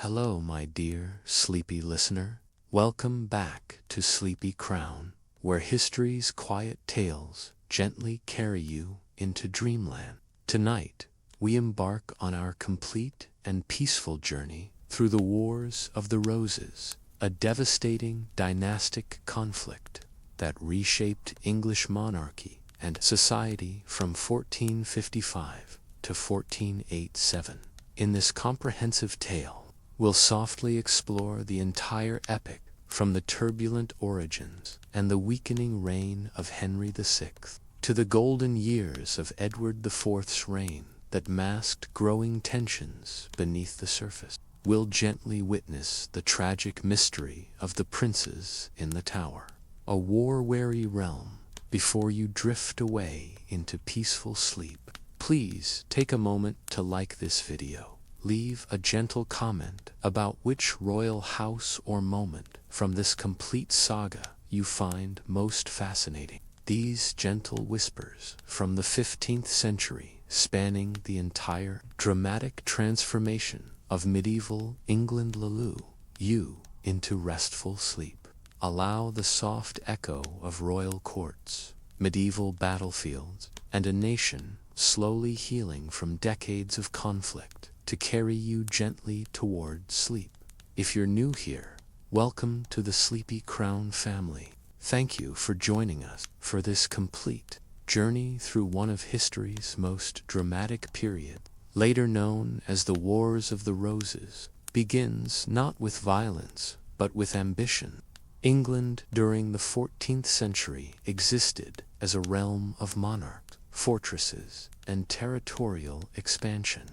Hello, my dear sleepy listener. Welcome back to Sleepy Crown, where history's quiet tales gently carry you into dreamland. Tonight, we embark on our complete and peaceful journey through the Wars of the Roses, a devastating dynastic conflict that reshaped English monarchy and society from 1455 to 1487. In this comprehensive tale, we'll softly explore the entire epic from the turbulent origins and the weakening reign of Henry VI to the golden years of Edward IV's reign that masked growing tensions beneath the surface. We'll gently witness the tragic mystery of the princes in the Tower, a war-weary realm, before you drift away into peaceful sleep. Please take a moment to like this video. Leave a gentle comment about which royal house or moment from this complete saga you find most fascinating. These gentle whispers from the 15th century, spanning the entire dramatic transformation of medieval England, lull you into restful sleep. Allow the soft echo of royal courts, medieval battlefields, and a nation slowly healing from decades of conflict to carry you gently toward sleep. If you're new here, welcome to the Sleepy Crown family. Thank you for joining us for this complete journey through one of history's most dramatic periods. Later known as the Wars of the Roses, begins not with violence, but with ambition. England during the 14th century existed as a realm of monarchs, fortresses, and territorial expansion.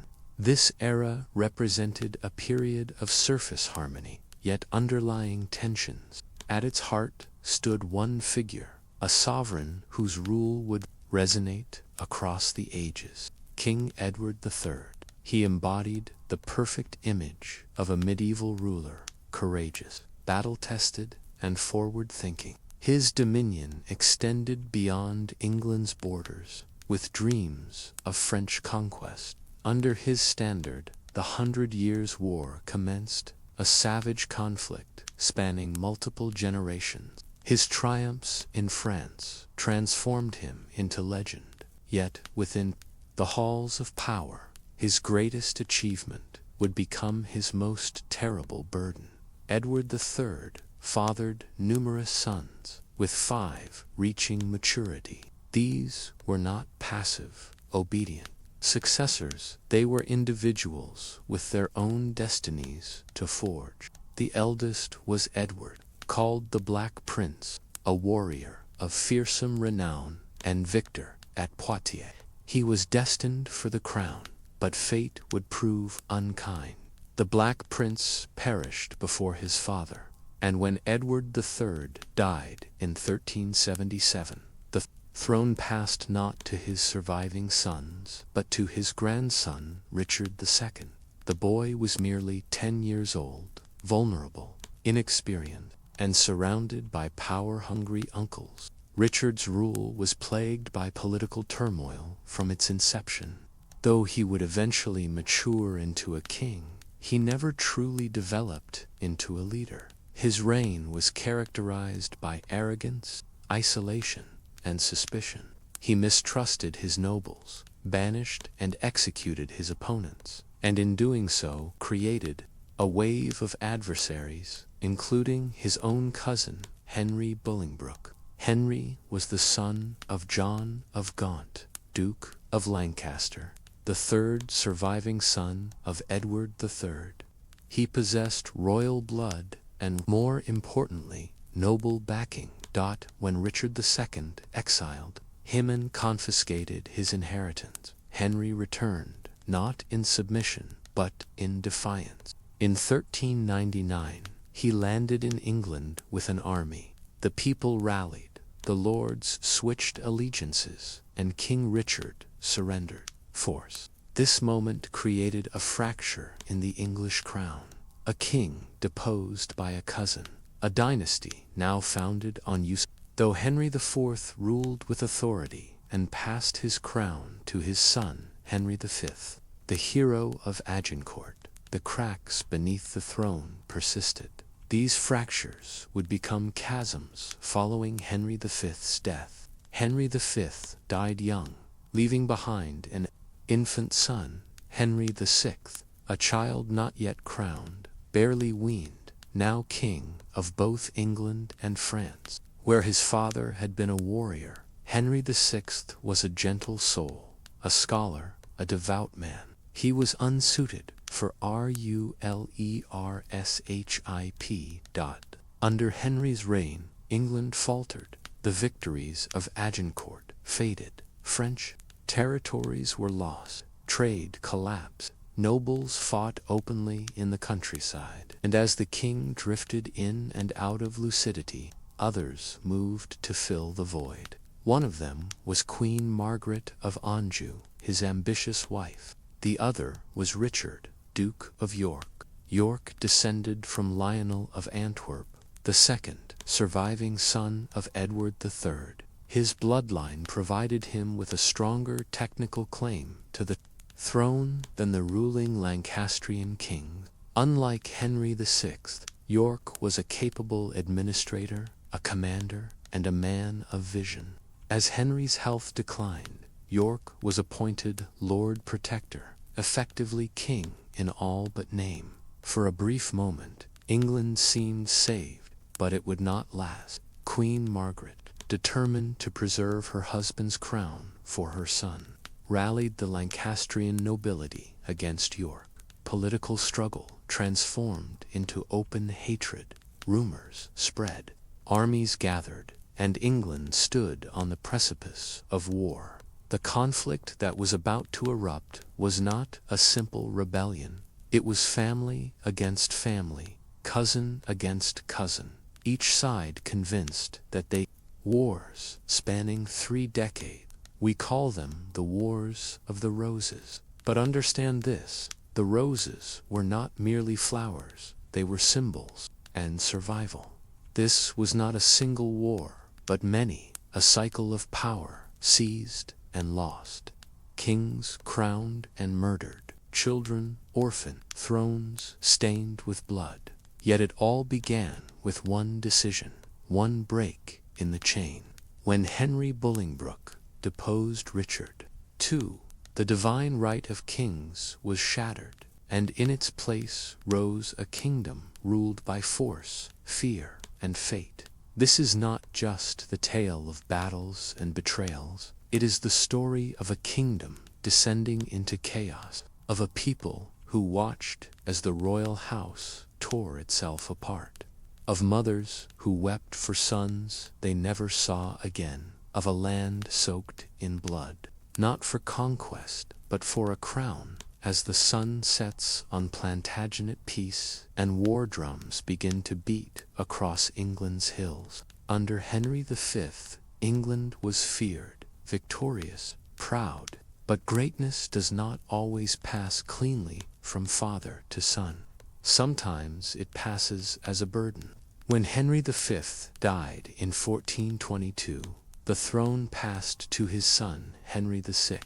This era represented a period of surface harmony, yet underlying tensions. At its heart stood one figure, a sovereign whose rule would resonate across the ages: King Edward III. He embodied the perfect image of a medieval ruler, courageous, battle-tested, and forward-thinking. His dominion extended beyond England's borders, with dreams of French conquest. Under his standard, the 100 Years' War commenced, a savage conflict spanning multiple generations. His triumphs in France transformed him into legend, yet within the halls of power, his greatest achievement would become his most terrible burden. Edward III fathered numerous sons, with 5 reaching maturity. These were not passive, obedient successors. They were individuals with their own destinies to forge. The eldest was Edward, called the Black Prince, a warrior of fearsome renown and victor at Poitiers. He was destined for the crown, but fate would prove unkind. The Black Prince perished before his father, and when Edward III died in 1377, the throne passed not to his surviving sons, but to his grandson, Richard II. The boy was merely 10 years old, vulnerable, inexperienced, and surrounded by power-hungry uncles. Richard's rule was plagued by political turmoil from its inception. Though he would eventually mature into a king, he never truly developed into a leader. His reign was characterized by arrogance, isolation, and suspicion. He mistrusted his nobles, banished and executed his opponents, and in doing so created a wave of adversaries, including his own cousin, Henry Bolingbroke. Henry was the son of John of Gaunt, Duke of Lancaster, the third surviving son of Edward III. He possessed royal blood and, more importantly, noble backing. When Richard II exiled him and confiscated his inheritance, Henry returned, not in submission, but in defiance. In 1399, he landed in England with an army. The people rallied, the lords switched allegiances, and King Richard surrendered. Force. This moment created a fracture in the English crown. A king deposed by a cousin. A dynasty now founded on use. Though Henry IV ruled with authority and passed his crown to his son, Henry V, the hero of Agincourt, The cracks beneath the throne persisted. These fractures would become chasms following Henry V's death. Henry V died young, leaving behind an infant son, Henry VI, a child not yet crowned, barely weaned, now king of both England and France. Where his father had been a warrior, Henry VI was a gentle soul, a scholar, a devout man. He was unsuited for rulership. Under Henry's reign, England faltered. The victories of Agincourt faded. French territories were lost. Trade collapsed. Nobles fought openly in the countryside. And as the king drifted in and out of lucidity, others moved to fill the void. One of them was Queen Margaret of Anjou, his ambitious wife. The other was Richard, Duke of York. York descended from Lionel of Antwerp, the second surviving son of Edward III. His bloodline provided him with a stronger technical claim to the throne than the ruling Lancastrian kings. Unlike Henry VI, York was a capable administrator, a commander, and a man of vision. As Henry's health declined, York was appointed Lord Protector, effectively king in all but name. For a brief moment, England seemed saved, but it would not last. Queen Margaret, determined to preserve her husband's crown for her son, rallied the Lancastrian nobility against York. Political struggle transformed into open hatred. Rumors spread. Armies gathered, and England stood on the precipice of war. The conflict that was about to erupt was not a simple rebellion. It was family against family, cousin against cousin, each side convinced that they wars spanning 3 decades. We call them the Wars of the Roses. But understand this, the roses were not merely flowers, they were symbols and survival. This was not a single war, but many, a cycle of power, seized and lost. Kings crowned and murdered, children orphaned, thrones stained with blood. Yet it all began with one decision, one break in the chain. When Henry Bolingbroke deposed Richard II, the divine right of kings was shattered, and in its place rose a kingdom ruled by force, fear, and fate. This is not just the tale of battles and betrayals. It is the story of a kingdom descending into chaos, of a people who watched as the royal house tore itself apart, of mothers who wept for sons they never saw again, of a land soaked in blood, not for conquest, but for a crown. As the sun sets on Plantagenet peace and war drums begin to beat across England's hills, under Henry V, England was feared, victorious, proud. But greatness does not always pass cleanly from father to son. Sometimes it passes as a burden. When Henry V died in 1422, the throne passed to his son Henry VI,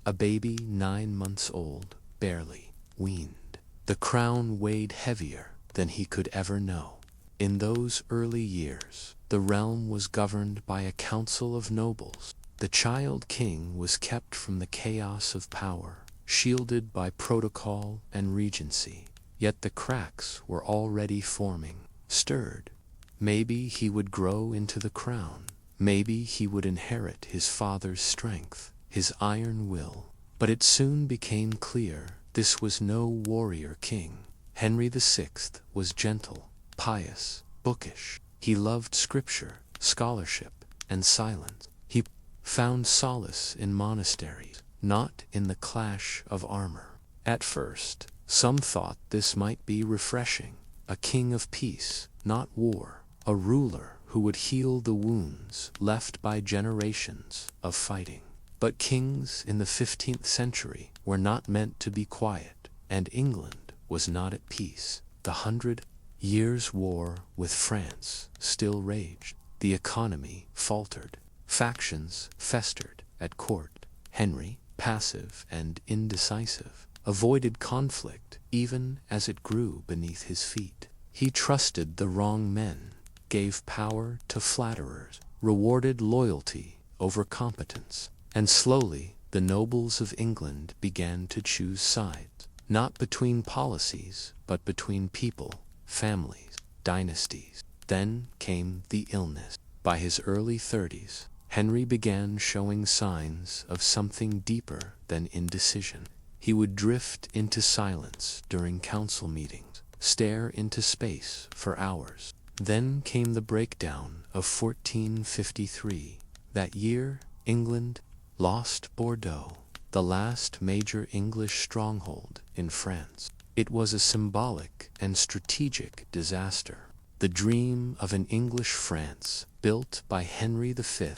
a baby 9 months old, barely weaned. The crown weighed heavier than he could ever know. In those early years, the realm was governed by a council of nobles. The child king was kept from the chaos of power, shielded by protocol and regency. Yet the cracks were already forming, stirred. Maybe he would grow into the crown. Maybe he would inherit his father's strength, his iron will. But it soon became clear this was no warrior king. Henry VI was gentle, pious, bookish. He loved scripture, scholarship, and silence. He found solace in monasteries, not in the clash of armor. At first, some thought this might be refreshing, a king of peace, not war, a ruler who would heal the wounds left by generations of fighting. But kings in the 15th century were not meant to be quiet, and England was not at peace. The 100 Years' War with France still raged. The economy faltered. Factions festered at court. Henry, passive and indecisive, avoided conflict even as it grew beneath his feet. He trusted the wrong men, gave power to flatterers, rewarded loyalty over competence, and slowly the nobles of England began to choose sides, not between policies, but between people, families, dynasties. Then came the illness. By his early 30s, Henry began showing signs of something deeper than indecision. He would drift into silence during council meetings, stare into space for hours. Then came the breakdown of 1453. That year, England lost Bordeaux, the last major English stronghold in France. It was a symbolic and strategic disaster. The dream of an English France, built by Henry V,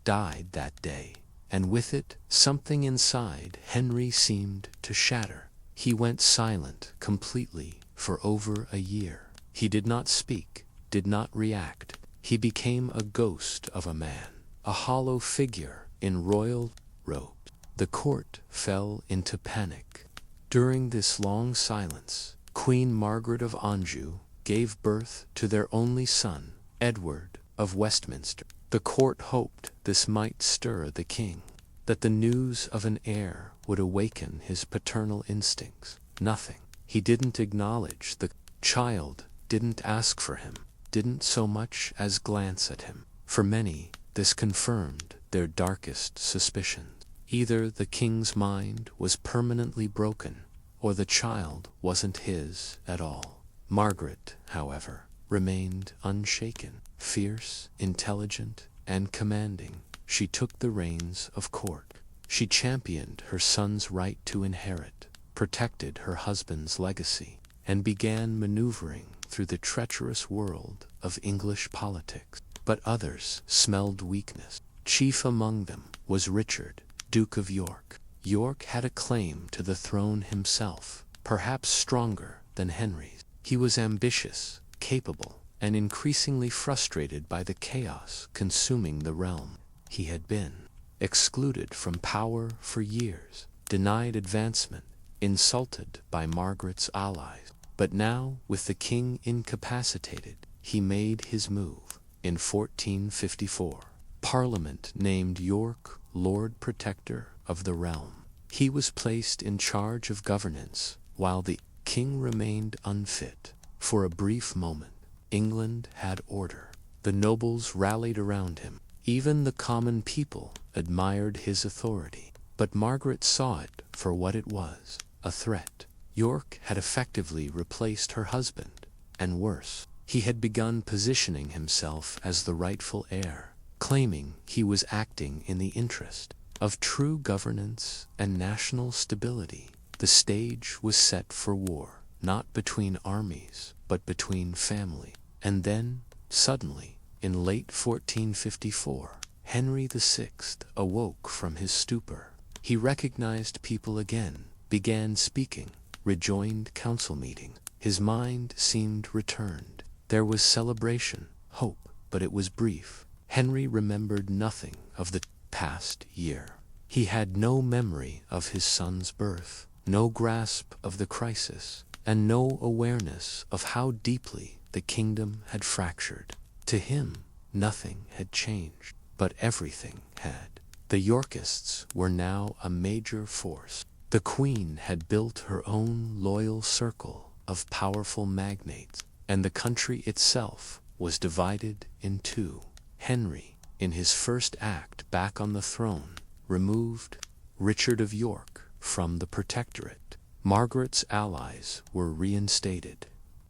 died that day, and with it, something inside Henry seemed to shatter. He went silent completely for over a year. He did not speak, did not react. He became a ghost of a man, a hollow figure in royal robes. The court fell into panic. During this long silence, Queen Margaret of Anjou gave birth to their only son, Edward of Westminster. The court hoped this might stir the king, that the news of an heir would awaken his paternal instincts. Nothing. He didn't acknowledge the child, didn't ask for him, didn't so much as glance at him. For many, this confirmed their darkest suspicions. Either the king's mind was permanently broken, or the child wasn't his at all. Margaret, however, remained unshaken, fierce, intelligent, and commanding. She took the reins of court. She championed her son's right to inherit, protected her husband's legacy, and began maneuvering through the treacherous world of English politics. But others smelled weakness. Chief among them was Richard, Duke of York. York had a claim to the throne himself, perhaps stronger than Henry's. He was ambitious, capable, and increasingly frustrated by the chaos consuming the realm. He had been excluded from power for years, denied advancement, insulted by Margaret's allies. But now, with the king incapacitated, he made his move. In 1454, Parliament named York Lord Protector of the realm. He was placed in charge of governance, while the king remained unfit. For a brief moment, England had order. The nobles rallied around him. Even the common people admired his authority. But Margaret saw it for what it was, a threat. York had effectively replaced her husband, and worse, he had begun positioning himself as the rightful heir, claiming he was acting in the interest of true governance and national stability. The stage was set for war, not between armies, but between family. And then, suddenly, in late 1454, Henry VI awoke from his stupor. He recognized people again, began speaking, rejoined council meetings. His mind seemed returned. There was celebration, hope, but it was brief. Henry remembered nothing of the past year. He had no memory of his son's birth, no grasp of the crisis, and no awareness of how deeply the kingdom had fractured. To him, nothing had changed, but everything had. The Yorkists were now a major force. The Queen had built her own loyal circle of powerful magnates, and the country itself was divided in two. Henry, in his first act back on the throne, removed Richard of York from the protectorate. Margaret's allies were reinstated.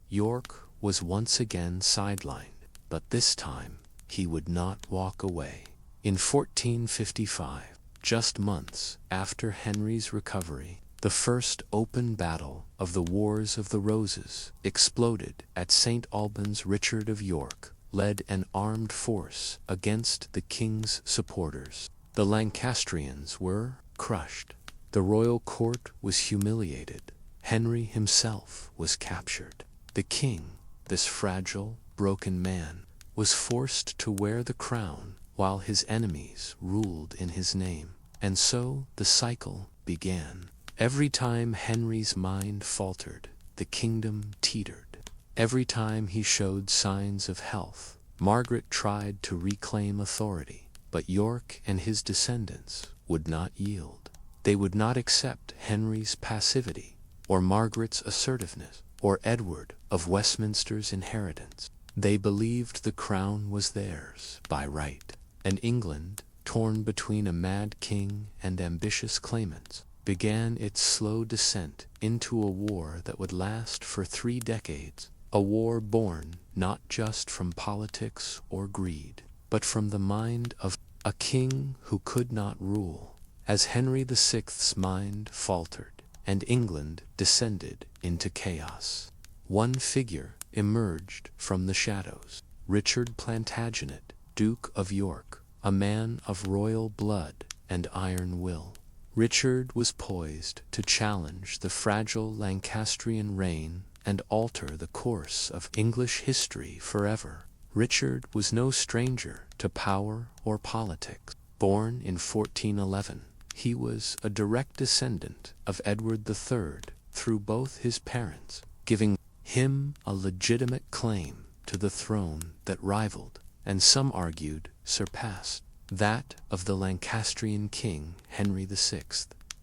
York was once again sidelined, but this time he would not walk away. In 1455, just months after Henry's recovery, the first open battle of the Wars of the Roses exploded at St. Albans. Richard of York led an armed force against the king's supporters. The Lancastrians were crushed. The royal court was humiliated. Henry himself was captured. The king, this fragile, broken man, was forced to wear the crown while his enemies ruled in his name. And so the cycle began. Every time Henry's mind faltered, the kingdom teetered. Every time he showed signs of health, Margaret tried to reclaim authority, but York and his descendants would not yield. They would not accept Henry's passivity, or Margaret's assertiveness, or Edward of Westminster's inheritance. They believed the crown was theirs by right, and England, torn between a mad king and ambitious claimants, began its slow descent into a war that would last for 3 decades, a war born not just from politics or greed, but from the mind of a king who could not rule. As Henry VI's mind faltered, and England descended into chaos, one figure emerged from the shadows: Richard Plantagenet, Duke of York, a man of royal blood and iron will. Richard was poised to challenge the fragile Lancastrian reign and alter the course of English history forever. Richard was no stranger to power or politics. Born in 1411, he was a direct descendant of Edward III through both his parents, giving him a legitimate claim to the throne that rivaled, and some argued surpassed, that of the Lancastrian king Henry VI.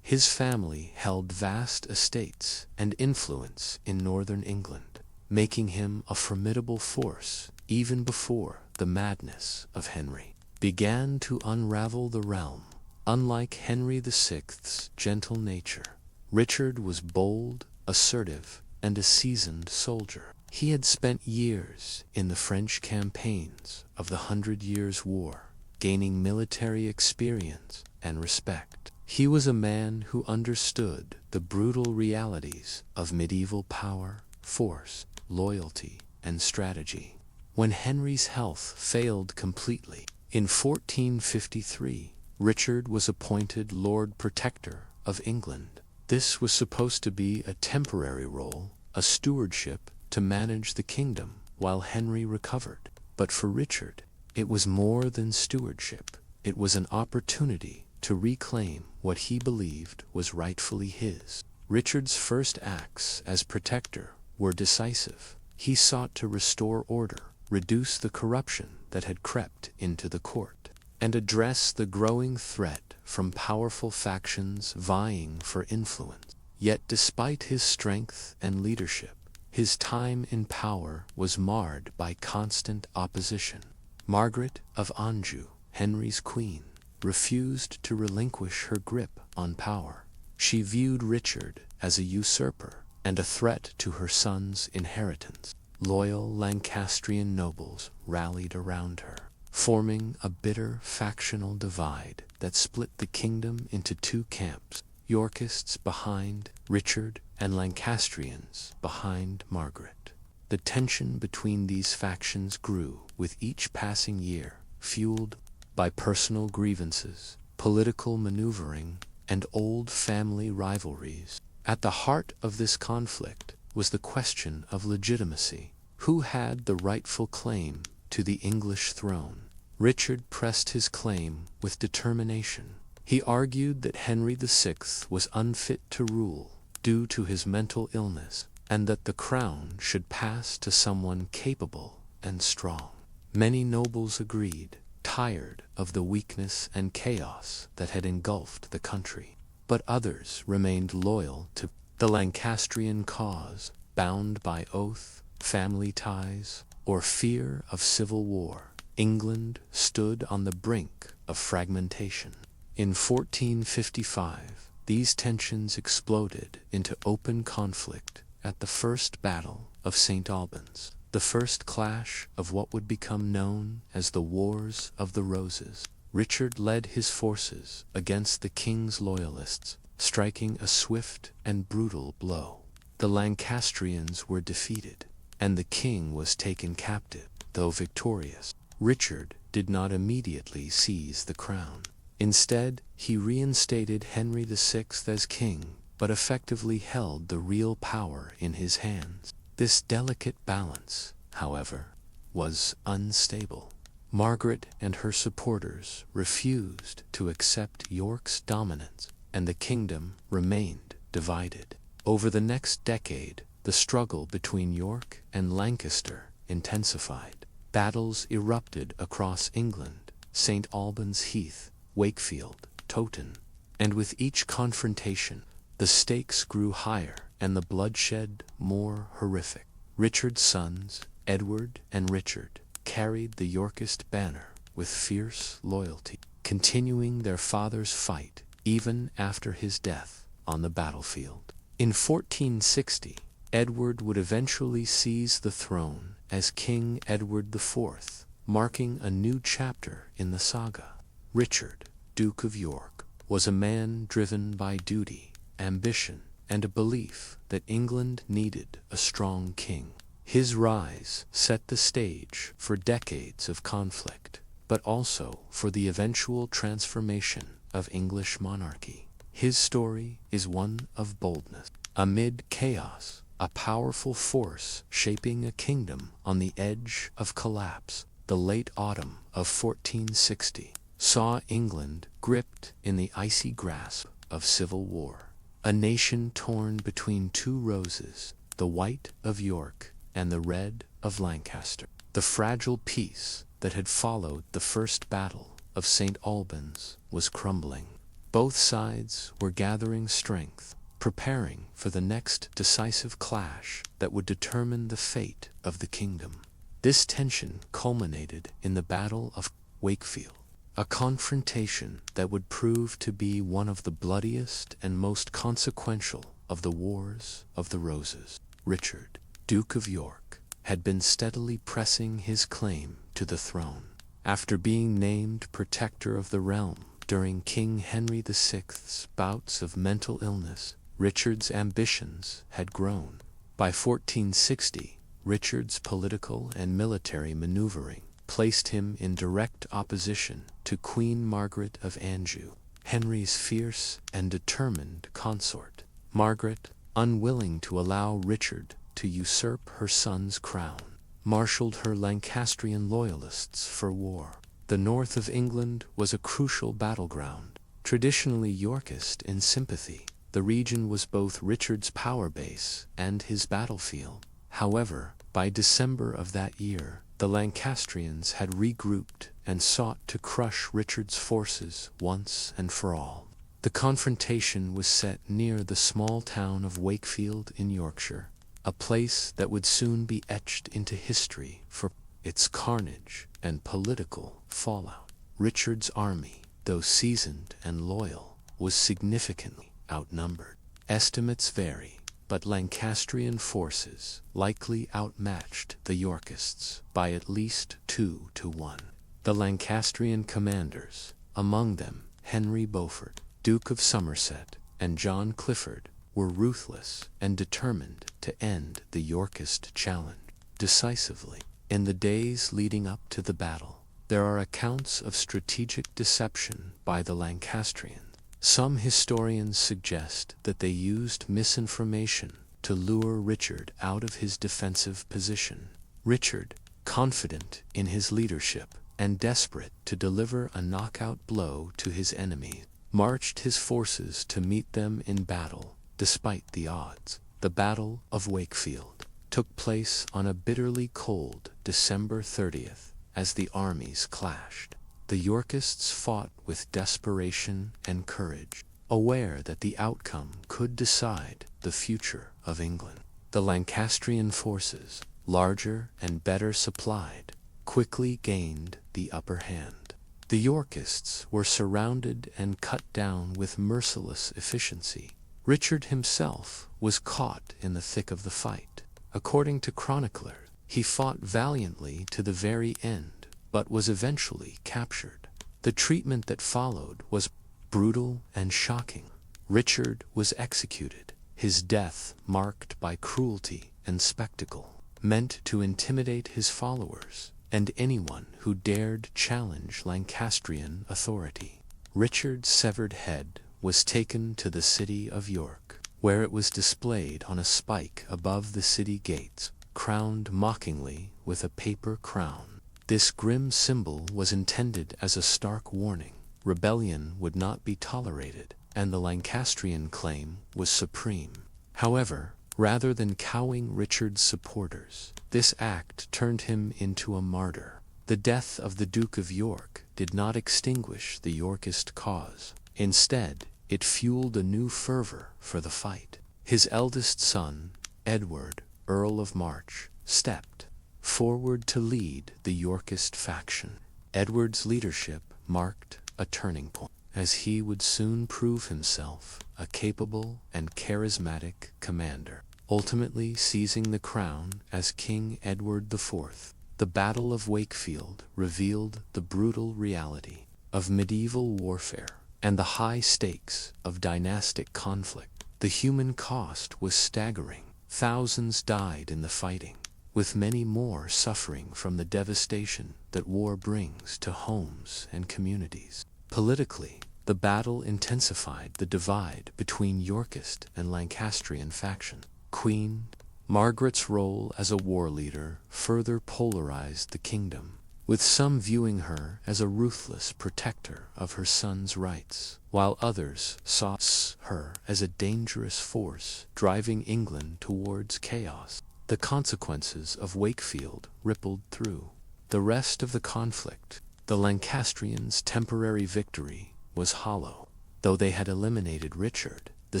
His family held vast estates and influence in northern England, making him a formidable force even before the madness of Henry began to unravel the realm. Unlike Henry VI's gentle nature, Richard was bold, assertive, and a seasoned soldier. He had spent years in the French campaigns of the 100 Years' War, gaining military experience and respect. He was a man who understood the brutal realities of medieval power, force, loyalty, and strategy. When Henry's health failed completely, in 1453, Richard was appointed Lord Protector of England. This was supposed to be a temporary role, a stewardship to manage the kingdom while Henry recovered. But for Richard, it was more than stewardship. It was an opportunity to reclaim what he believed was rightfully his. Richard's first acts as protector were decisive. He sought to restore order, reduce the corruption that had crept into the court, and address the growing threat from powerful factions vying for influence. Yet despite his strength and leadership, his time in power was marred by constant opposition. Margaret of Anjou, Henry's queen, refused to relinquish her grip on power. She viewed Richard as a usurper and a threat to her son's inheritance. Loyal Lancastrian nobles rallied around her, forming a bitter factional divide that split the kingdom into 2 camps: Yorkists behind Richard and Lancastrians behind Margaret. The tension between these factions grew with each passing year, fueled by personal grievances, political maneuvering, and old family rivalries. At the heart of this conflict was the question of legitimacy. Who had the rightful claim to the English throne? Richard pressed his claim with determination. He argued that Henry VI was unfit to rule due to his mental illness, and that the crown should pass to someone capable and strong. Many nobles agreed, tired of the weakness and chaos that had engulfed the country. But others remained loyal to the Lancastrian cause, bound by oath, family ties, or fear of civil war. England stood on the brink of fragmentation. In 1455, these tensions exploded into open conflict at the First Battle of St. Albans, the first clash of what would become known as the Wars of the Roses. Richard led his forces against the king's loyalists, striking a swift and brutal blow. The Lancastrians were defeated, and the king was taken captive. Though victorious, Richard did not immediately seize the crown. Instead, he reinstated Henry VI as king, but effectively held the real power in his hands. This delicate balance, however, was unstable. Margaret and her supporters refused to accept York's dominance, and the kingdom remained divided. Over the next decade, the struggle between York and Lancaster intensified. Battles erupted across England, St. Albans Heath, Wakefield, Towton, and with each confrontation, the stakes grew higher and the bloodshed more horrific. Richard's sons, Edward and Richard, carried the Yorkist banner with fierce loyalty, continuing their father's fight even after his death on the battlefield. In 1460, Edward would eventually seize the throne as King Edward IV, marking a new chapter in the saga. Richard, Duke of York, was a man driven by duty, ambition, and a belief that England needed a strong king. His rise set the stage for decades of conflict, but also for the eventual transformation of English monarchy. His story is one of boldness. Amid chaos, a powerful force shaping a kingdom on the edge of collapse, the late autumn of 1460 saw England gripped in the icy grasp of civil war. A nation torn between two roses, the white of York and the red of Lancaster. The fragile peace that had followed the first battle of St. Albans was crumbling. Both sides were gathering strength, preparing for the next decisive clash that would determine the fate of the kingdom. This tension culminated in the Battle of Wakefield, a confrontation that would prove to be one of the bloodiest and most consequential of the Wars of the Roses. Richard, Duke of York, had been steadily pressing his claim to the throne. After being named protector of the realm during King Henry VI's bouts of mental illness, Richard's ambitions had grown. By 1460, Richard's political and military maneuvering placed him in direct opposition to Queen Margaret of Anjou, Henry's fierce and determined consort. Margaret, unwilling to allow Richard to usurp her son's crown, marshaled her Lancastrian loyalists for war. The north of England was a crucial battleground. Traditionally Yorkist in sympathy, the region was both Richard's power base and his battlefield. However, by December of that year, the Lancastrians had regrouped and sought to crush Richard's forces once and for all. The confrontation was set near the small town of Wakefield in Yorkshire, a place that would soon be etched into history for its carnage and political fallout. Richard's army, though seasoned and loyal, was significantly outnumbered. Estimates vary, but Lancastrian forces likely outmatched the Yorkists by at least 2-1. The Lancastrian commanders, among them Henry Beaufort, Duke of Somerset, and John Clifford, were ruthless and determined to end the Yorkist challenge decisively. In the days leading up to the battle, there are accounts of strategic deception by the Lancastrians. Some historians suggest that they used misinformation to lure Richard out of his defensive position. Richard, confident in his leadership and desperate to deliver a knockout blow to his enemy, marched his forces to meet them in battle, despite the odds. The Battle of Wakefield took place on a bitterly cold December 30th as the armies clashed. The Yorkists fought with desperation and courage, aware that the outcome could decide the future of England. The Lancastrian forces, larger and better supplied, quickly gained the upper hand. The Yorkists were surrounded and cut down with merciless efficiency. Richard himself was caught in the thick of the fight. According to chroniclers, he fought valiantly to the very end, but was eventually captured. The treatment that followed was brutal and shocking. Richard was executed, his death marked by cruelty and spectacle, meant to intimidate his followers and anyone who dared challenge Lancastrian authority. Richard's severed head was taken to the city of York, where it was displayed on a spike above the city gates, crowned mockingly with a paper crown. This grim symbol was intended as a stark warning. Rebellion would not be tolerated, and the Lancastrian claim was supreme. However, rather than cowing Richard's supporters, this act turned him into a martyr. The death of the Duke of York did not extinguish the Yorkist cause. Instead, it fueled a new fervor for the fight. His eldest son, Edward, Earl of March, stepped forward to lead the Yorkist faction. Edward's leadership marked a turning point, as he would soon prove himself a capable and charismatic commander, ultimately seizing the crown as King Edward IV. The Battle of Wakefield revealed the brutal reality of medieval warfare and the high stakes of dynastic conflict. The human cost was staggering. Thousands died in the fighting, with many more suffering from the devastation that war brings to homes and communities. Politically, the battle intensified the divide between Yorkist and Lancastrian factions. Queen Margaret's role as a war leader further polarized the kingdom, with some viewing her as a ruthless protector of her son's rights, while others saw her as a dangerous force driving England towards chaos. The consequences of Wakefield rippled through the rest of the conflict. The Lancastrians' temporary victory was hollow. Though they had eliminated Richard, the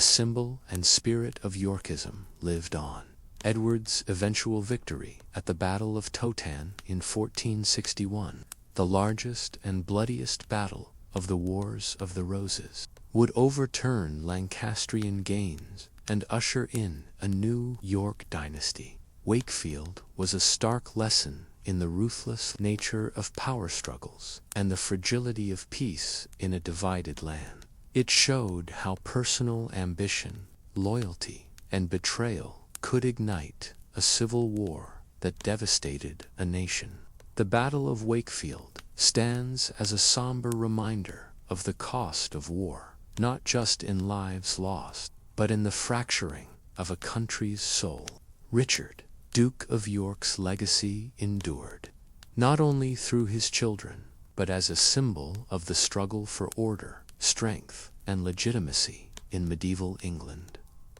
symbol and spirit of Yorkism lived on. Edward's eventual victory at the Battle of Towton in 1461, the largest and bloodiest battle of the Wars of the Roses, would overturn Lancastrian gains and usher in a new York dynasty. Wakefield was a stark lesson in the ruthless nature of power struggles and the fragility of peace in a divided land. It showed how personal ambition, loyalty, and betrayal could ignite a civil war that devastated a nation. The Battle of Wakefield stands as a somber reminder of the cost of war, not just in lives lost, but in the fracturing of a country's soul. Richard, Duke of York's legacy endured, not only through his children, but as a symbol of the struggle for order, strength, and legitimacy in medieval England.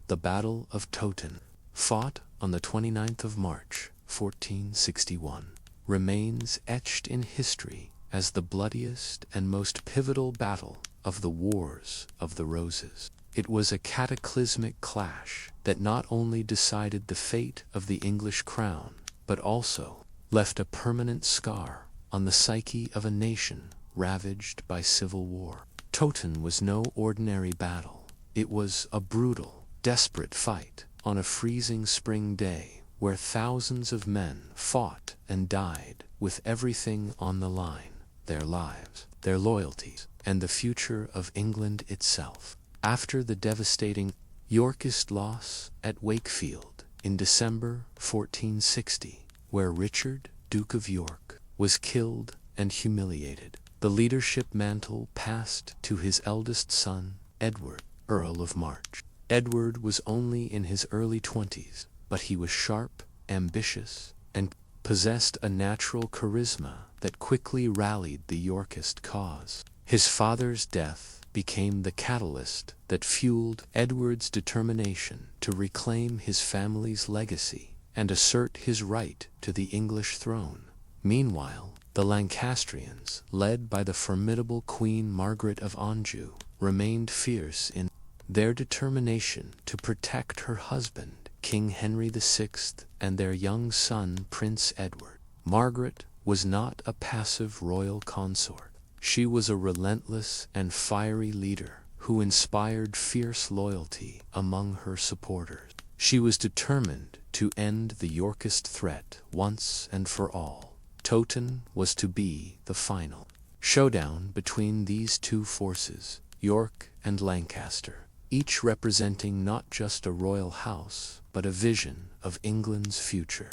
The Battle of Towton, fought on the 29th of March, 1461, remains etched in history as the bloodiest and most pivotal battle of the Wars of the Roses. It was a cataclysmic clash that not only decided the fate of the English crown, but also left a permanent scar on the psyche of a nation ravaged by civil war. Towton was no ordinary battle. It was a brutal, desperate fight on a freezing spring day where thousands of men fought and died with everything on the line: their lives, their loyalties, and the future of England itself. After the devastating Yorkist loss at Wakefield in December 1460, where Richard, Duke of York, was killed and humiliated, the leadership mantle passed to his eldest son, Edward, Earl of March. Edward was only in his early 20s, but he was sharp, ambitious, and possessed a natural charisma that quickly rallied the Yorkist cause. His father's death became the catalyst that fueled Edward's determination to reclaim his family's legacy and assert his right to the English throne. Meanwhile, the Lancastrians, led by the formidable Queen Margaret of Anjou, remained fierce in their determination to protect her husband, King Henry VI, and their young son, Prince Edward. Margaret was not a passive royal consort. She was a relentless and fiery leader who inspired fierce loyalty among her supporters. She was determined to end the Yorkist threat once and for all. Towton was to be the final showdown between these two forces, York and Lancaster, each representing not just a royal house, but a vision of England's future.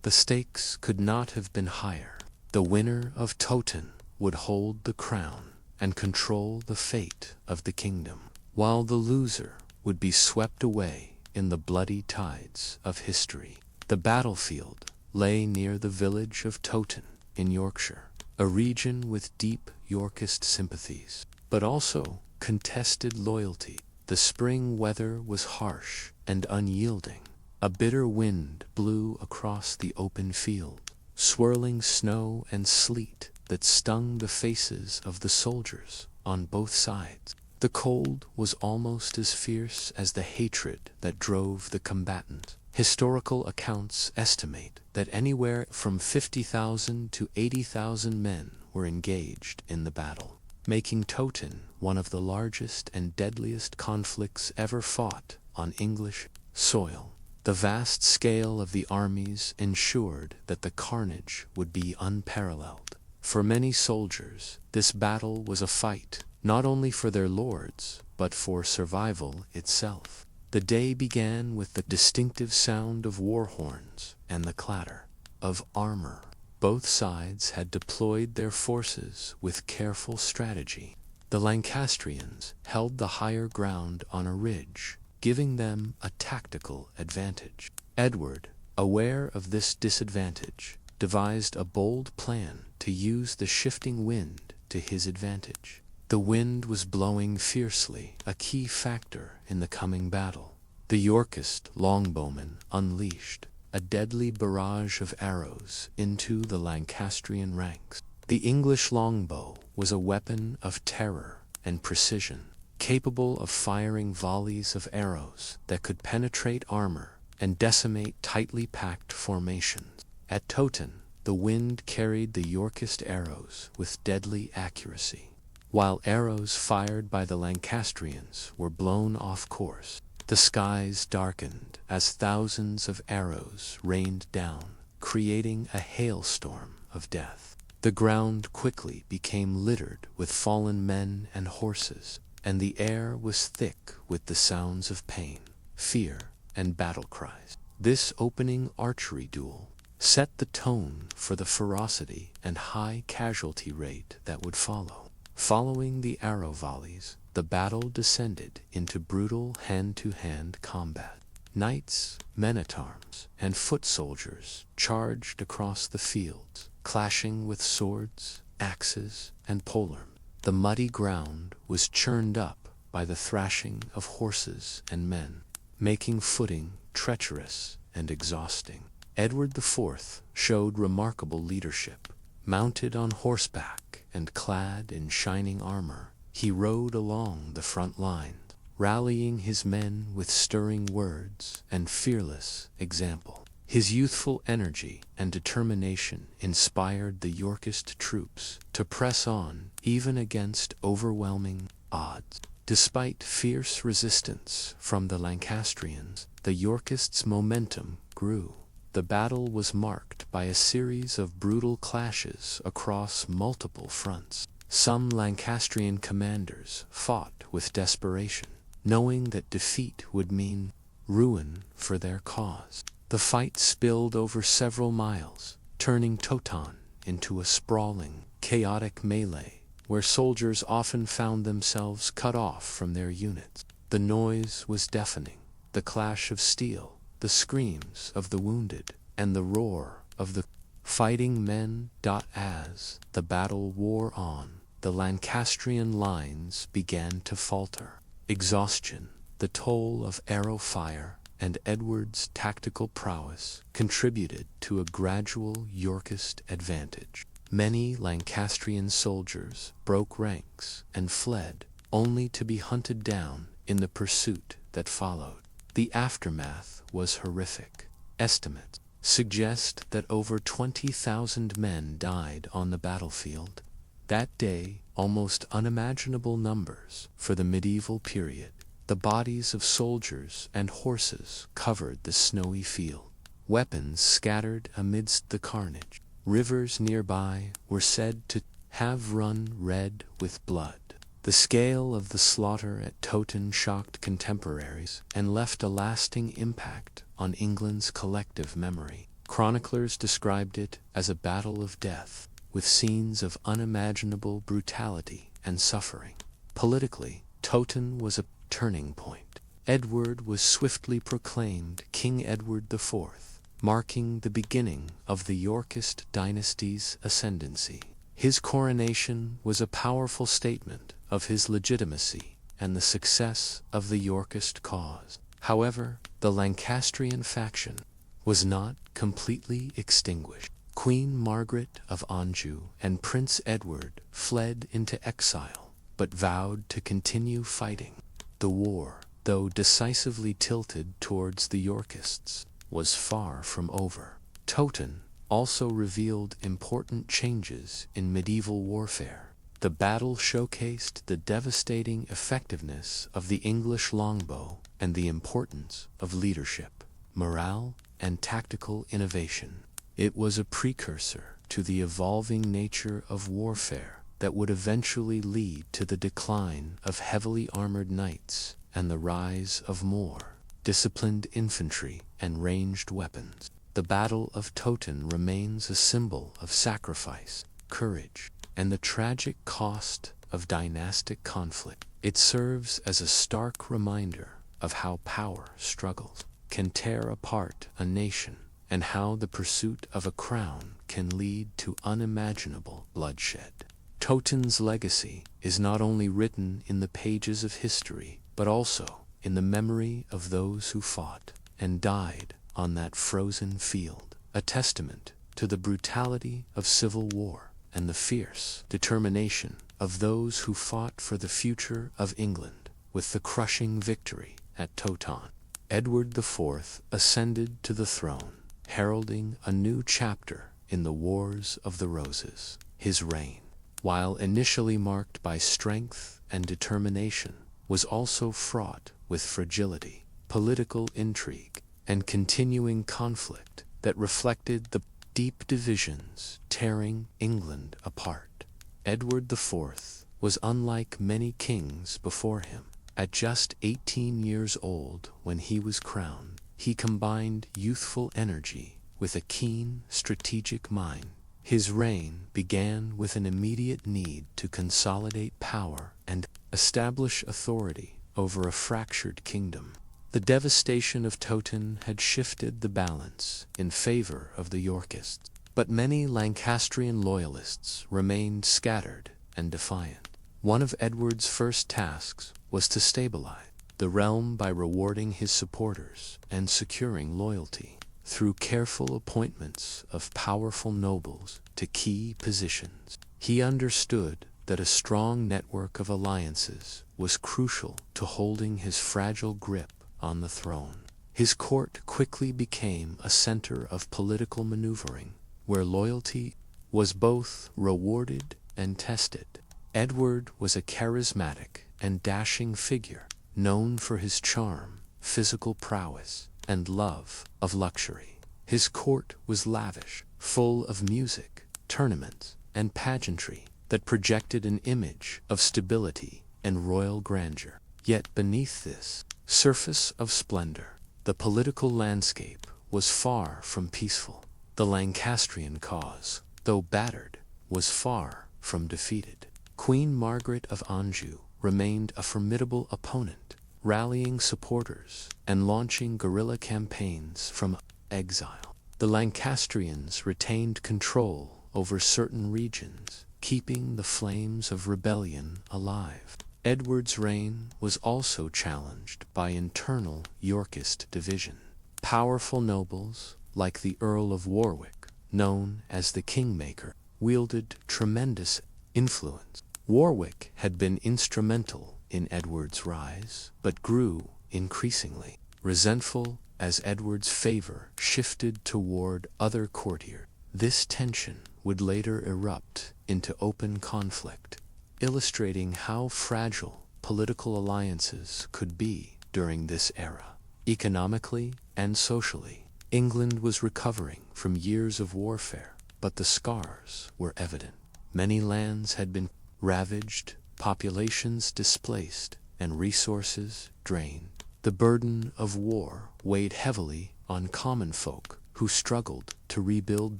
The stakes could not have been higher. The winner of Towton would hold the crown and control the fate of the kingdom, while the loser would be swept away in the bloody tides of history. The battlefield lay near the village of Towton in Yorkshire, a region with deep Yorkist sympathies, but also contested loyalty. The spring weather was harsh and unyielding. A bitter wind blew across the open field, swirling snow and sleet that stung the faces of the soldiers on both sides. The cold was almost as fierce as the hatred that drove the combatants. Historical accounts estimate that anywhere from 50,000 to 80,000 men were engaged in the battle, making Towton one of the largest and deadliest conflicts ever fought on English soil. The vast scale of the armies ensured that the carnage would be unparalleled. For many soldiers, this battle was a fight, not only for their lords, but for survival itself. The day began with the distinctive sound of war horns and the clatter of armor. Both sides had deployed their forces with careful strategy. The Lancastrians held the higher ground on a ridge, giving them a tactical advantage. Edward, aware of this disadvantage, devised a bold plan to use the shifting wind to his advantage. The wind was blowing fiercely, a key factor in the coming battle. The Yorkist longbowmen unleashed a deadly barrage of arrows into the Lancastrian ranks. The English longbow was a weapon of terror and precision, capable of firing volleys of arrows that could penetrate armor and decimate tightly packed formations. At Towton, the wind carried the Yorkist arrows with deadly accuracy, while arrows fired by the Lancastrians were blown off course. The skies darkened as thousands of arrows rained down, creating a hailstorm of death. The ground quickly became littered with fallen men and horses, and the air was thick with the sounds of pain, fear, and battle cries. This opening archery duel set the tone for the ferocity and high casualty rate that would follow. Following the arrow volleys, the battle descended into brutal hand-to-hand combat. Knights, men-at-arms, and foot soldiers charged across the fields, clashing with swords, axes, and polearms. The muddy ground was churned up by the thrashing of horses and men, making footing treacherous and exhausting. Edward IV showed remarkable leadership. Mounted on horseback and clad in shining armor, he rode along the front lines, rallying his men with stirring words and fearless example. His youthful energy and determination inspired the Yorkist troops to press on even against overwhelming odds. Despite fierce resistance from the Lancastrians, the Yorkists' momentum grew. The battle was marked by a series of brutal clashes across multiple fronts. Some Lancastrian commanders fought with desperation, knowing that defeat would mean ruin for their cause. The fight spilled over several miles, turning Towton into a sprawling, chaotic melee, where soldiers often found themselves cut off from their units. The noise was deafening, the clash of steel, the screams of the wounded, and the roar of the fighting men. As the battle wore on, the Lancastrian lines began to falter. Exhaustion, the toll of arrow fire, and Edward's tactical prowess contributed to a gradual Yorkist advantage. Many Lancastrian soldiers broke ranks and fled, only to be hunted down in the pursuit that followed. The aftermath was horrific. Estimates suggest that over 20,000 men died on the battlefield. That day, almost unimaginable numbers for the medieval period. The bodies of soldiers and horses covered the snowy field, weapons scattered amidst the carnage. Rivers nearby were said to have run red with blood. The scale of the slaughter at Towton shocked contemporaries and left a lasting impact on England's collective memory. Chroniclers described it as a battle of death, with scenes of unimaginable brutality and suffering. Politically, Towton was a turning point. Edward was swiftly proclaimed King Edward IV, marking the beginning of the Yorkist dynasty's ascendancy. His coronation was a powerful statement of his legitimacy and the success of the Yorkist cause. However, the Lancastrian faction was not completely extinguished. Queen Margaret of Anjou and Prince Edward fled into exile, but vowed to continue fighting. The war, though decisively tilted towards the Yorkists, was far from over. Towton also revealed important changes in medieval warfare. The battle showcased the devastating effectiveness of the English longbow and the importance of leadership, morale, and tactical innovation. It was a precursor to the evolving nature of warfare that would eventually lead to the decline of heavily armored knights and the rise of more disciplined infantry and ranged weapons. The Battle of Towton remains a symbol of sacrifice, courage, and the tragic cost of dynastic conflict. It serves as a stark reminder of how power struggles can tear apart a nation and how the pursuit of a crown can lead to unimaginable bloodshed. Towton's legacy is not only written in the pages of history, but also in the memory of those who fought and died on that frozen field, a testament to the brutality of civil war and the fierce determination of those who fought for the future of England. With the crushing victory at Towton, Edward IV ascended to the throne, heralding a new chapter in the Wars of the Roses. His reign, while initially marked by strength and determination, was also fraught with fragility, political intrigue, and continuing conflict that reflected the deep divisions tearing England apart. Edward IV was unlike many kings before him. At just 18 years old when he was crowned, he combined youthful energy with a keen strategic mind. His reign began with an immediate need to consolidate power and establish authority over a fractured kingdom. The devastation of Towton had shifted the balance in favor of the Yorkists, but many Lancastrian loyalists remained scattered and defiant. One of Edward's first tasks was to stabilize the realm by rewarding his supporters and securing loyalty through careful appointments of powerful nobles to key positions. He understood that a strong network of alliances was crucial to holding his fragile grip on the throne. His court quickly became a center of political maneuvering, where loyalty was both rewarded and tested. Edward was a charismatic and dashing figure, known for his charm, physical prowess, and love of luxury. His court was lavish, full of music, tournaments, and pageantry that projected an image of stability and royal grandeur. Yet beneath this surface of splendor, the political landscape was far from peaceful. The Lancastrian cause, though battered, was far from defeated. Queen Margaret of Anjou remained a formidable opponent, rallying supporters and launching guerrilla campaigns from exile. The Lancastrians retained control over certain regions, keeping the flames of rebellion alive. Edward's reign was also challenged by internal Yorkist division. Powerful nobles, like the Earl of Warwick, known as the Kingmaker, wielded tremendous influence. Warwick had been instrumental in Edward's rise, but grew increasingly resentful as Edward's favor shifted toward other courtiers. This tension would later erupt into open conflict, illustrating how fragile political alliances could be during this era. Economically and socially, England was recovering from years of warfare, but the scars were evident. Many lands had been ravaged, populations displaced, and resources drained. The burden of war weighed heavily on common folk who struggled to rebuild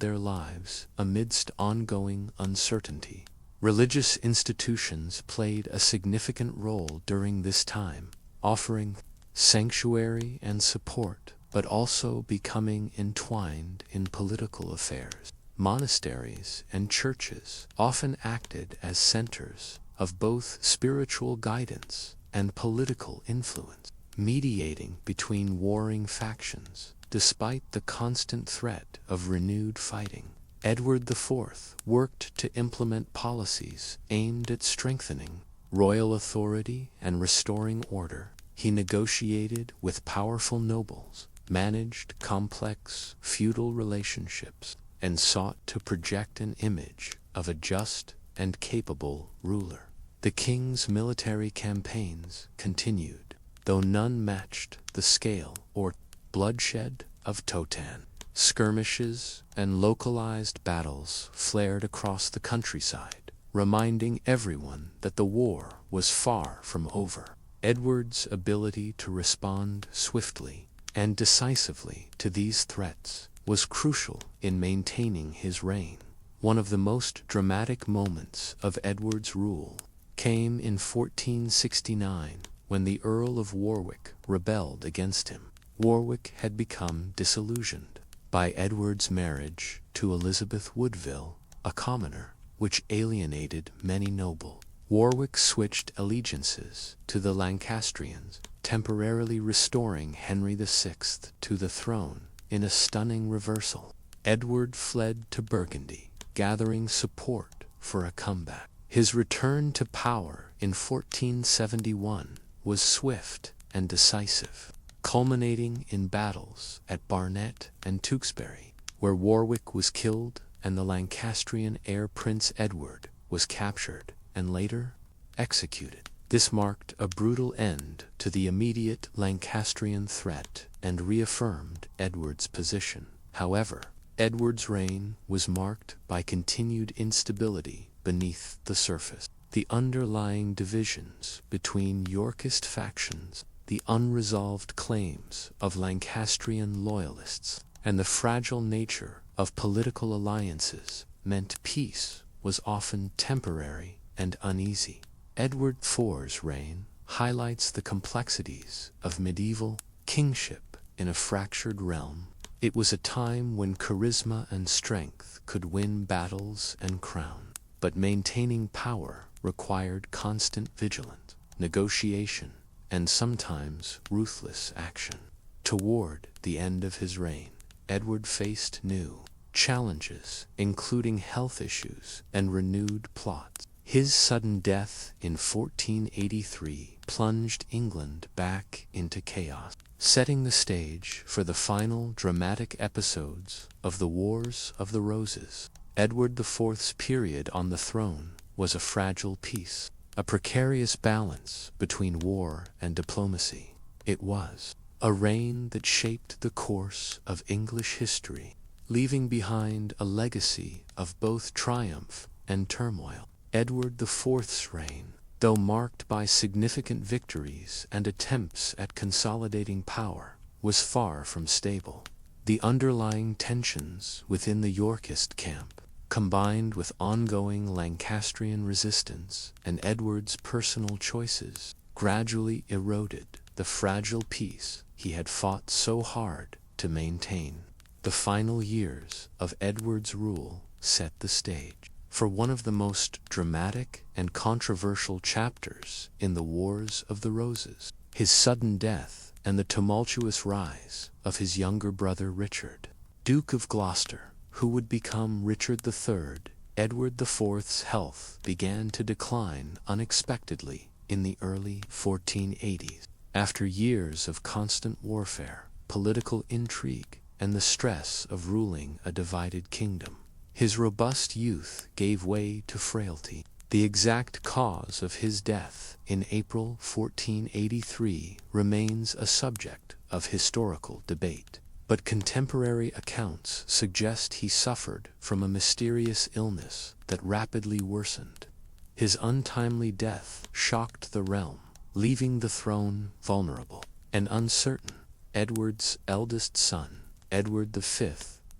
their lives amidst ongoing uncertainty. Religious institutions played a significant role during this time, offering sanctuary and support, but also becoming entwined in political affairs. monasteries and churches often acted as centers of both spiritual guidance and political influence, mediating between warring factions. Despite the constant threat of renewed fighting, Edward IV worked to implement policies aimed at strengthening royal authority and restoring order. He negotiated with powerful nobles, managed complex feudal relationships, and sought to project an image of a just and capable ruler. The king's military campaigns continued, though none matched the scale or bloodshed of Towton. Skirmishes and localized battles flared across the countryside, reminding everyone that the war was far from over. Edward's ability to respond swiftly and decisively to these threats was crucial in maintaining his reign. One of the most dramatic moments of Edward's rule came in 1469, when the Earl of Warwick rebelled against him. Warwick had become disillusioned by Edward's marriage to Elizabeth Woodville, a commoner, which alienated many nobles. Warwick switched allegiances to the Lancastrians, temporarily restoring Henry VI to the throne in a stunning reversal. Edward fled to Burgundy, gathering support for a comeback. His return to power in 1471 was swift and decisive, culminating in battles at Barnet and Tewkesbury, where Warwick was killed and the Lancastrian heir Prince Edward was captured and later executed. This marked a brutal end to the immediate Lancastrian threat and reaffirmed Edward's position. However, Edward's reign was marked by continued instability beneath the surface. The underlying divisions between Yorkist factions, the unresolved claims of Lancastrian loyalists, and the fragile nature of political alliances meant peace was often temporary and uneasy. Edward IV's reign highlights the complexities of medieval kingship in a fractured realm. It was a time when charisma and strength could win battles and crowns, but maintaining power required constant vigilance, negotiation, and sometimes ruthless action. Toward the end of his reign, Edward faced new challenges, including health issues and renewed plots. His sudden death in 1483 plunged England back into chaos, setting the stage for the final dramatic episodes of the Wars of the Roses. Edward IV's period on the throne was a fragile peace, a precarious balance between war and diplomacy. It was a reign that shaped the course of English history, leaving behind a legacy of both triumph and turmoil. Edward IV's reign, though marked by significant victories and attempts at consolidating power, was far from stable. The underlying tensions within the Yorkist camp, combined with ongoing Lancastrian resistance and Edward's personal choices, gradually eroded the fragile peace he had fought so hard to maintain. The final years of Edward's rule set the stage for one of the most dramatic and controversial chapters in the Wars of the Roses: his sudden death and the tumultuous rise of his younger brother Richard, Duke of Gloucester, who would become Richard III. Edward IV's health began to decline unexpectedly in the early 1480s. After years of constant warfare, political intrigue, and the stress of ruling a divided kingdom, his robust youth gave way to frailty. The exact cause of his death in April 1483 remains a subject of historical debate, but contemporary accounts suggest he suffered from a mysterious illness that rapidly worsened. His untimely death shocked the realm, leaving the throne vulnerable and uncertain. Edward's eldest son, Edward V,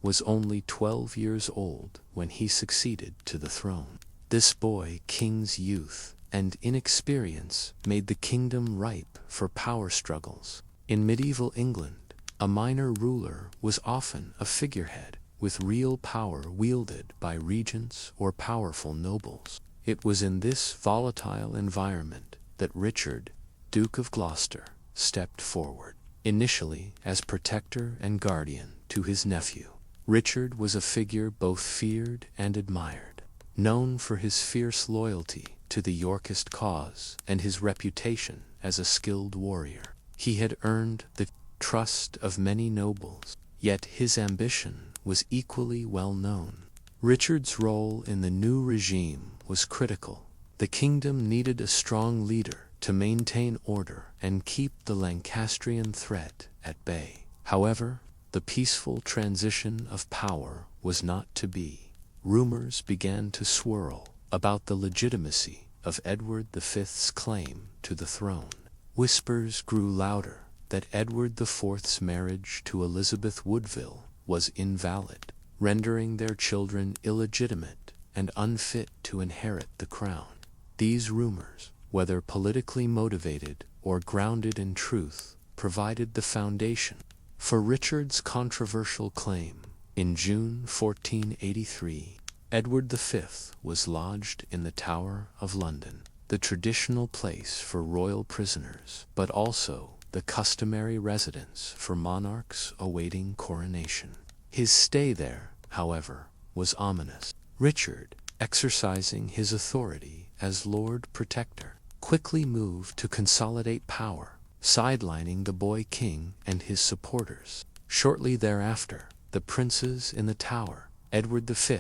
was only 12 years old when he succeeded to the throne. This boy king's youth and inexperience made the kingdom ripe for power struggles. In medieval England, a minor ruler was often a figurehead, with real power wielded by regents or powerful nobles. It was in this volatile environment that Richard, Duke of Gloucester, stepped forward. Initially as protector and guardian to his nephew, Richard was a figure both feared and admired. Known for his fierce loyalty to the Yorkist cause and his reputation as a skilled warrior, he had earned the trust of many nobles, yet his ambition was equally well known. Richard's role in the new regime was critical. The kingdom needed a strong leader to maintain order and keep the Lancastrian threat at bay. However, the peaceful transition of power was not to be. Rumors began to swirl about the legitimacy of Edward V's claim to the throne. Whispers grew louder that Edward IV's marriage to Elizabeth Woodville was invalid, rendering their children illegitimate and unfit to inherit the crown. These rumors, whether politically motivated or grounded in truth, provided the foundation for Richard's controversial claim. In June 1483, Edward V was lodged in the Tower of London, the traditional place for royal prisoners, but also the customary residence for monarchs awaiting coronation. His stay there, however, was ominous. Richard, exercising his authority as Lord Protector, quickly moved to consolidate power, sidelining the boy king and his supporters. Shortly thereafter, the princes in the Tower, Edward V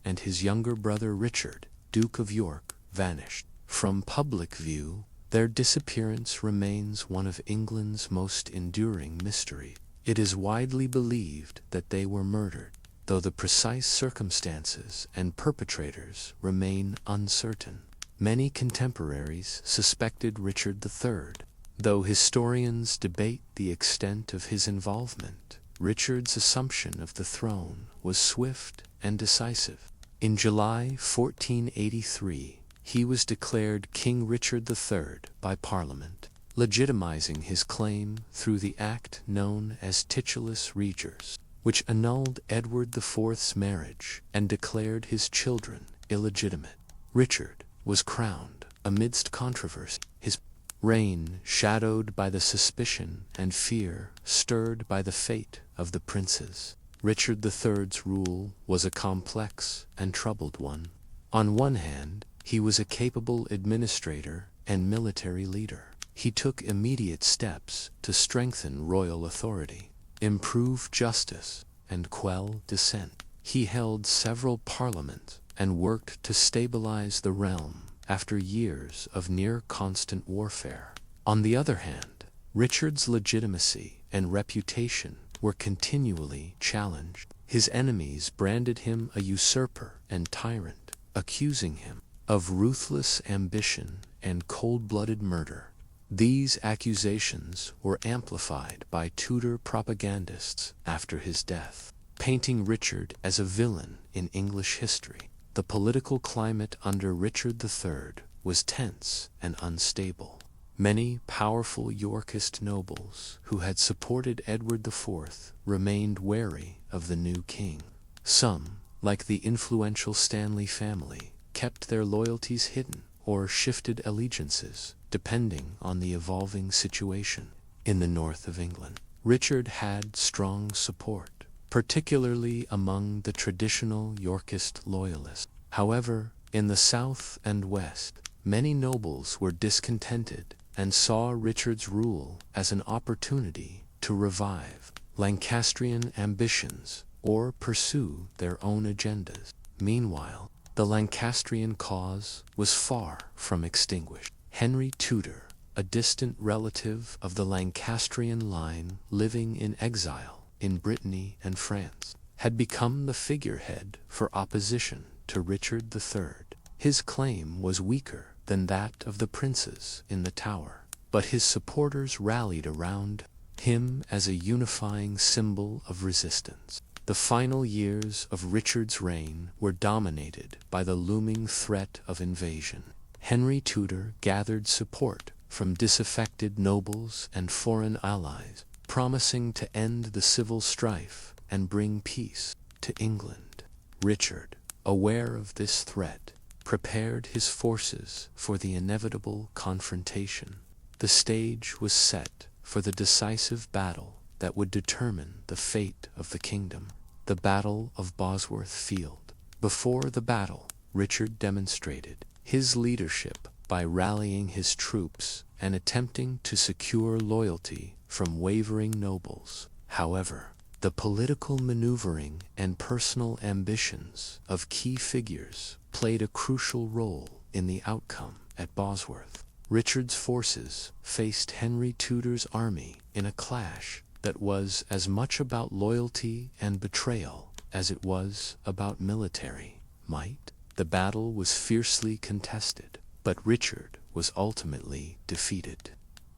and his younger brother Richard, Duke of York, vanished. From public view, their disappearance remains one of England's most enduring mysteries. It is widely believed that they were murdered, though the precise circumstances and perpetrators remain uncertain. Many contemporaries suspected Richard III, though historians debate the extent of his involvement. Richard's assumption of the throne was swift and decisive. In July 1483, he was declared King Richard III by Parliament, legitimizing his claim through the act known as Titulus Regis, which annulled Edward IV's marriage and declared his children illegitimate. Richard was crowned amidst controversy, his reign shadowed by the suspicion and fear stirred by the fate of the princes. Richard III's rule was a complex and troubled one. On one hand, he was a capable administrator and military leader. He took immediate steps to strengthen royal authority, improve justice, and quell dissent. He held several parliaments and worked to stabilize the realm after years of near-constant warfare. On the other hand, Richard's legitimacy and reputation were continually challenged. His enemies branded him a usurper and tyrant, accusing him of ruthless ambition and cold-blooded murder. These accusations were amplified by Tudor propagandists after his death, painting Richard as a villain in English history. The political climate under Richard III was tense and unstable. Many powerful Yorkist nobles who had supported Edward IV remained wary of the new king. Some, like the influential Stanley family, kept their loyalties hidden or shifted allegiances, depending on the evolving situation. In the north of England, Richard had strong support, particularly among the traditional Yorkist loyalists. However, in the south and west, many nobles were discontented and saw Richard's rule as an opportunity to revive Lancastrian ambitions or pursue their own agendas. Meanwhile, the Lancastrian cause was far from extinguished. Henry Tudor, a distant relative of the Lancastrian line living in exile in Brittany and France, had become the figurehead for opposition to Richard III. His claim was weaker than that of the princes in the Tower, but his supporters rallied around him as a unifying symbol of resistance. The final years of Richard's reign were dominated by the looming threat of invasion. Henry Tudor gathered support from disaffected nobles and foreign allies, promising to end the civil strife and bring peace. to England. Richard, aware of this threat, prepared his forces for the inevitable confrontation. The stage was set for the decisive battle that would determine the fate of the kingdom, the Battle of Bosworth Field. Before the battle, Richard demonstrated his leadership by rallying his troops and attempting to secure loyalty from wavering nobles. However, the political maneuvering and personal ambitions of key figures played a crucial role in the outcome at Bosworth. Richard's forces faced Henry Tudor's army in a clash that was as much about loyalty and betrayal as it was about military might. The battle was fiercely contested, but Richard was ultimately defeated.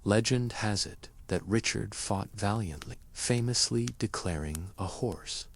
Legend has it that Richard fought valiantly, famously declaring, a horse,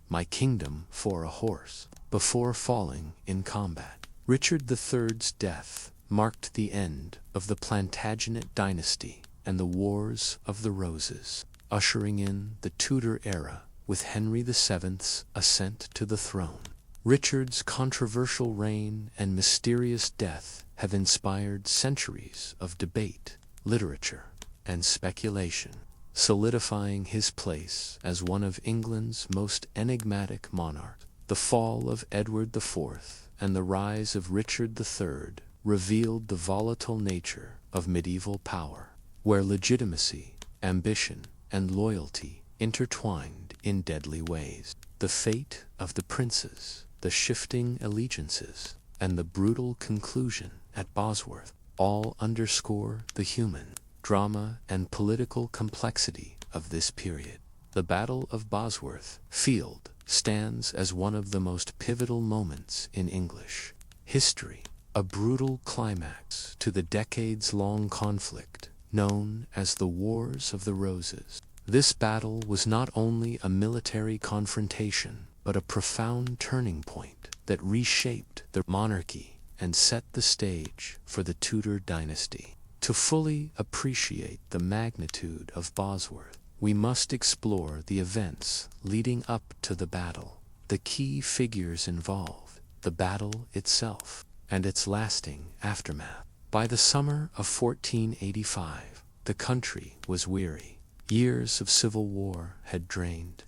my kingdom for a horse," before falling in combat. Richard III's death marked the end of the Plantagenet dynasty and the Wars of the Roses, ushering in the Tudor era with Henry VII's ascent to the throne. Richard's controversial reign and mysterious death have inspired centuries of debate, literature, and speculation, solidifying his place as one of England's most enigmatic monarchs. The fall of Edward IV and the rise of Richard III revealed the volatile nature of medieval power, where legitimacy, ambition, and loyalty intertwined in deadly ways. The fate of the princes, the shifting allegiances, and the brutal conclusion at Bosworth all underscore the human drama and political complexity of this period. The Battle of Bosworth Field stands as one of the most pivotal moments in English history, a brutal climax to the decades-long conflict known as the Wars of the Roses. This battle was not only a military confrontation, but a profound turning point that reshaped the monarchy and set the stage for the Tudor dynasty. To fully appreciate the magnitude of Bosworth, we must explore the events leading up to the battle, the key figures involved, the battle itself, and its lasting aftermath. By the summer of 1485, the country was weary. Years of civil war had drained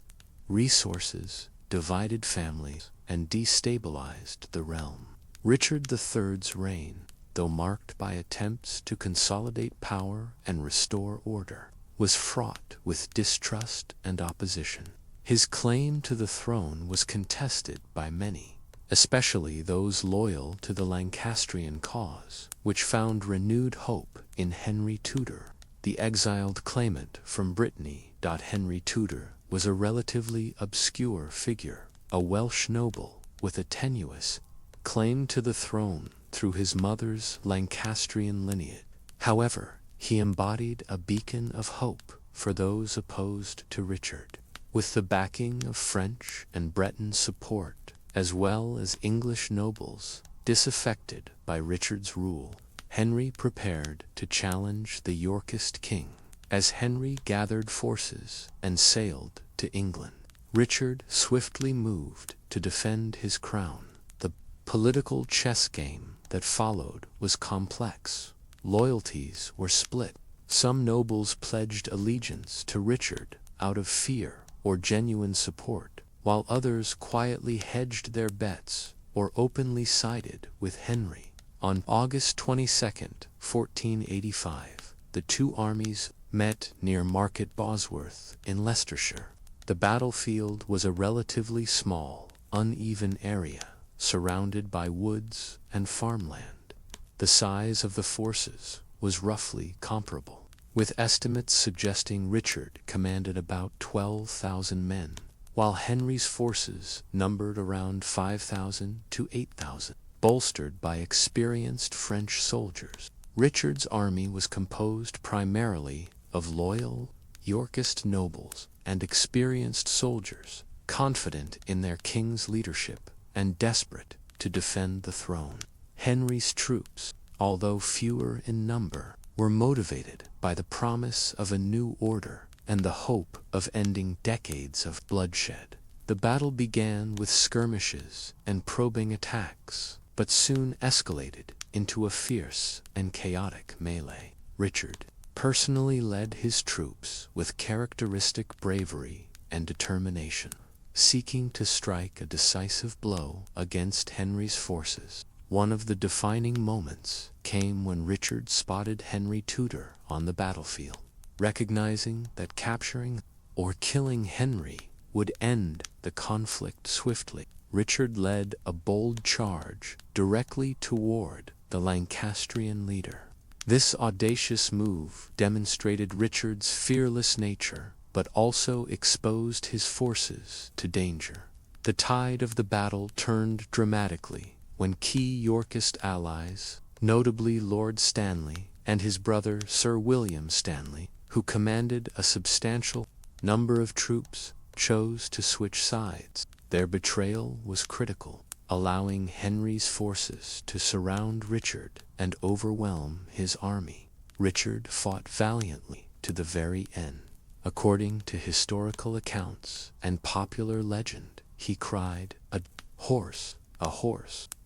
resources, divided families, and destabilized the realm. Richard III's reign, though marked by attempts to consolidate power and restore order, was fraught with distrust and opposition. His claim to the throne was contested by many, especially those loyal to the Lancastrian cause, which found renewed hope in Henry Tudor, the exiled claimant from Brittany. Henry Tudor was a relatively obscure figure, a Welsh noble with a tenuous claim to the throne through his mother's Lancastrian lineage. However, he embodied a beacon of hope for those opposed to Richard. With the backing of French and Breton support, as well as English nobles disaffected by Richard's rule, Henry prepared to challenge the Yorkist king. As Henry gathered forces and sailed to England, Richard swiftly moved to defend his crown. The political chess game that followed was complex. Loyalties were split. Some nobles pledged allegiance to Richard out of fear or genuine support, while others quietly hedged their bets or openly sided with Henry. On August 22, 1485, the two armies met near Market Bosworth in Leicestershire. The battlefield was a relatively small, uneven area, surrounded by woods and farmland. The size of the forces was roughly comparable, with estimates suggesting Richard commanded about 12,000 men, while Henry's forces numbered around 5,000 to 8,000, bolstered by experienced French soldiers. Richard's army was composed primarily of loyal Yorkist nobles and experienced soldiers, confident in their king's leadership and desperate to defend the throne. Henry's troops, although fewer in number, were motivated by the promise of a new order and the hope of ending decades of bloodshed. The battle began with skirmishes and probing attacks, but soon escalated into a fierce and chaotic melee. Richard personally led his troops with characteristic bravery and determination, seeking to strike a decisive blow against Henry's forces. One of the defining moments came when Richard spotted Henry Tudor on the battlefield. Recognizing that capturing or killing Henry would end the conflict swiftly, Richard led a bold charge directly toward the Lancastrian leader. This audacious move demonstrated Richard's fearless nature, but also exposed his forces to danger. The tide of the battle turned dramatically when key Yorkist allies, notably Lord Stanley and his brother Sir William Stanley, who commanded a substantial number of troops, chose to switch sides. Their betrayal was critical, allowing Henry's forces to surround Richard and overwhelm his army. Richard fought valiantly to the very end. According to historical accounts and popular legend, he cried, a horse,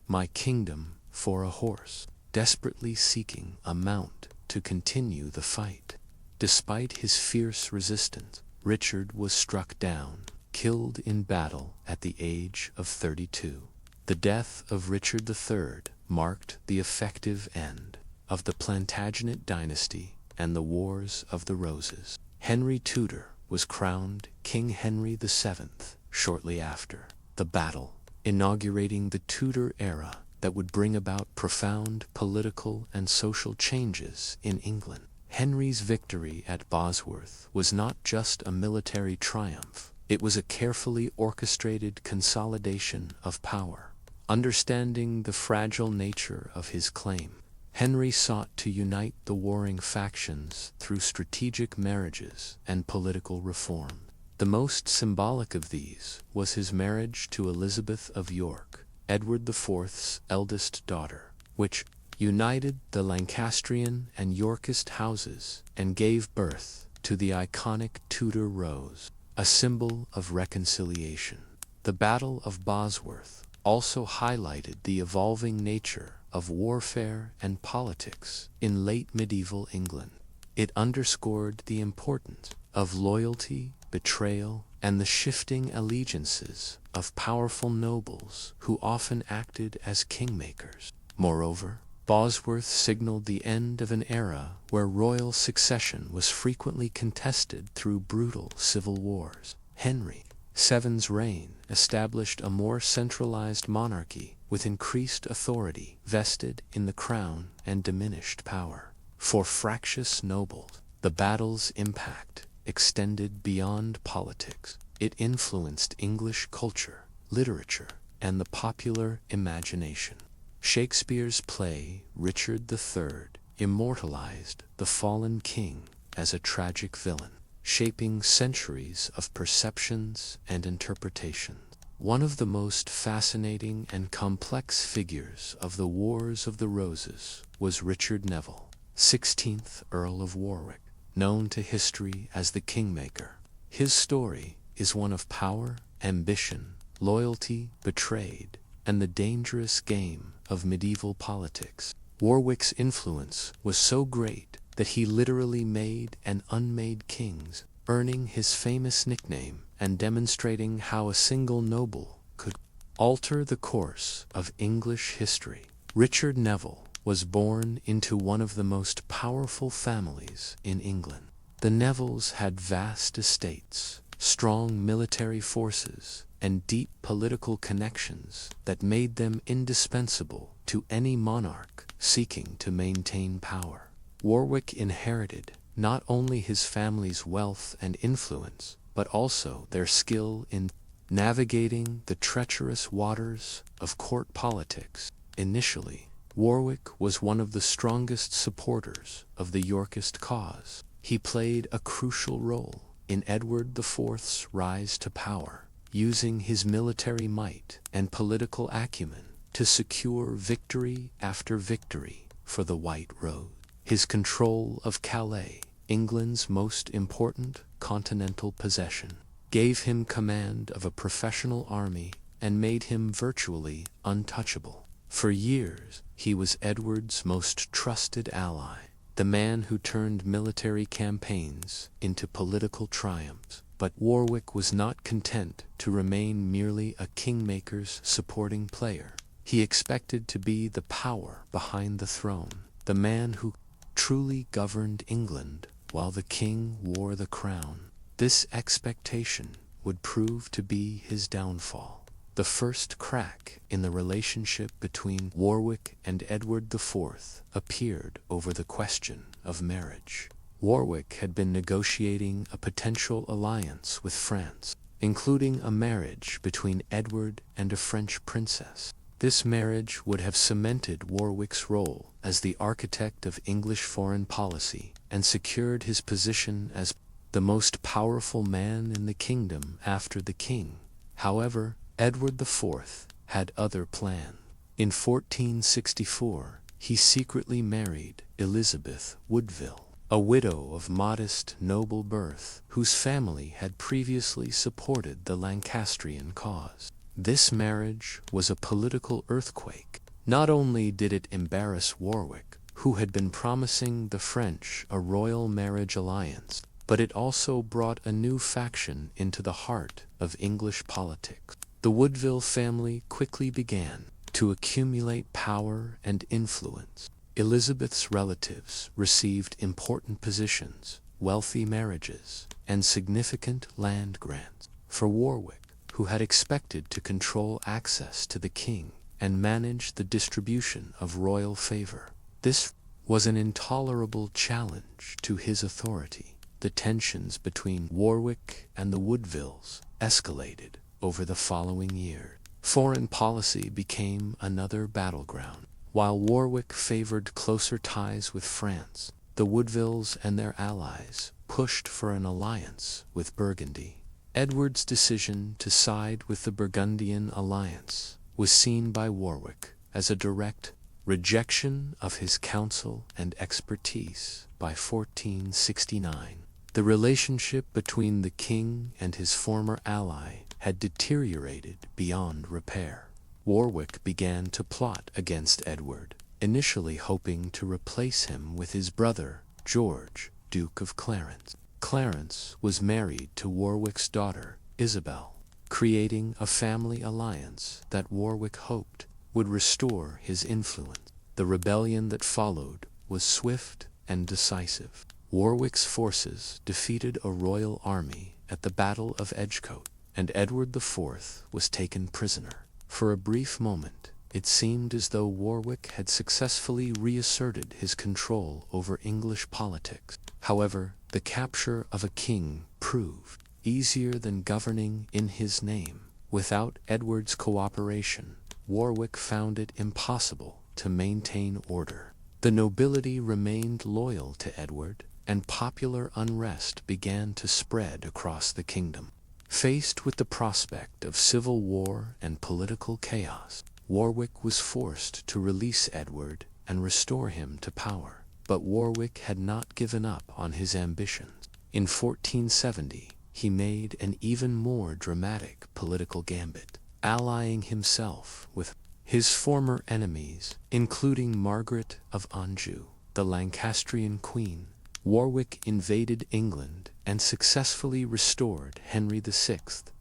my kingdom for a horse," desperately seeking a mount to continue the fight. Despite his fierce resistance, Richard was struck down, killed in battle at the age of 32. The death of Richard III marked the effective end of the Plantagenet dynasty and the Wars of the Roses. Henry Tudor was crowned King Henry VII shortly after the battle, inaugurating the Tudor era that would bring about profound political and social changes in England. Henry's victory at Bosworth was not just a military triumph, it was a carefully orchestrated consolidation of power. Understanding the fragile nature of his claim, Henry sought to unite the warring factions through strategic marriages and political reform. The most symbolic of these was his marriage to Elizabeth of York, Edward IV's eldest daughter, which united the Lancastrian and Yorkist houses and gave birth to the iconic Tudor rose, a symbol of reconciliation. The Battle of Bosworth also highlighted the evolving nature of warfare and politics in late medieval England. It underscored the importance of loyalty, betrayal, and the shifting allegiances of powerful nobles who often acted as kingmakers. Moreover, Bosworth signaled the end of an era where royal succession was frequently contested through brutal civil wars. Henry VII's reign established a more centralized monarchy with increased authority vested in the crown and diminished power. For fractious nobles, the battle's impact extended beyond politics. It influenced English culture, literature, and the popular imagination. Shakespeare's play Richard III immortalized the fallen king as a tragic villain, shaping centuries of perceptions and interpretations. One of the most fascinating and complex figures of the Wars of the Roses was Richard Neville, 16th Earl of Warwick, known to history as the Kingmaker. His story is one of power, ambition, loyalty betrayed, and the dangerous game of medieval politics. Warwick's influence was so great that he literally made and unmade kings, earning his famous nickname and demonstrating how a single noble could alter the course of English history. Richard Neville was born into one of the most powerful families in England. The Nevilles had vast estates, strong military forces, and deep political connections that made them indispensable to any monarch seeking to maintain power. Warwick inherited not only his family's wealth and influence, but also their skill in navigating the treacherous waters of court politics. Initially, Warwick was one of the strongest supporters of the Yorkist cause. He played a crucial role in Edward IV's rise to power, using his military might and political acumen to secure victory after victory for the White Rose. His control of Calais, England's most important continental possession, gave him command of a professional army, and made him virtually untouchable. For years, he was Edward's most trusted ally, the man who turned military campaigns into political triumphs. But Warwick was not content to remain merely a kingmaker's supporting player. He expected to be the power behind the throne, the man who truly governed England while the king wore the crown. This expectation would prove to be his downfall. The first crack in the relationship between Warwick and Edward IV appeared over the question of marriage. Warwick had been negotiating a potential alliance with France, including a marriage between Edward and a French princess. This marriage would have cemented Warwick's role as the architect of English foreign policy and secured his position as the most powerful man in the kingdom after the king. However, Edward IV had other plans. In 1464, he secretly married Elizabeth Woodville, a widow of modest, noble birth, whose family had previously supported the Lancastrian cause. This marriage was a political earthquake. Not only did it embarrass Warwick, who had been promising the French a royal marriage alliance, but it also brought a new faction into the heart of English politics. The Woodville family quickly began to accumulate power and influence. Elizabeth's relatives received important positions, wealthy marriages, and significant land grants. For Warwick, who had expected to control access to the king and manage the distribution of royal favor, this was an intolerable challenge to his authority. The tensions between Warwick and the Woodvilles escalated over the following year. Foreign policy became another battleground. While Warwick favored closer ties with France, the Woodvilles and their allies pushed for an alliance with Burgundy. Edward's decision to side with the Burgundian alliance was seen by Warwick as a direct rejection of his counsel and expertise. By 1469, the relationship between the king and his former ally had deteriorated beyond repair. Warwick began to plot against Edward, initially hoping to replace him with his brother, George, Duke of Clarence. Clarence was married to Warwick's daughter, Isabel, creating a family alliance that Warwick hoped would restore his influence. The rebellion that followed was swift and decisive. Warwick's forces defeated a royal army at the Battle of Edgecote, and Edward IV was taken prisoner. For a brief moment, it seemed as though Warwick had successfully reasserted his control over English politics. However, the capture of a king proved easier than governing in his name. Without Edward's cooperation, Warwick found it impossible to maintain order. The nobility remained loyal to Edward, and popular unrest began to spread across the kingdom. Faced with the prospect of civil war and political chaos, Warwick was forced to release Edward and restore him to power. But Warwick had not given up on his ambitions. In 1470, he made an even more dramatic political gambit, allying himself with his former enemies, including Margaret of Anjou, the Lancastrian queen. Warwick invaded England and successfully restored Henry VI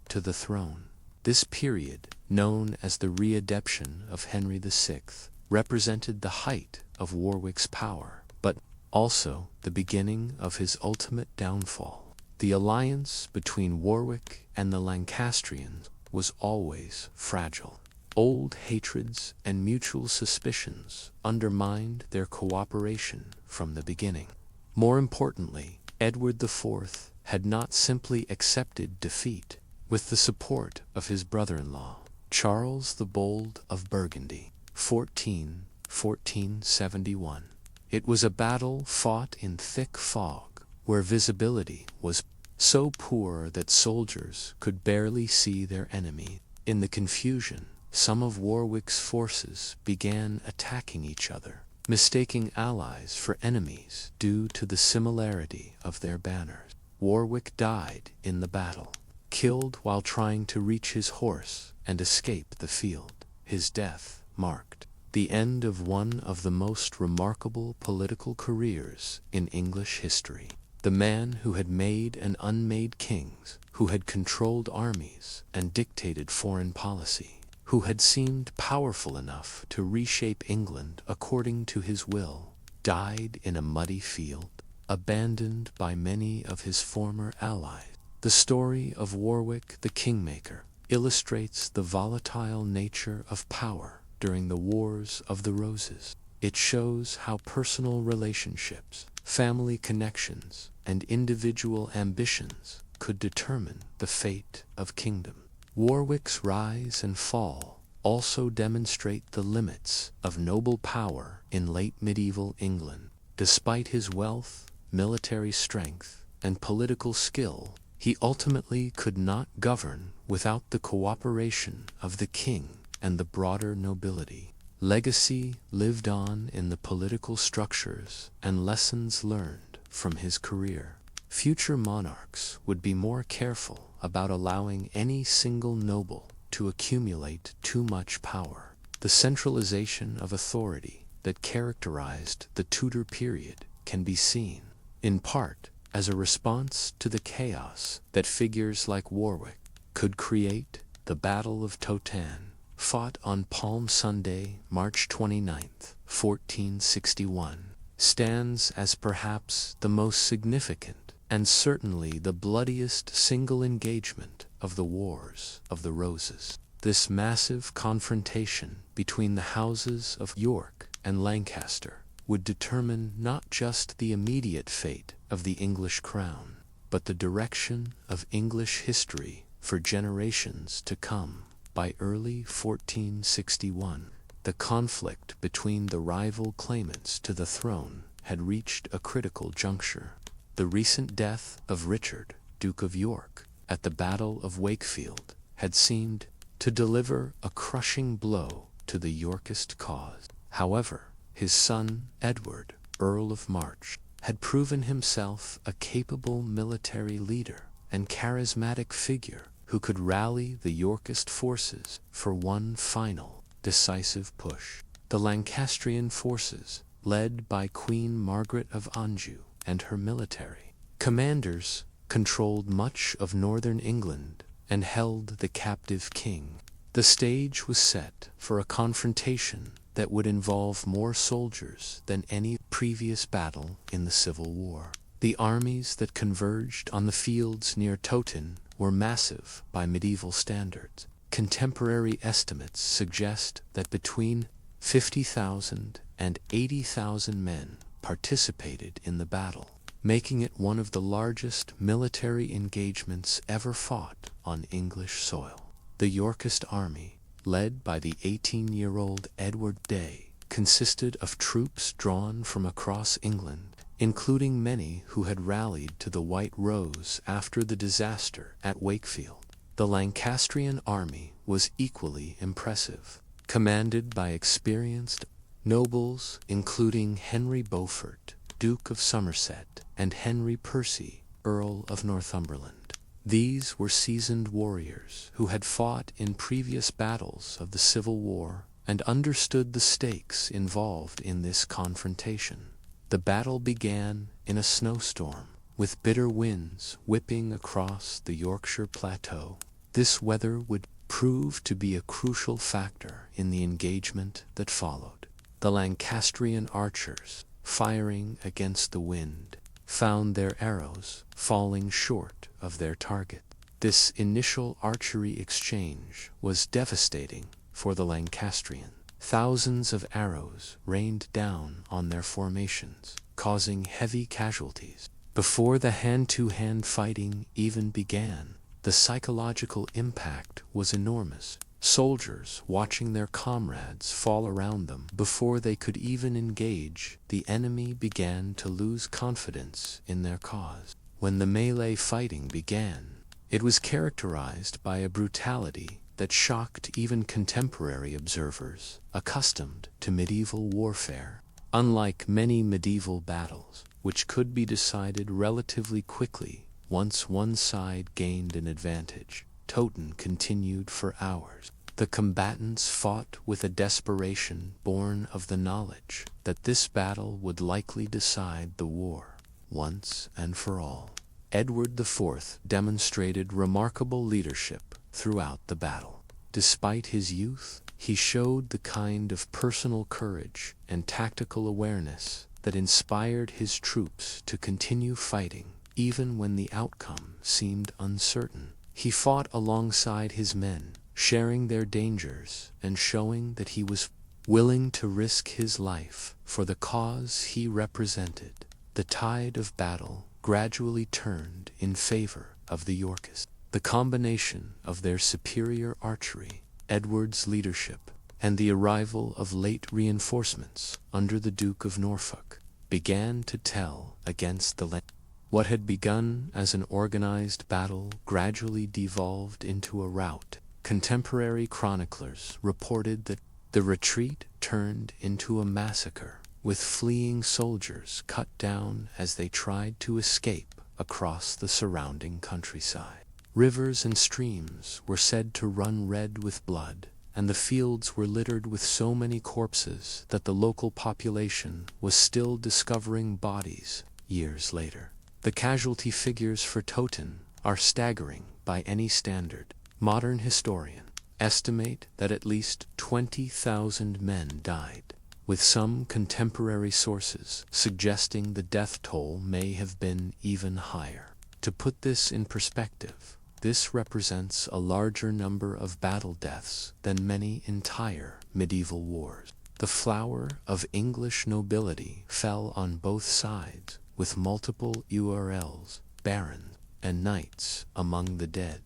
to the throne. This period, known as the Readeption of Henry VI, represented the height of Warwick's power, but also the beginning of his ultimate downfall. The alliance between Warwick and the Lancastrians was always fragile. Old hatreds and mutual suspicions undermined their cooperation from the beginning. More importantly, Edward IV had not simply accepted defeat. With the support of his brother-in-law, Charles the Bold of Burgundy, 1471. It was a battle fought in thick fog, where visibility was so poor that soldiers could barely see their enemy. In the confusion, some of Warwick's forces began attacking each other, mistaking allies for enemies due to the similarity of their banners. Warwick died in the battle, killed while trying to reach his horse and escape the field. His death marked the end of one of the most remarkable political careers in English history. The man who had made and unmade kings, who had controlled armies and dictated foreign policy, who had seemed powerful enough to reshape England according to his will, died in a muddy field, abandoned by many of his former allies. The story of Warwick the Kingmaker illustrates the volatile nature of power during the Wars of the Roses. It shows how personal relationships, family connections, and individual ambitions could determine the fate of kingdom. Warwick's rise and fall also demonstrate the limits of noble power in late medieval England. Despite his wealth, military strength, and political skill, he ultimately could not govern without the cooperation of the king and the broader nobility. Legacy lived on in the political structures and lessons learned from his career. Future monarchs would be more careful about allowing any single noble to accumulate too much power. The centralization of authority that characterized the Tudor period can be seen, in part, as a response to the chaos that figures like Warwick could create. The Battle of Towton, fought on Palm Sunday, March 29, 1461, stands as perhaps the most significant and certainly the bloodiest single engagement of the Wars of the Roses. This massive confrontation between the houses of York and Lancaster would determine not just the immediate fate of the English crown, but the direction of English history for generations to come. By early 1461, the conflict between the rival claimants to the throne had reached a critical juncture. The recent death of Richard, Duke of York, at the Battle of Wakefield had seemed to deliver a crushing blow to the Yorkist cause. However, his son, Edward, Earl of March, had proven himself a capable military leader and charismatic figure who could rally the Yorkist forces for one final, decisive push. The Lancastrian forces, led by Queen Margaret of Anjou and her military commanders, controlled much of northern England and held the captive king. The stage was set for a confrontation that would involve more soldiers than any previous battle in the Civil War. The armies that converged on the fields near Towton were massive by medieval standards. Contemporary estimates suggest that between 50,000 and 80,000 men participated in the battle, making it one of the largest military engagements ever fought on English soil. The Yorkist army, led by the 18-year-old Edward Day, consisted of troops drawn from across England, including many who had rallied to the White Rose after the disaster at Wakefield. The Lancastrian army was equally impressive, commanded by experienced nobles including Henry Beaufort, Duke of Somerset, and Henry Percy, Earl of Northumberland. These were seasoned warriors who had fought in previous battles of the Civil War and understood the stakes involved in this confrontation. The battle began in a snowstorm, with bitter winds whipping across the Yorkshire plateau. This weather would prove to be a crucial factor in the engagement that followed. The Lancastrian archers, firing against the wind, found their arrows falling short of their target. This initial archery exchange was devastating for the Lancastrians. Thousands of arrows rained down on their formations, causing heavy casualties. Before the hand-to-hand fighting even began, the psychological impact was enormous. Soldiers watching their comrades fall around them before they could even engage, the enemy began to lose confidence in their cause. When the melee fighting began, it was characterized by a brutality that shocked even contemporary observers accustomed to medieval warfare. Unlike many medieval battles, which could be decided relatively quickly Once one side gained an advantage, Towton continued for hours. The combatants fought with a desperation born of the knowledge that this battle would likely decide the war, once and for all. Edward IV demonstrated remarkable leadership throughout the battle. Despite his youth, he showed the kind of personal courage and tactical awareness that inspired his troops to continue fighting, even when the outcome seemed uncertain. He fought alongside his men, sharing their dangers and showing that he was willing to risk his life for the cause he represented. The tide of battle gradually turned in favor of the Yorkists. The combination of their superior archery, Edward's leadership, and the arrival of late reinforcements under the Duke of Norfolk began to tell against the land. What had begun as an organized battle gradually devolved into a rout. Contemporary chroniclers reported that the retreat turned into a massacre, with fleeing soldiers cut down as they tried to escape across the surrounding countryside. Rivers and streams were said to run red with blood, and the fields were littered with so many corpses that the local population was still discovering bodies years later. The casualty figures for Towton are staggering by any standard. Modern historians estimate that at least 20,000 men died, with some contemporary sources suggesting the death toll may have been even higher. To put this in perspective, this represents a larger number of battle deaths than many entire medieval wars. The flower of English nobility fell on both sides, with multiple earls, barons, and knights among the dead.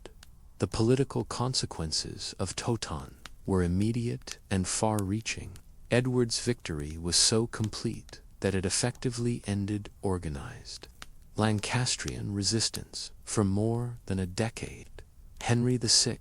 The political consequences of Towton were immediate and far-reaching. Edward's victory was so complete that it effectively ended organized Lancastrian resistance for more than a decade. Henry VI,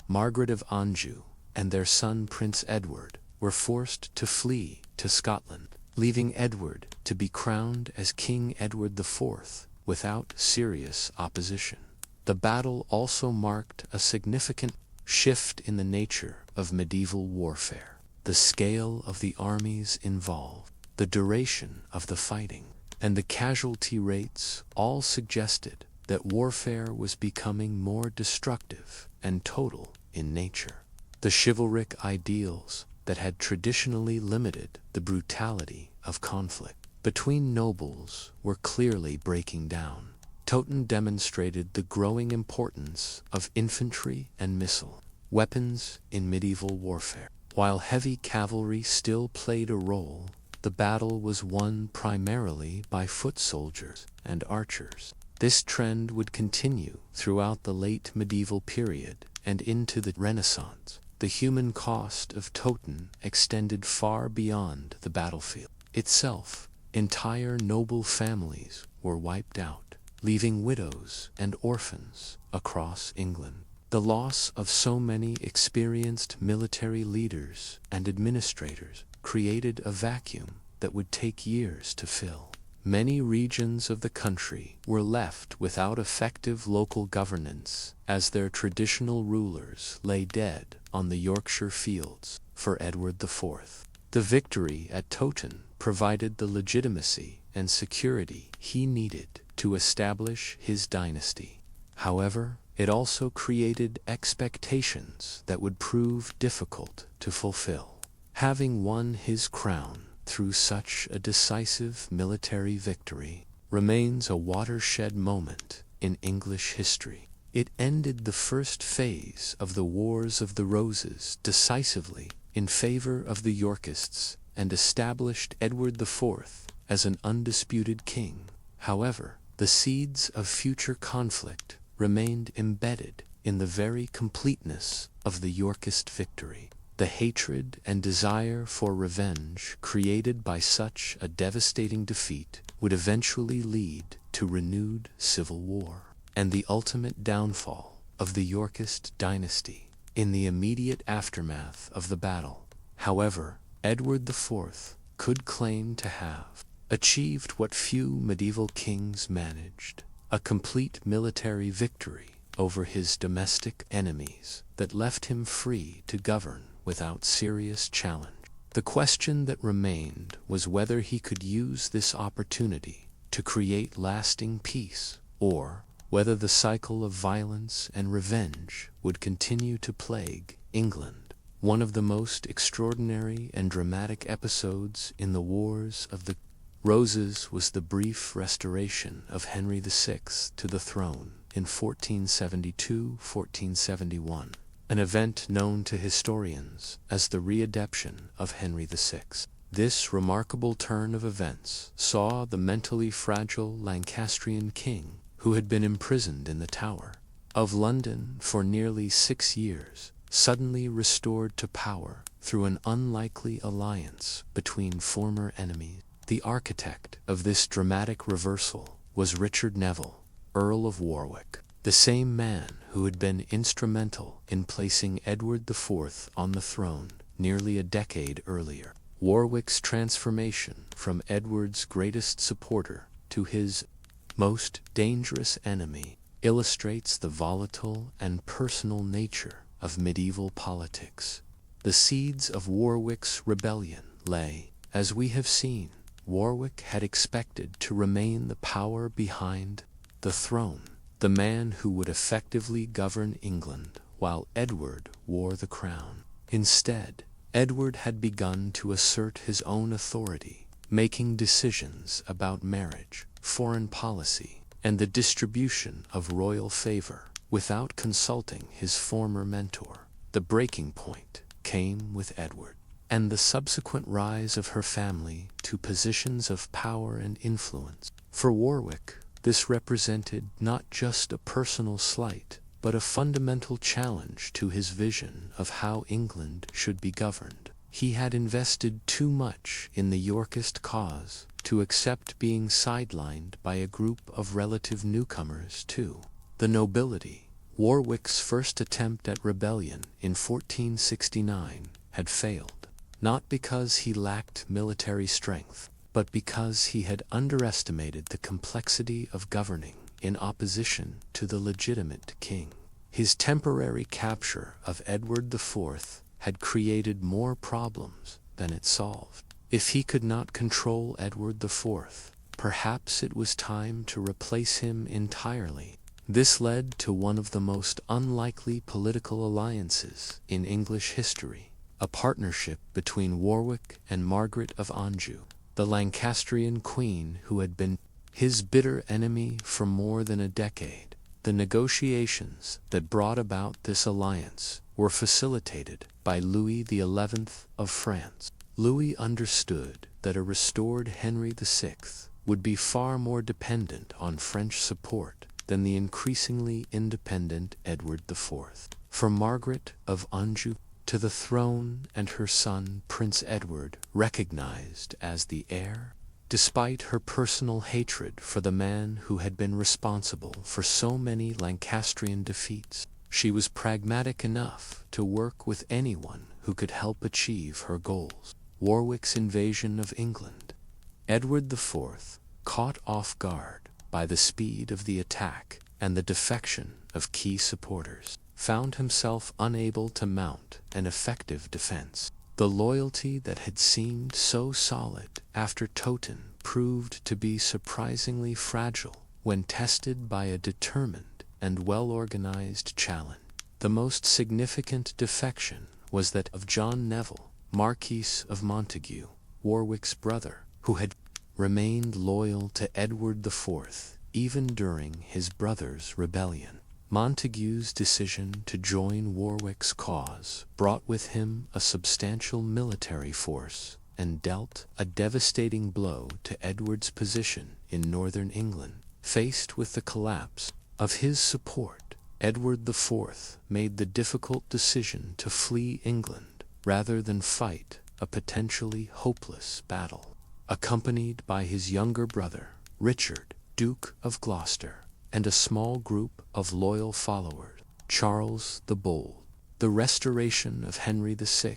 Margaret of Anjou, and their son Prince Edward were forced to flee to Scotland, leaving Edward to be crowned as King Edward IV without serious opposition. The battle also marked a significant shift in the nature of medieval warfare. The scale of the armies involved, the duration of the fighting, and the casualty rates all suggested that warfare was becoming more destructive and total in nature. The chivalric ideals that had traditionally limited the brutality of conflict between nobles were clearly breaking down. Towton demonstrated the growing importance of infantry and missile weapons in medieval warfare. While heavy cavalry still played a role, the battle was won primarily by foot soldiers and archers. This trend would continue throughout the late medieval period and into the Renaissance. The human cost of Towton extended far beyond the battlefield itself. Entire noble families were wiped out, leaving widows and orphans across England. The loss of so many experienced military leaders and administrators created a vacuum that would take years to fill. Many regions of the country were left without effective local governance as their traditional rulers lay dead on the Yorkshire fields for Edward IV. The victory at Towton provided the legitimacy and security he needed to establish his dynasty. However, it also created expectations that would prove difficult to fulfill. Having won his crown through such a decisive military victory remains a watershed moment in English history. It ended the first phase of the Wars of the Roses decisively in favor of the Yorkists and established Edward IV as an undisputed king. However, the seeds of future conflict remained embedded in the very completeness of the Yorkist victory. The hatred and desire for revenge created by such a devastating defeat would eventually lead to renewed civil war and the ultimate downfall of the Yorkist dynasty. In the immediate aftermath of the battle, however, Edward IV could claim to have achieved what few medieval kings managed: a complete military victory over his domestic enemies that left him free to govern without serious challenge. The question that remained was whether he could use this opportunity to create lasting peace, or whether the cycle of violence and revenge would continue to plague England. One of the most extraordinary and dramatic episodes in the Wars of the Roses was the brief restoration of Henry VI to the throne in 1472-1471, an event known to historians as the Readeption of Henry VI. This remarkable turn of events saw the mentally fragile Lancastrian king, who had been imprisoned in the Tower of London for nearly 6 years, suddenly restored to power through an unlikely alliance between former enemies. The architect of this dramatic reversal was Richard Neville, Earl of Warwick, the same man who had been instrumental in placing Edward IV on the throne nearly a decade earlier. Warwick's transformation from Edward's greatest supporter to his most dangerous enemy illustrates the volatile and personal nature of medieval politics. The seeds of Warwick's rebellion lay, as we have seen. Warwick had expected to remain the power behind the throne, the man who would effectively govern England while Edward wore the crown. Instead, Edward had begun to assert his own authority, making decisions about marriage, foreign policy, and the distribution of royal favor without consulting his former mentor. The breaking point came with Edward, and the subsequent rise of her family to positions of power and influence. For Warwick, this represented not just a personal slight, but a fundamental challenge to his vision of how England should be governed. He had invested too much in the Yorkist cause to accept being sidelined by a group of relative newcomers to the nobility. Warwick's first attempt at rebellion in 1469 had failed, not because he lacked military strength, but because he had underestimated the complexity of governing in opposition to the legitimate king. His temporary capture of Edward IV had created more problems than it solved. If he could not control Edward IV, perhaps it was time to replace him entirely. This led to one of the most unlikely political alliances in English history, a partnership between Warwick and Margaret of Anjou, the Lancastrian queen who had been his bitter enemy for more than a decade. The negotiations that brought about this alliance were facilitated by Louis XI of France. Louis understood that a restored Henry VI would be far more dependent on French support than the increasingly independent Edward IV. For Margaret of Anjou to the throne and her son Prince Edward recognized as the heir, despite her personal hatred for the man who had been responsible for so many Lancastrian defeats, she was pragmatic enough to work with anyone who could help achieve her goals. Warwick's invasion of England. Edward IV, caught off guard by the speed of the attack and the defection of key supporters, found himself unable to mount an effective defense. The loyalty that had seemed so solid after Towton proved to be surprisingly fragile when tested by a determined and well-organized challenge. The most significant defection was that of John Neville, Marquis of Montague, Warwick's brother, who had remained loyal to Edward IV even during his brother's rebellion. Montague's decision to join Warwick's cause brought with him a substantial military force and dealt a devastating blow to Edward's position in northern England. Faced with the collapse of his support, Edward IV made the difficult decision to flee England rather than fight a potentially hopeless battle. Accompanied by his younger brother, Richard, Duke of Gloucester, and a small group of loyal followers, Charles the Bold, the restoration of Henry VI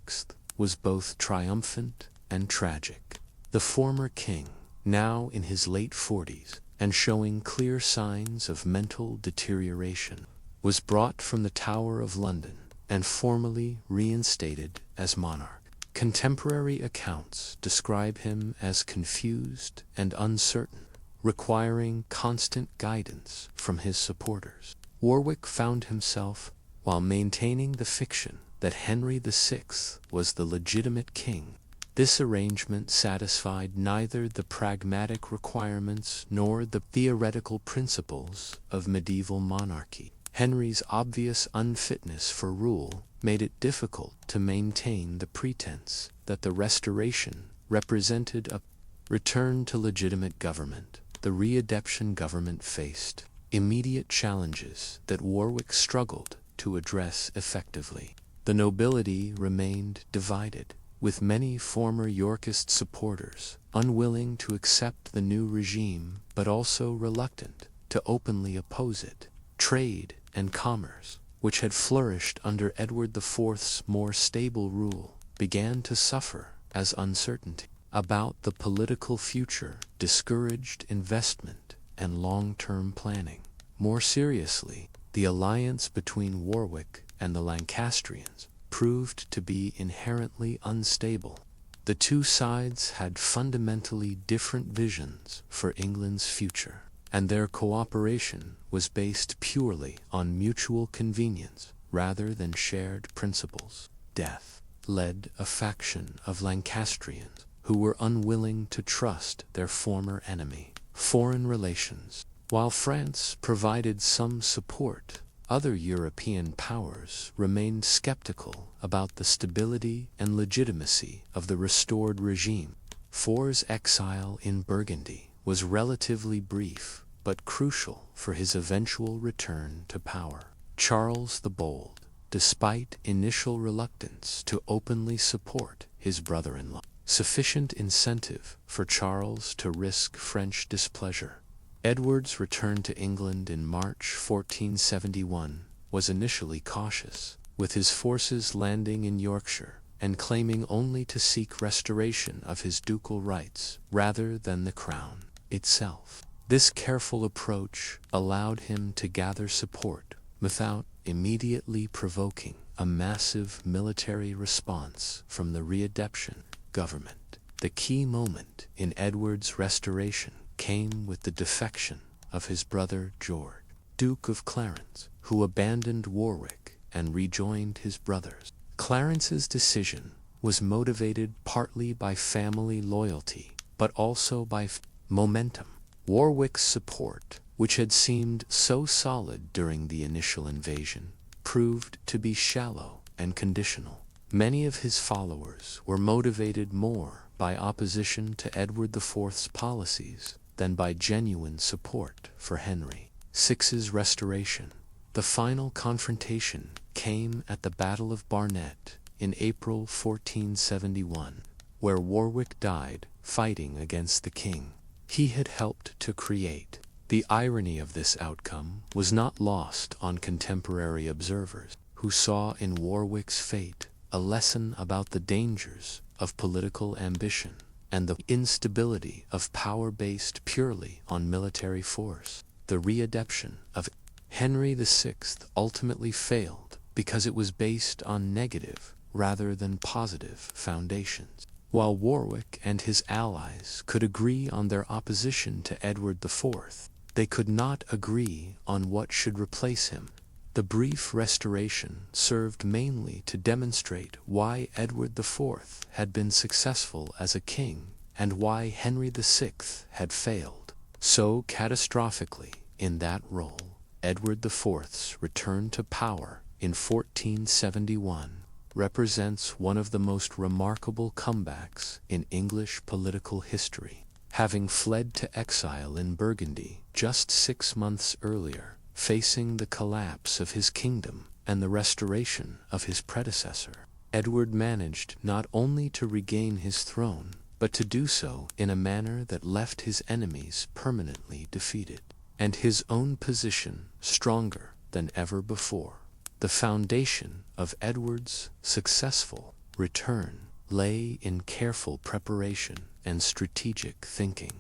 was both triumphant and tragic. The former king, now in his late 40s and showing clear signs of mental deterioration, was brought from the Tower of London and formally reinstated as monarch. Contemporary accounts describe him as confused and uncertain, requiring constant guidance from his supporters. Warwick found himself, while maintaining the fiction that Henry VI was the legitimate king. This arrangement satisfied neither the pragmatic requirements nor the theoretical principles of medieval monarchy. Henry's obvious unfitness for rule made it difficult to maintain the pretense that the Restoration represented a return to legitimate government. The Readeption government faced immediate challenges that Warwick struggled to address effectively. The nobility remained divided, with many former Yorkist supporters unwilling to accept the new regime but also reluctant to openly oppose it. Trade and commerce, which had flourished under Edward IV's more stable rule, began to suffer as uncertainty about the political future discouraged investment and long-term planning. More seriously, the alliance between Warwick and the Lancastrians proved to be inherently unstable. The two sides had fundamentally different visions for England's future, and their cooperation was based purely on mutual convenience rather than shared principles. Death led a faction of Lancastrians who were unwilling to trust their former enemy. Foreign relations. While France provided some support, other European powers remained skeptical about the stability and legitimacy of the restored regime. Four's exile in Burgundy was relatively brief, but crucial for his eventual return to power. Charles the Bold, despite initial reluctance to openly support his brother-in-law, sufficient incentive for Charles to risk French displeasure. Edward's return to England in March 1471 was initially cautious, with his forces landing in Yorkshire and claiming only to seek restoration of his ducal rights rather than the crown itself. This careful approach allowed him to gather support without immediately provoking a massive military response from the Readeption government. The key moment in Edward's restoration came with the defection of his brother George, Duke of Clarence, who abandoned Warwick and rejoined his brothers. Clarence's decision was motivated partly by family loyalty, but also by momentum. Warwick's support, which had seemed so solid during the initial invasion, proved to be shallow and conditional. Many of his followers were motivated more by opposition to Edward IV's policies than by genuine support for Henry VI's restoration. The final confrontation came at the Battle of Barnet in April 1471, where Warwick died fighting against the king he had helped to create. The irony of this outcome was not lost on contemporary observers, who saw in Warwick's fate a lesson about the dangers of political ambition and the instability of power based purely on military force. The Readeption of Henry VI ultimately failed because it was based on negative rather than positive foundations. While Warwick and his allies could agree on their opposition to Edward IV, they could not agree on what should replace him. The brief restoration served mainly to demonstrate why Edward IV had been successful as a king and why Henry VI had failed so catastrophically in that role. Edward IV's return to power in 1471 represents one of the most remarkable comebacks in English political history. Having fled to exile in Burgundy just 6 months earlier, facing the collapse of his kingdom and the restoration of his predecessor, Edward managed not only to regain his throne, but to do so in a manner that left his enemies permanently defeated, and his own position stronger than ever before. The foundation of Edward's successful return lay in careful preparation and strategic thinking.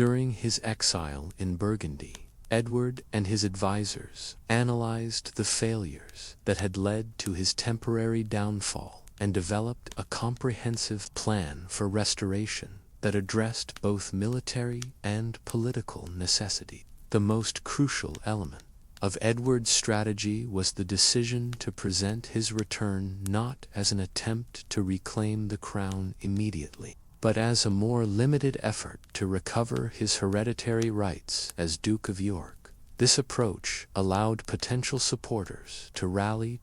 During his exile in Burgundy, Edward and his advisors analyzed the failures that had led to his temporary downfall and developed a comprehensive plan for restoration that addressed both military and political necessity. The most crucial element of Edward's strategy was the decision to present his return not as an attempt to reclaim the crown immediately, but as a more limited effort to recover his hereditary rights as Duke of York. This approach allowed potential supporters to rally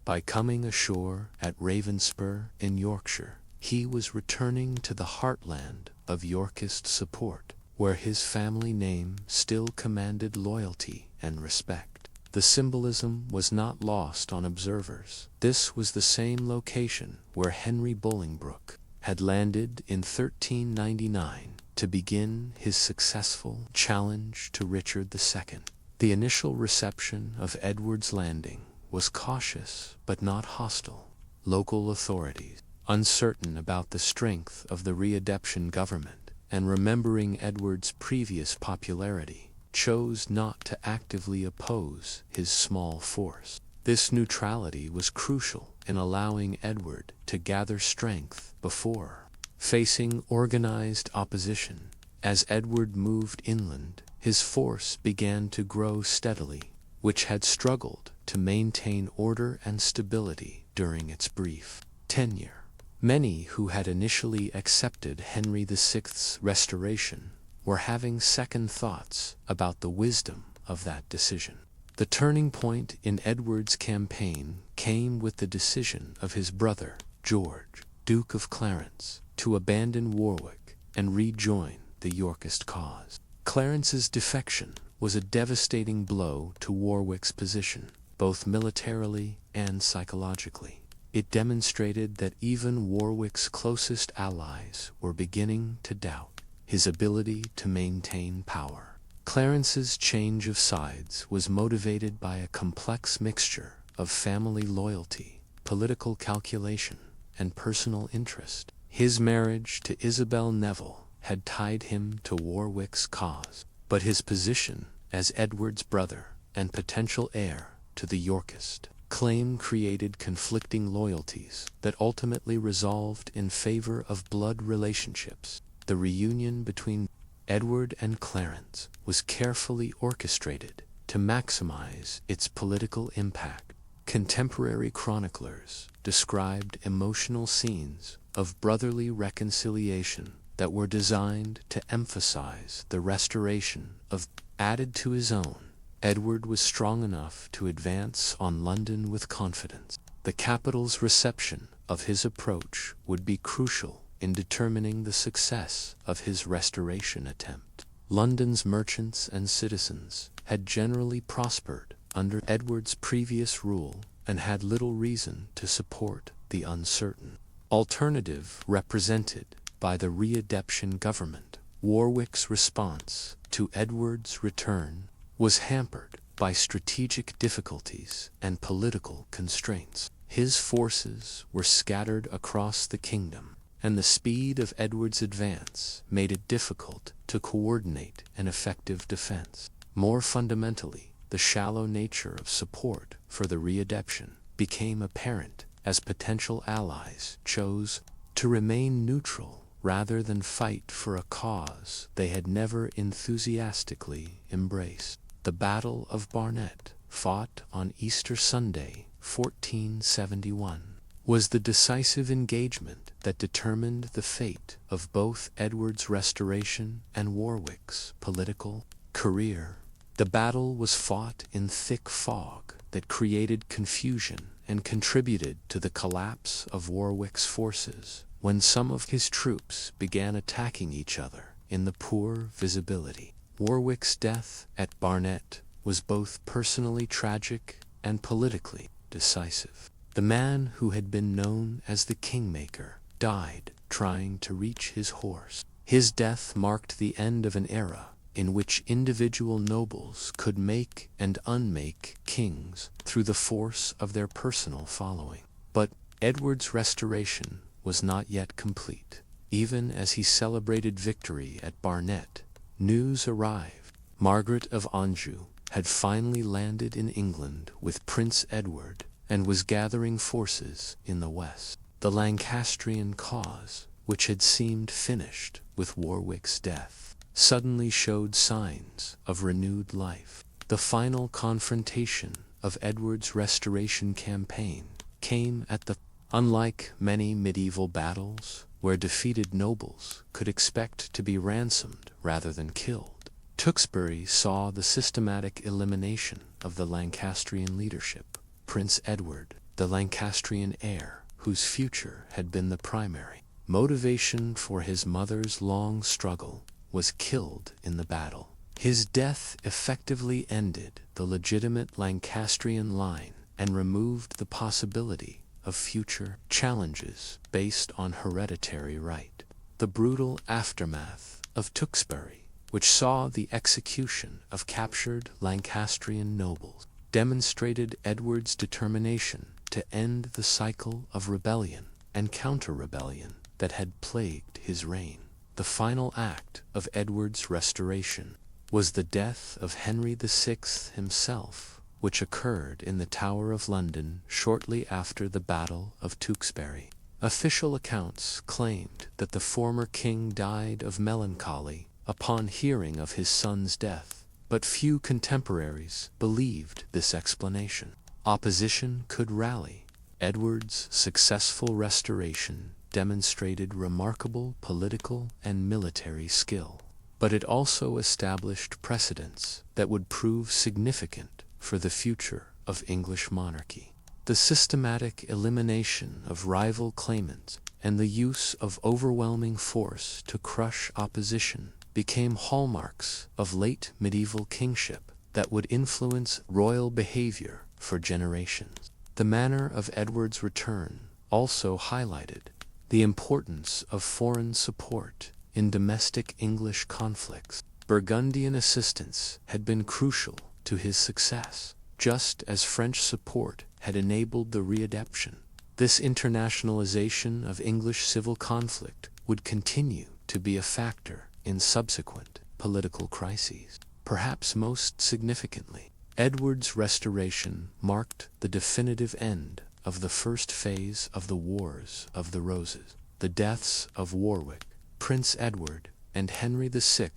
by coming ashore at Ravenspur in Yorkshire. He was returning to the heartland of Yorkist support, where his family name still commanded loyalty and respect. The symbolism was not lost on observers. This was the same location where Henry Bolingbroke had landed in 1399 to begin his successful challenge to Richard II. The initial reception of Edward's landing was cautious but not hostile. Local authorities, uncertain about the strength of the Readeption government and remembering Edward's previous popularity, chose not to actively oppose his small force. This neutrality was crucial in allowing Edward to gather strength before facing organized opposition. As Edward moved inland, his force began to grow steadily, which had struggled to maintain order and stability during its brief tenure. Many who had initially accepted Henry VI's restoration were having second thoughts about the wisdom of that decision. The turning point in Edward's campaign came with the decision of his brother, George, Duke of Clarence, to abandon Warwick and rejoin the Yorkist cause. Clarence's defection was a devastating blow to Warwick's position, both militarily and psychologically. It demonstrated that even Warwick's closest allies were beginning to doubt his ability to maintain power. Clarence's change of sides was motivated by a complex mixture of family loyalty, political calculation, and personal interest. His marriage to Isabel Neville had tied him to Warwick's cause, but his position as Edward's brother and potential heir to the Yorkist claim created conflicting loyalties that ultimately resolved in favor of blood relationships. The reunion between Edward and Clarence was carefully orchestrated to maximize its political impact. Contemporary chroniclers described emotional scenes of brotherly reconciliation that were designed to emphasize the restoration of. Added to his own, Edward was strong enough to advance on London with confidence. The capital's reception of his approach would be crucial in determining the success of his restoration attempt. London's merchants and citizens had generally prospered under Edward's previous rule and had little reason to support the uncertain alternative represented by the Readeption government. Warwick's response to Edward's return was hampered by strategic difficulties and political constraints. His forces were scattered across the kingdom, and the speed of Edward's advance made it difficult to coordinate an effective defense. More fundamentally, the shallow nature of support for the Readeption became apparent as potential allies chose to remain neutral rather than fight for a cause they had never enthusiastically embraced. The Battle of Barnet, fought on Easter Sunday, 1471, was the decisive engagement that determined the fate of both Edward's restoration and Warwick's political career. The battle was fought in thick fog that created confusion and contributed to the collapse of Warwick's forces when some of his troops began attacking each other in the poor visibility. Warwick's death at Barnet was both personally tragic and politically decisive. The man who had been known as the Kingmaker died trying to reach his horse. His death marked the end of an era in which individual nobles could make and unmake kings through the force of their personal following. But Edward's restoration was not yet complete. Even as he celebrated victory at Barnet, news arrived. Margaret of Anjou had finally landed in England with Prince Edward and was gathering forces in the west. The Lancastrian cause, which had seemed finished with Warwick's death, suddenly showed signs of renewed life. The final confrontation of Edward's restoration campaign came at the unlike many medieval battles where defeated nobles could expect to be ransomed rather than killed. Tewkesbury saw the systematic elimination of the Lancastrian leadership. Prince Edward, the Lancastrian heir, whose future had been the primary motivation for his mother's long struggle, was killed in the battle. His death effectively ended the legitimate Lancastrian line and removed the possibility of future challenges based on hereditary right. The brutal aftermath of Tewkesbury, which saw the execution of captured Lancastrian nobles, demonstrated Edward's determination to end the cycle of rebellion and counter-rebellion that had plagued his reign. The final act of Edward's restoration was the death of Henry VI himself, which occurred in the Tower of London shortly after the Battle of Tewkesbury. Official accounts claimed that the former king died of melancholy upon hearing of his son's death, but few contemporaries believed this explanation. Opposition could rally. Edward's successful restoration demonstrated remarkable political and military skill, but it also established precedents that would prove significant for the future of English monarchy. The systematic elimination of rival claimants and the use of overwhelming force to crush opposition became hallmarks of late medieval kingship that would influence royal behavior for generations. The manner of Edward's return also highlighted the importance of foreign support in domestic English conflicts. Burgundian assistance had been crucial to his success, just as French support had enabled the Readeption. This internationalization of English civil conflict would continue to be a factor in subsequent political crises. Perhaps most significantly, Edward's restoration marked the definitive end of the first phase of the Wars of the Roses. The deaths of Warwick, Prince Edward, and Henry VI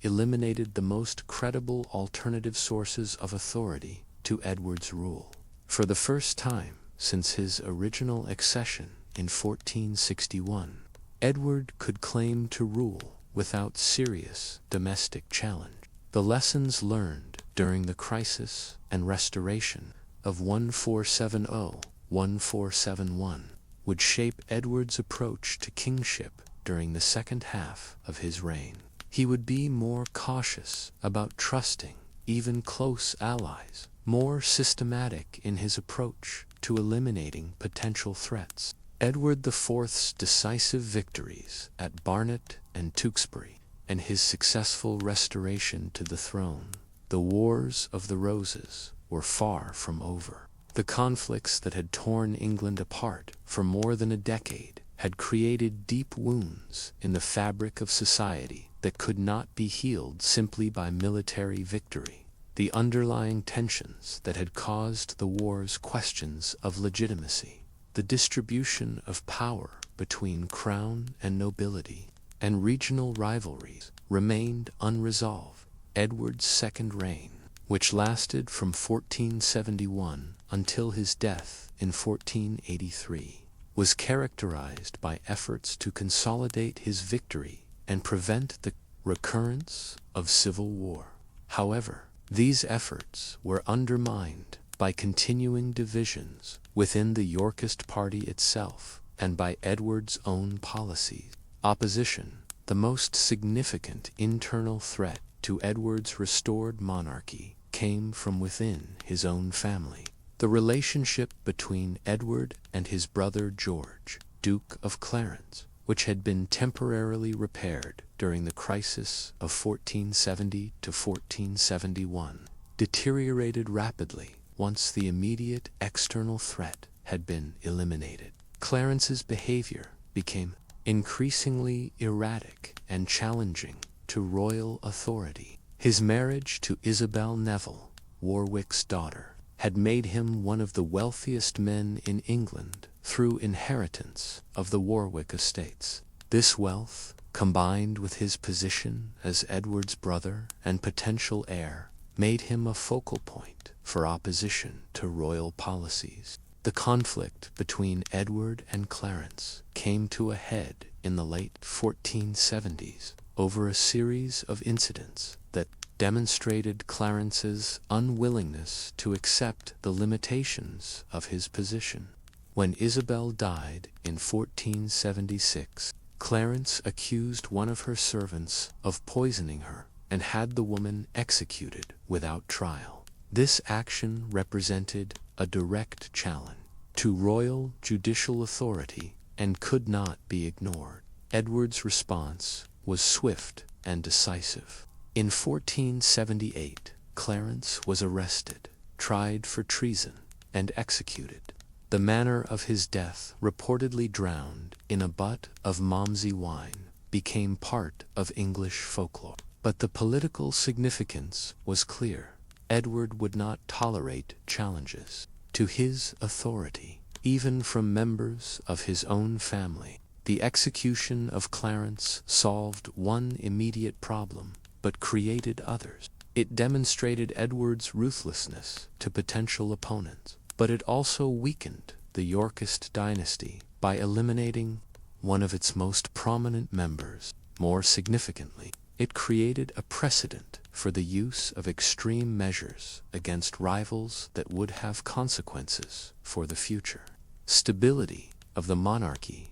eliminated the most credible alternative sources of authority to Edward's rule. For the first time since his original accession in 1461, Edward could claim to rule without serious domestic challenge. The lessons learned during the crisis and restoration of 1470-1471 would shape Edward's approach to kingship during the second half of his reign. He would be more cautious about trusting even close allies, more systematic in his approach to eliminating potential threats. Edward IV's decisive victories at Barnet and Tewkesbury, and his successful restoration to the throne, the Wars of the Roses, were far from over. The conflicts that had torn England apart for more than a decade had created deep wounds in the fabric of society that could not be healed simply by military victory. The underlying tensions that had caused the wars questions of legitimacy, the distribution of power between crown and nobility, and regional rivalries remained unresolved. Edward's second reign, which lasted from 1471 until his death in 1483, was characterized by efforts to consolidate his victory and prevent the recurrence of civil war. However, these efforts were undermined by continuing divisions within the Yorkist party itself and by Edward's own policies. Opposition, the most significant internal threat to Edward's restored monarchy, came from within his own family. The relationship between Edward and his brother George, Duke of Clarence, which had been temporarily repaired during the crisis of 1470 to 1471, deteriorated rapidly once the immediate external threat had been eliminated. Clarence's behavior became increasingly erratic and challenging to royal authority. His marriage to Isabel Neville, Warwick's daughter, had made him one of the wealthiest men in England through inheritance of the Warwick estates. This wealth, combined with his position as Edward's brother and potential heir, made him a focal point for opposition to royal policies. The conflict between Edward and Clarence came to a head in the late 1470s over a series of incidents that demonstrated Clarence's unwillingness to accept the limitations of his position. When Isabel died in 1476, Clarence accused one of her servants of poisoning her and had the woman executed without trial. This action represented a direct challenge to royal judicial authority and could not be ignored. Edward's response was swift and decisive. In 1478, Clarence was arrested, tried for treason, and executed. The manner of his death, reportedly drowned in a butt of Malmsey wine, became part of English folklore. But the political significance was clear. Edward would not tolerate challenges to his authority, even from members of his own family. The execution of Clarence solved one immediate problem, but created others. It demonstrated Edward's ruthlessness to potential opponents, but it also weakened the Yorkist dynasty by eliminating one of its most prominent members. More significantly, it created a precedent for the use of extreme measures against rivals that would have consequences for the future. Stability of the monarchy.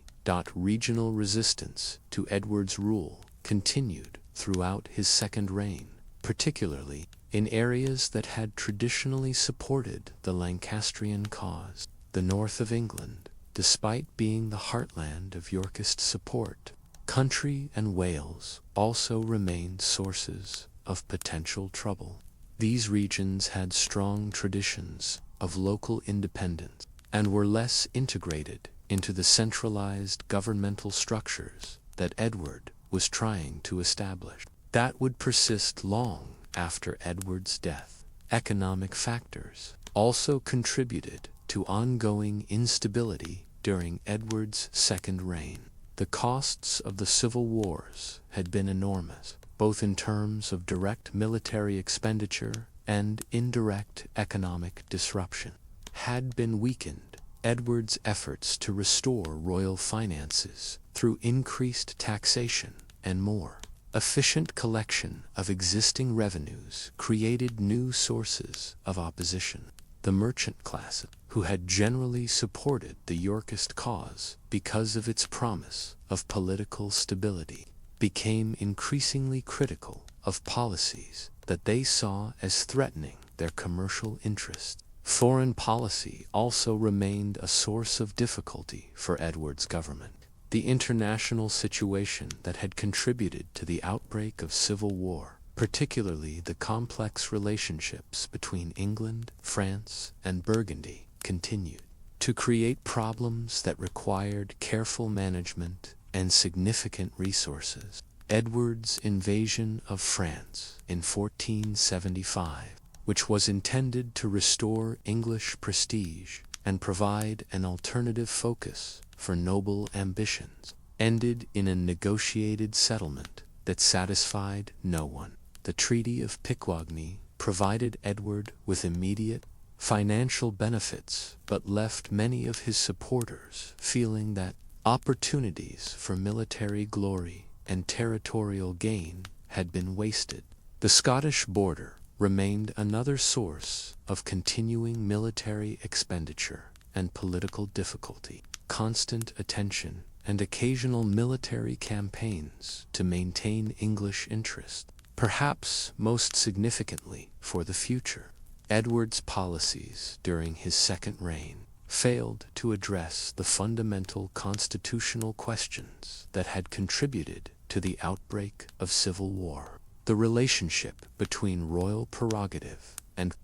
Regional resistance to Edward's rule continued throughout his second reign, particularly in areas that had traditionally supported the Lancastrian cause. The north of England, despite being the heartland of Yorkist support, Country and Wales also remained sources of potential trouble. These regions had strong traditions of local independence and were less integrated into the centralized governmental structures that Edward was trying to establish. That would persist long after Edward's death. Economic factors also contributed to ongoing instability during Edward's second reign. The costs of the civil wars had been enormous, both in terms of direct military expenditure and indirect economic disruption. Had been weakened, Edward's efforts to restore royal finances through increased taxation and more efficient collection of existing revenues created new sources of opposition. The merchant class, who had generally supported the Yorkist cause because of its promise of political stability, became increasingly critical of policies that they saw as threatening their commercial interests. Foreign policy also remained a source of difficulty for Edward's government. The international situation that had contributed to the outbreak of civil war, particularly the complex relationships between England, France, and Burgundy, continued to create problems that required careful management and significant resources. Edward's invasion of France in 1475, which was intended to restore English prestige and provide an alternative focus for noble ambitions, ended in a negotiated settlement that satisfied no one. The Treaty of Picquagny provided Edward with immediate financial benefits, but left many of his supporters feeling that opportunities for military glory and territorial gain had been wasted. The Scottish border remained another source of continuing military expenditure and political difficulty. Constant attention and occasional military campaigns to maintain English interest, perhaps most significantly for the future. Edward's policies during his second reign failed to address the fundamental constitutional questions that had contributed to the outbreak of civil war. The relationship between royal prerogative and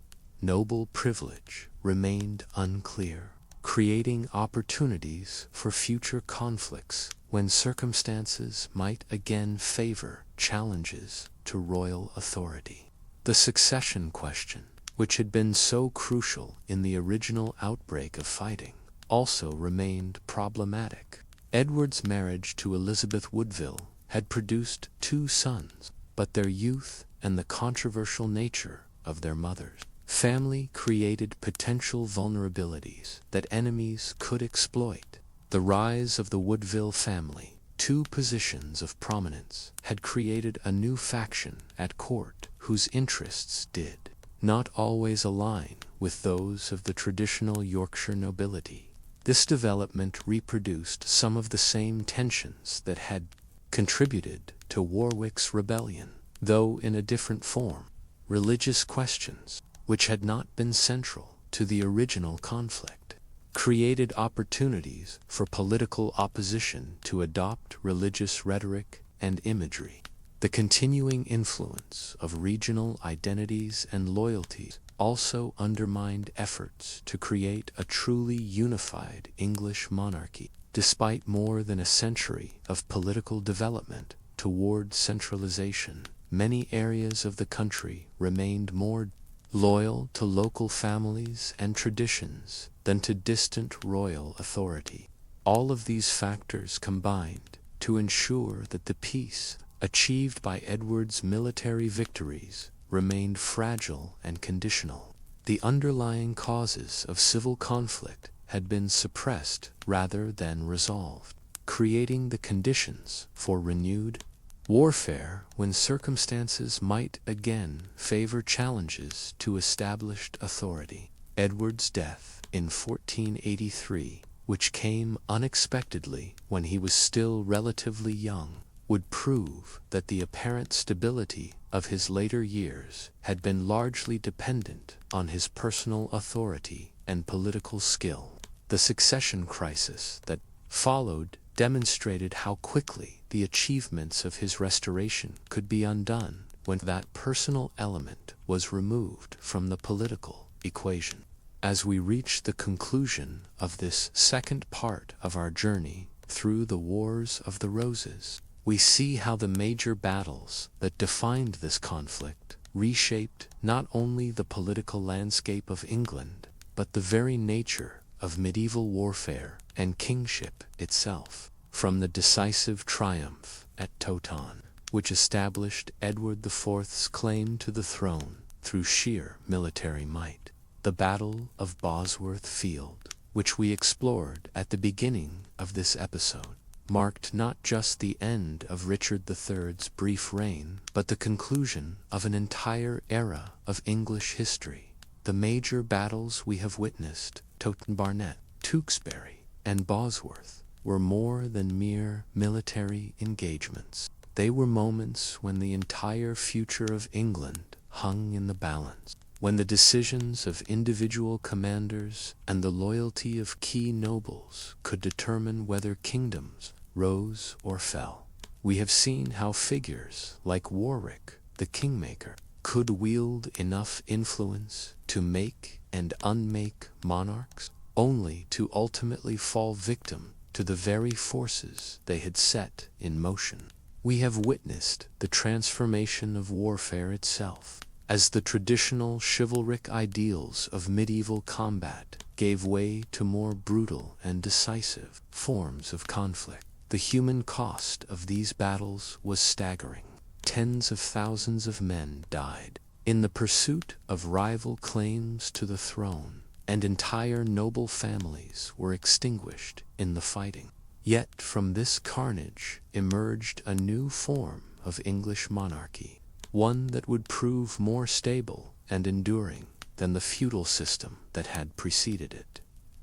noble privilege remained unclear. creating opportunities for future conflicts when circumstances might again favor challenges to royal authority. The succession question, which had been so crucial in the original outbreak of fighting, also remained problematic. Edward's marriage to Elizabeth Woodville had produced 2 sons, but their youth and the controversial nature of their mother's family created potential vulnerabilities that enemies could exploit. The rise of the Woodville family, 2 positions of prominence, had created a new faction at court whose interests did not always align with those of the traditional Yorkshire nobility. This development reproduced some of the same tensions that had contributed to Warwick's rebellion, though in a different form. Religious questions, which had not been central to the original conflict, created opportunities for political opposition to adopt religious rhetoric and imagery. The continuing influence of regional identities and loyalties also undermined efforts to create a truly unified English monarchy. Despite more than a century of political development toward centralization, many areas of the country remained more loyal to local families and traditions than to distant royal authority. All of these factors combined to ensure that the peace achieved by Edward's military victories remained fragile and conditional. The underlying causes of civil conflict had been suppressed rather than resolved, creating the conditions for renewed warfare when circumstances might again favor challenges to established authority. Edward's death in 1483, which came unexpectedly when he was still relatively young, would prove that the apparent stability of his later years had been largely dependent on his personal authority and political skill. The succession crisis that followed demonstrated how quickly the achievements of his restoration could be undone when that personal element was removed from the political equation. As we reach the conclusion of this second part of our journey through the Wars of the Roses, we see how the major battles that defined this conflict reshaped not only the political landscape of England, but the very nature of medieval warfare and kingship itself. From the decisive triumph at Towton, which established Edward IV's claim to the throne through sheer military might, the Battle of Bosworth Field, which we explored at the beginning of this episode, marked not just the end of Richard III's brief reign, but the conclusion of an entire era of English history. The major battles we have witnessed, Towton Barnet, Tewkesbury, and Bosworth, were more than mere military engagements. They were moments when the entire future of England hung in the balance, when the decisions of individual commanders and the loyalty of key nobles could determine whether kingdoms rose or fell. We have seen how figures like Warwick, the Kingmaker, could wield enough influence to make and unmake monarchs, only to ultimately fall victim to the very forces they had set in motion. We have witnessed the transformation of warfare itself, as the traditional chivalric ideals of medieval combat gave way to more brutal and decisive forms of conflict. The human cost of these battles was staggering. Tens of thousands of men died in the pursuit of rival claims to the throne, and entire noble families were extinguished in the fighting. Yet from this carnage emerged a new form of English monarchy, one that would prove more stable and enduring than the feudal system that had preceded it.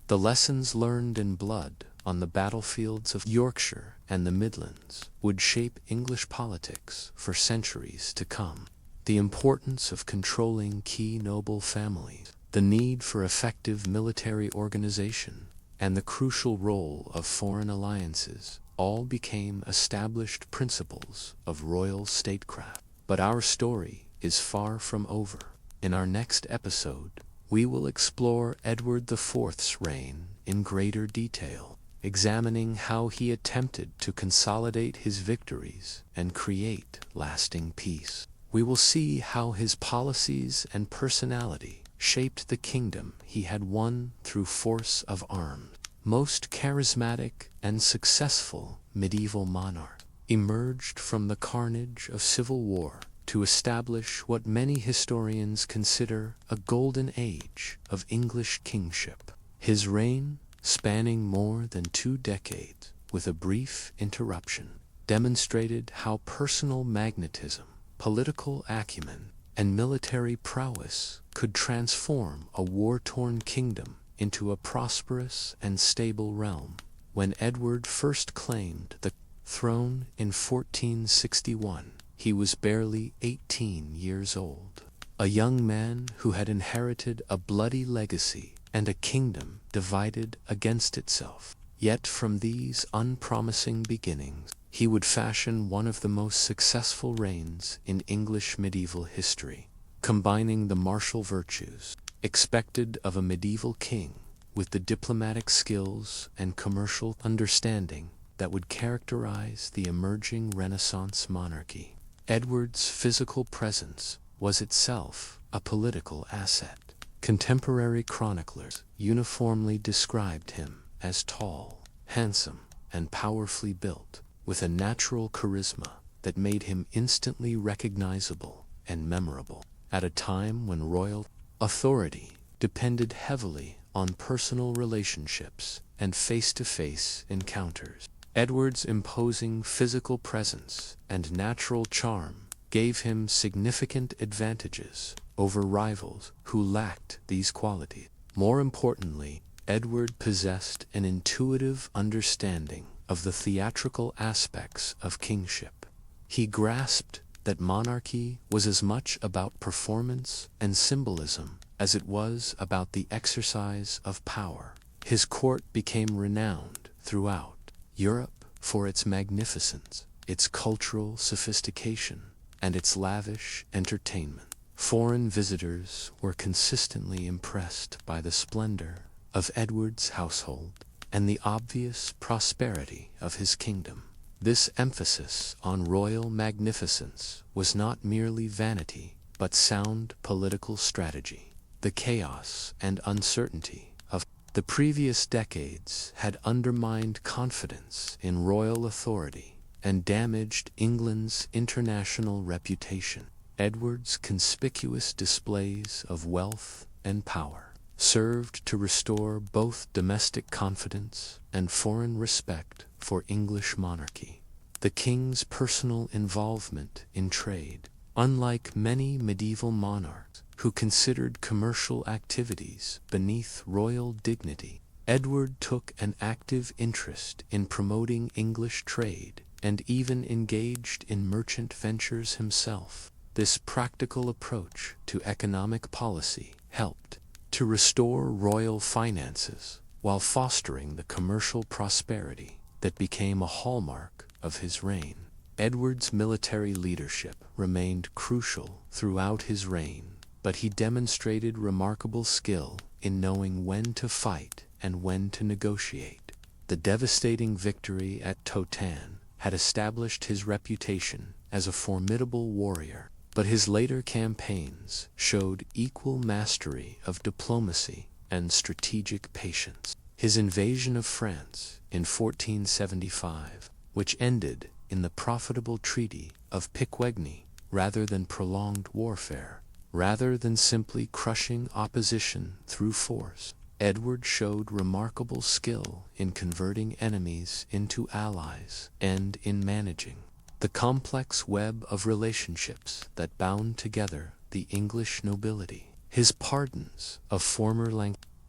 The lessons learned in blood on the battlefields of Yorkshire and the Midlands would shape English politics for centuries to come. The importance of controlling key noble families, the need for effective military organization, and the crucial role of foreign alliances all became established principles of royal statecraft. But our story is far from over. In our next episode, we will explore Edward IV's reign in greater detail, examining how he attempted to consolidate his victories and create lasting peace. We will see how his policies and personality shaped the kingdom he had won through force of arms. Most charismatic and successful medieval monarchs emerged from the carnage of civil war to establish what many historians consider a golden age of English kingship. His reign, spanning more than 2 decades with a brief interruption, demonstrated how personal magnetism, political acumen, and military prowess could transform a war-torn kingdom into a prosperous and stable realm. When Edward first claimed the throne in 1461, he was barely 18 years old, a young man who had inherited a bloody legacy and a kingdom divided against itself. Yet from these unpromising beginnings, he would fashion one of the most successful reigns in English medieval history, combining the martial virtues expected of a medieval king with the diplomatic skills and commercial understanding that would characterize the emerging Renaissance monarchy. Edward's physical presence was itself a political asset. Contemporary chroniclers uniformly described him as tall, handsome, and powerfully built, with a natural charisma that made him instantly recognizable and memorable. At a time when royal authority depended heavily on personal relationships and face-to-face encounters, Edward's imposing physical presence and natural charm gave him significant advantages over rivals who lacked these qualities. More importantly, Edward possessed an intuitive understanding of the theatrical aspects of kingship. He grasped that monarchy was as much about performance and symbolism as it was about the exercise of power. His court became renowned throughout Europe for its magnificence, its cultural sophistication, and its lavish entertainment. Foreign visitors were consistently impressed by the splendor of Edward's household and the obvious prosperity of his kingdom. This emphasis on royal magnificence was not merely vanity, but sound political strategy. The chaos and uncertainty of the previous decades had undermined confidence in royal authority and damaged England's international reputation. Edward's conspicuous displays of wealth and power served to restore both domestic confidence and foreign respect for English monarchy. The king's personal involvement in trade, unlike many medieval monarchs who considered commercial activities beneath royal dignity, Edward took an active interest in promoting English trade and even engaged in merchant ventures himself. This practical approach to economic policy helped to restore royal finances while fostering the commercial prosperity that became a hallmark of his reign. Edward's military leadership remained crucial throughout his reign, but he demonstrated remarkable skill in knowing when to fight and when to negotiate. The devastating victory at Towton had established his reputation as a formidable warrior, but his later campaigns showed equal mastery of diplomacy and strategic patience. His invasion of France in 1475, which ended in the profitable Treaty of Picquigny, rather than prolonged warfare, rather than simply crushing opposition through force, Edward showed remarkable skill in converting enemies into allies and in managing the complex web of relationships that bound together the English nobility. His pardons of former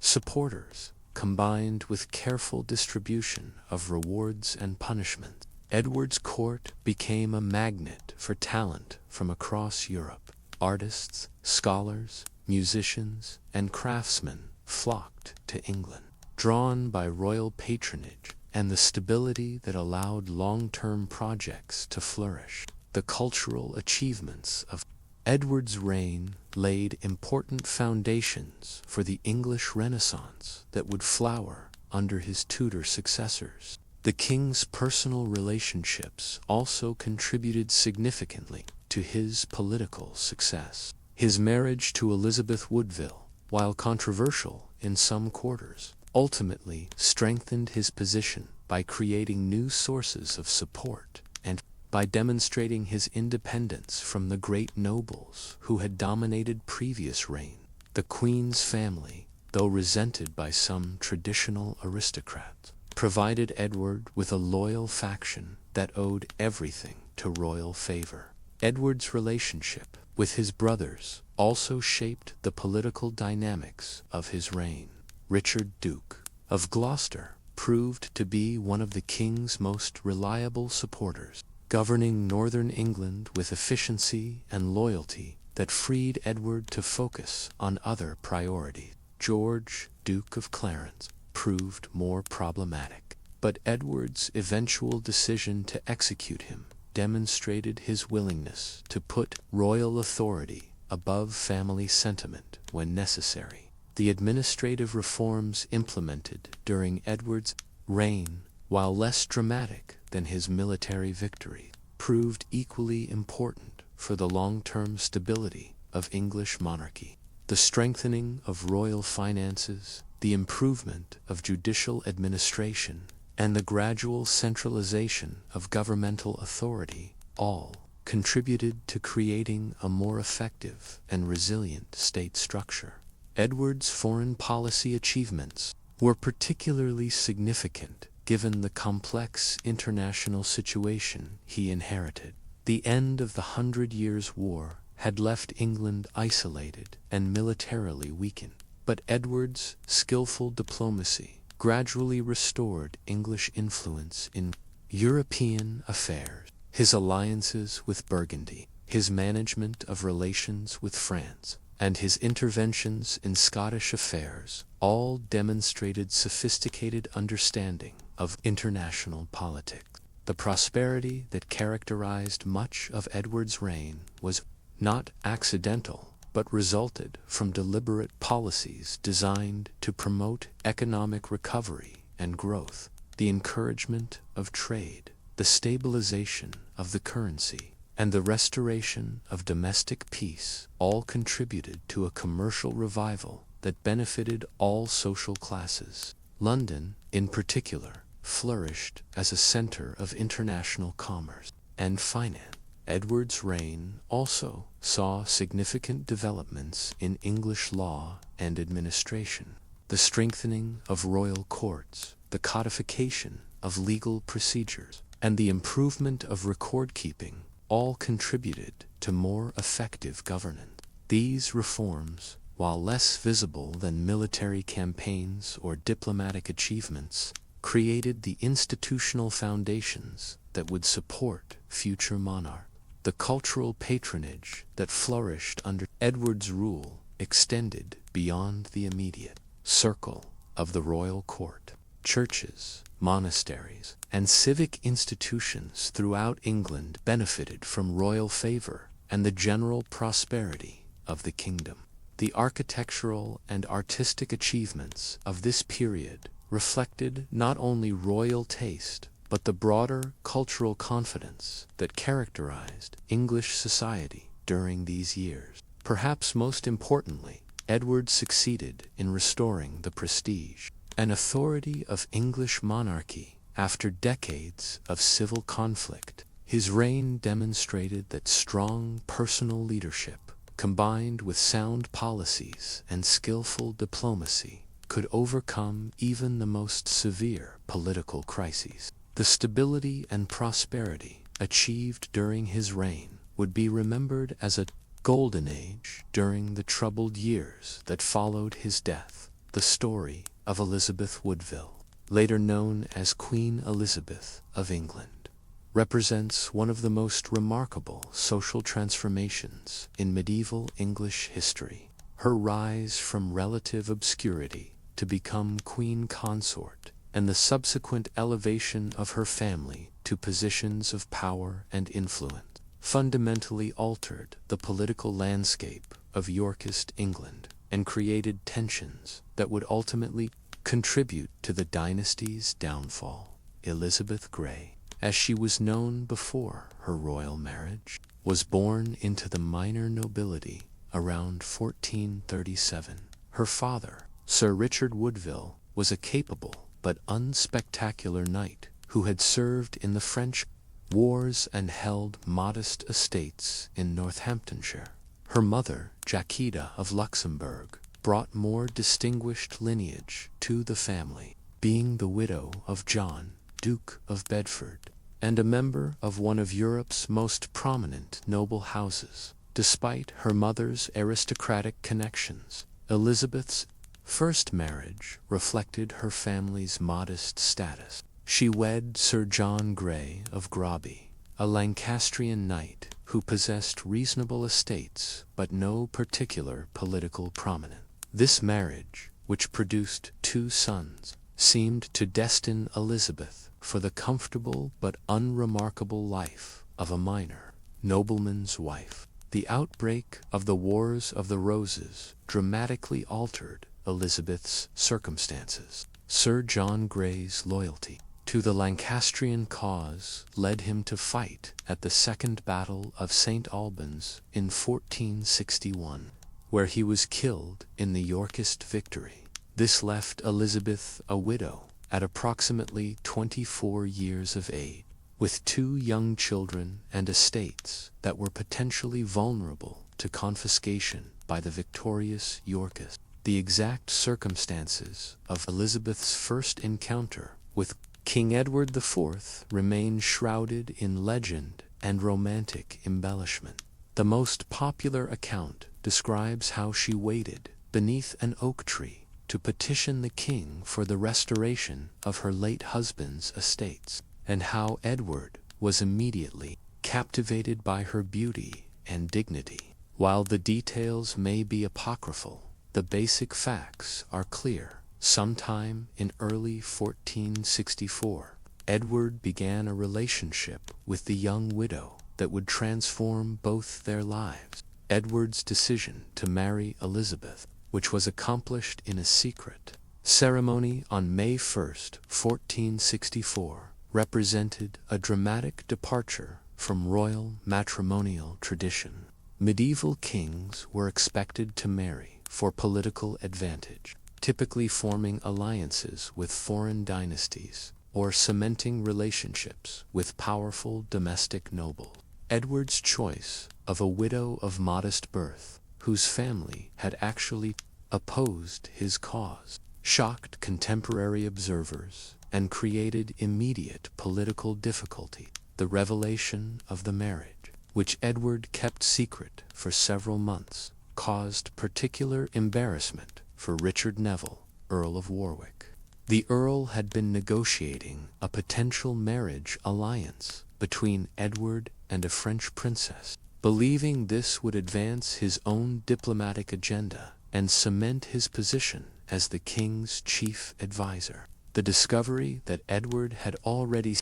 supporters, combined with careful distribution of rewards and punishments, Edward's court became a magnet for talent from across Europe. Artists, scholars, musicians, and craftsmen flocked to England, drawn by royal patronage and the stability that allowed long-term projects to flourish. The cultural achievements of Edward's reign laid important foundations for the English Renaissance that would flower under his Tudor successors. The king's personal relationships also contributed significantly to his political success. His marriage to Elizabeth Woodville, while controversial in some quarters, ultimately strengthened his position by creating new sources of support and by demonstrating his independence from the great nobles who had dominated previous reigns. The Queen's family, though resented by some traditional aristocrats, provided Edward with a loyal faction that owed everything to royal favor. Edward's relationship with his brothers also shaped the political dynamics of his reign. Richard, Duke of Gloucester, proved to be one of the king's most reliable supporters, governing northern England with efficiency and loyalty that freed Edward to focus on other priorities. George, Duke of Clarence, proved more problematic, but Edward's eventual decision to execute him demonstrated his willingness to put royal authority above family sentiment when necessary. The administrative reforms implemented during Edward's reign, while less dramatic than his military victory, proved equally important for the long-term stability of English monarchy. The strengthening of royal finances, the improvement of judicial administration, and the gradual centralization of governmental authority all contributed to creating a more effective and resilient state structure. Edward's foreign policy achievements were particularly significant given the complex international situation he inherited. The end of the 100 Years' War had left England isolated and militarily weakened, but Edward's skillful diplomacy gradually restored English influence in European affairs. His alliances with Burgundy, his management of relations with France, and his interventions in Scottish affairs all demonstrated sophisticated understanding of international politics. The prosperity that characterized much of Edward's reign was not accidental, but resulted from deliberate policies designed to promote economic recovery and growth, the encouragement of trade, the stabilization of the currency, and the restoration of domestic peace all contributed to a commercial revival that benefited all social classes. London, in particular, flourished as a center of international commerce and finance. Edward's reign also saw significant developments in English law and administration. The strengthening of royal courts, the codification of legal procedures, and the improvement of record-keeping all contributed to more effective governance. These reforms, while less visible than military campaigns or diplomatic achievements, created the institutional foundations that would support future monarchs. The cultural patronage that flourished under Edward's rule extended beyond the immediate circle of the royal court. Churches, monasteries, and civic institutions throughout England benefited from royal favor and the general prosperity of the kingdom. The architectural and artistic achievements of this period reflected not only royal taste, but the broader cultural confidence that characterized English society during these years. Perhaps most importantly, Edward succeeded in restoring the prestige and authority of English monarchy after decades of civil conflict. His reign demonstrated that strong personal leadership, combined with sound policies and skillful diplomacy, could overcome even the most severe political crises. The stability and prosperity achieved during his reign would be remembered as a golden age during the troubled years that followed his death. The story of Elizabeth Woodville, later known as Queen Elizabeth of England, represents one of the most remarkable social transformations in medieval English history. Her rise from relative obscurity to become queen consort, and the subsequent elevation of her family to positions of power and influence, fundamentally altered the political landscape of Yorkist England and created tensions that would ultimately contribute to the dynasty's downfall. Elizabeth Grey, as she was known before her royal marriage, was born into the minor nobility around 1437. Her father, Sir Richard Woodville, was a capable but unspectacular knight who had served in the French wars and held modest estates in Northamptonshire. Her mother, Jacquita of Luxembourg, brought more distinguished lineage to the family, being the widow of John, Duke of Bedford, and a member of one of Europe's most prominent noble houses. Despite her mother's aristocratic connections, Elizabeth's first marriage reflected her family's modest status. She wed Sir John Grey of Groby, a Lancastrian knight who possessed reasonable estates but no particular political prominence. This marriage, which produced 2 sons, seemed to destine Elizabeth for the comfortable but unremarkable life of a minor nobleman's wife. The outbreak of the Wars of the Roses dramatically altered Elizabeth's circumstances. Sir John Grey's loyalty to the Lancastrian cause led him to fight at the Second Battle of St. Albans in 1461, where he was killed in the Yorkist victory. This left Elizabeth a widow at approximately 24 years of age, with 2 young children and estates that were potentially vulnerable to confiscation by the victorious Yorkists. The exact circumstances of Elizabeth's first encounter with King Edward IV remain shrouded in legend and romantic embellishment. The most popular account describes how she waited beneath an oak tree to petition the king for the restoration of her late husband's estates, and how Edward was immediately captivated by her beauty and dignity. While the details may be apocryphal, the basic facts are clear. Sometime in early 1464, Edward began a relationship with the young widow that would transform both their lives. Edward's decision to marry Elizabeth, which was accomplished in a secret ceremony on May 1st, 1464, represented a dramatic departure from royal matrimonial tradition. Medieval kings were expected to marry for political advantage, typically forming alliances with foreign dynasties or cementing relationships with powerful domestic nobles. Edward's choice of a widow of modest birth, whose family had actually opposed his cause, shocked contemporary observers and created immediate political difficulty. The revelation of the marriage, which Edward kept secret for several months, caused particular embarrassment for Richard Neville, Earl of Warwick. The Earl had been negotiating a potential marriage alliance between Edward and a French princess, believing this would advance his own diplomatic agenda and cement his position as the king's chief advisor. The discovery that Edward had already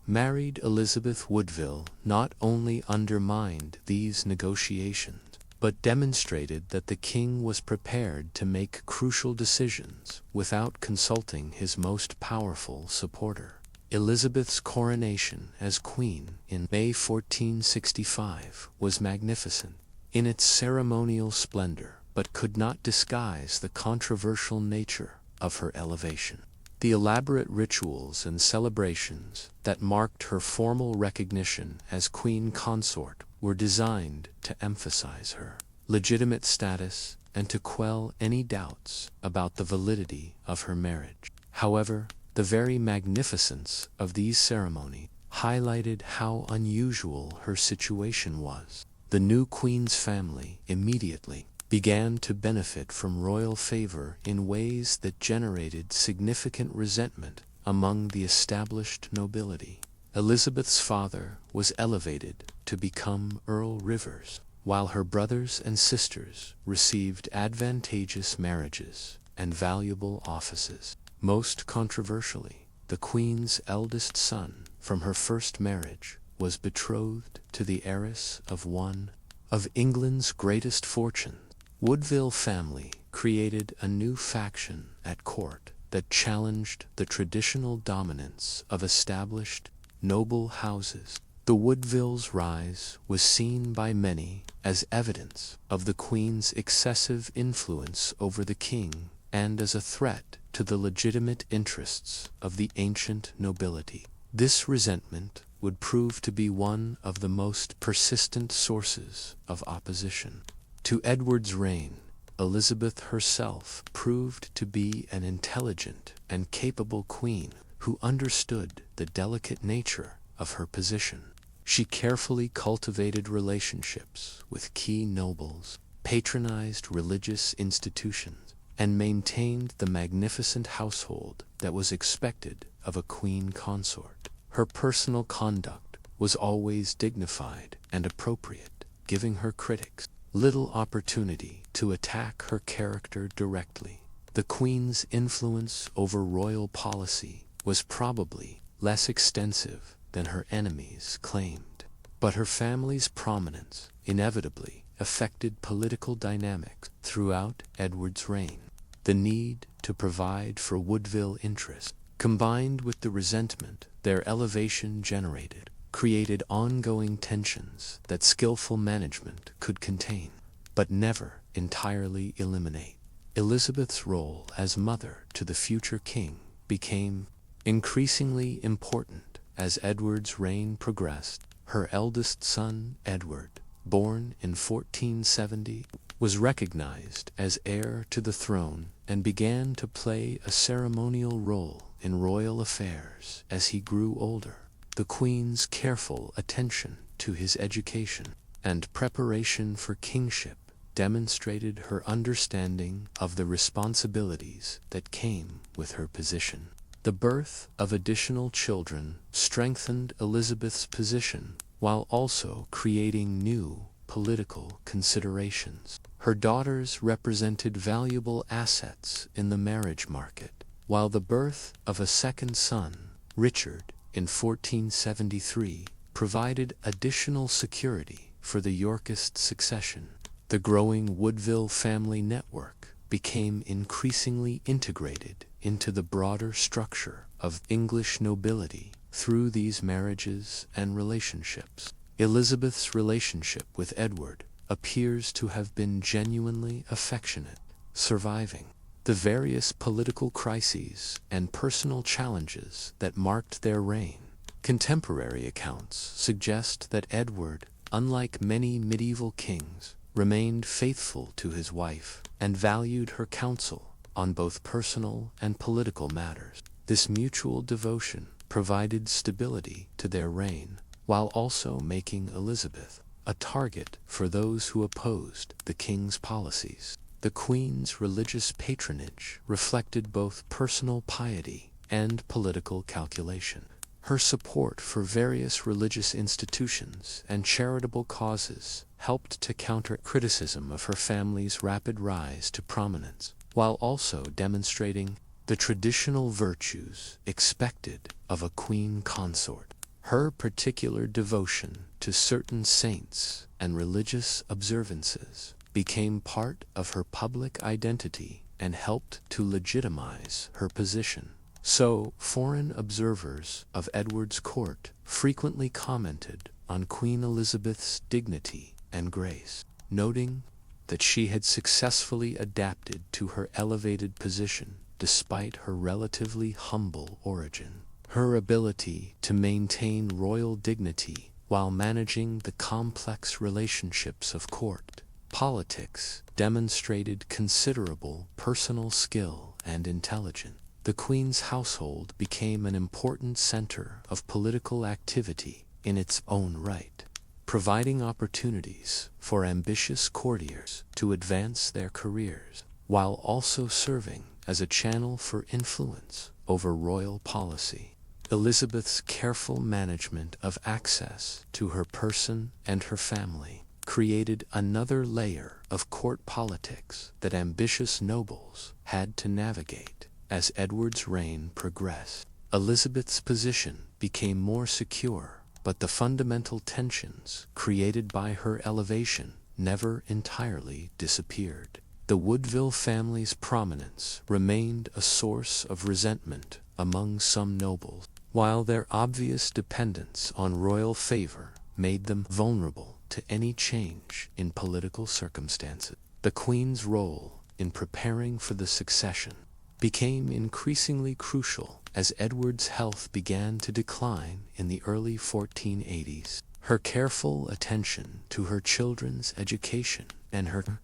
married Elizabeth Woodville not only undermined these negotiations, but demonstrated that the king was prepared to make crucial decisions without consulting his most powerful supporter. Elizabeth's coronation as queen in May 1465 was magnificent in its ceremonial splendor, but could not disguise the controversial nature of her elevation. The elaborate rituals and celebrations that marked her formal recognition as queen consort were designed to emphasize her legitimate status and to quell any doubts about the validity of her marriage. However, the very magnificence of these ceremonies highlighted how unusual her situation was. The new queen's family immediately began to benefit from royal favor in ways that generated significant resentment among the established nobility. Elizabeth's father was elevated to become Earl Rivers, while her brothers and sisters received advantageous marriages and valuable offices. Most controversially, the Queen's eldest son from her first marriage was betrothed to the heiress of one of England's greatest fortunes. Woodville family created a new faction at court that challenged the traditional dominance of established noble houses. The Woodville's rise was seen by many as evidence of the Queen's excessive influence over the king and as a threat to the legitimate interests of the ancient nobility. This resentment would prove to be one of the most persistent sources of opposition. To Edward's reign, Elizabeth herself proved to be an intelligent and capable queen who understood the delicate nature of her position. She carefully cultivated relationships with key nobles, patronized religious institutions, and maintained the magnificent household that was expected of a queen consort. Her personal conduct was always dignified and appropriate, giving her critics little opportunity to attack her character directly. The Queen's influence over royal policy was probably less extensive than her enemies claimed, but her family's prominence inevitably affected political dynamics throughout Edward's reign. The need to provide for Woodville interests, combined with the resentment their elevation generated, created ongoing tensions that skillful management could contain, but never entirely eliminate. Elizabeth's role as mother to the future king became increasingly important as Edward's reign progressed. Her eldest son, Edward, born in 1470, was recognized as heir to the throne and began to play a ceremonial role in royal affairs as he grew older. The Queen's careful attention to his education and preparation for kingship demonstrated her understanding of the responsibilities that came with her position. The birth of additional children strengthened Elizabeth's position while also creating new political considerations. Her daughters represented valuable assets in the marriage market, while the birth of a second son, Richard, in 1473, provided additional security for the Yorkist succession. The growing Woodville family network became increasingly integrated into the broader structure of English nobility through these marriages and relationships. Elizabeth's relationship with Edward appears to have been genuinely affectionate, surviving the various political crises and personal challenges that marked their reign. Contemporary accounts suggest that Edward, unlike many medieval kings, remained faithful to his wife and valued her counsel on both personal and political matters. This mutual devotion provided stability to their reign, while also making Elizabeth a target for those who opposed the king's policies. The Queen's religious patronage reflected both personal piety and political calculation. Her support for various religious institutions and charitable causes helped to counter criticism of her family's rapid rise to prominence, while also demonstrating the traditional virtues expected of a queen consort. Her particular devotion to certain saints and religious observances became part of her public identity and helped to legitimize her position. So, foreign observers of Edward's court frequently commented on Queen Elizabeth's dignity and grace, noting that she had successfully adapted to her elevated position despite her relatively humble origin. Her ability to maintain royal dignity while managing the complex relationships of court politics demonstrated considerable personal skill and intelligence. The Queen's household became an important center of political activity in its own right, providing opportunities for ambitious courtiers to advance their careers, while also serving as a channel for influence over royal policy. Elizabeth's careful management of access to her person and her family created another layer of court politics that ambitious nobles had to navigate. As Edward's reign progressed, Elizabeth's position became more secure, but the fundamental tensions created by her elevation never entirely disappeared. The Woodville family's prominence remained a source of resentment among some nobles, while their obvious dependence on royal favor made them vulnerable to any change in political circumstances. The Queen's role in preparing for the succession became increasingly crucial as Edward's health began to decline in the early 1480s. Her careful attention to her children's education and her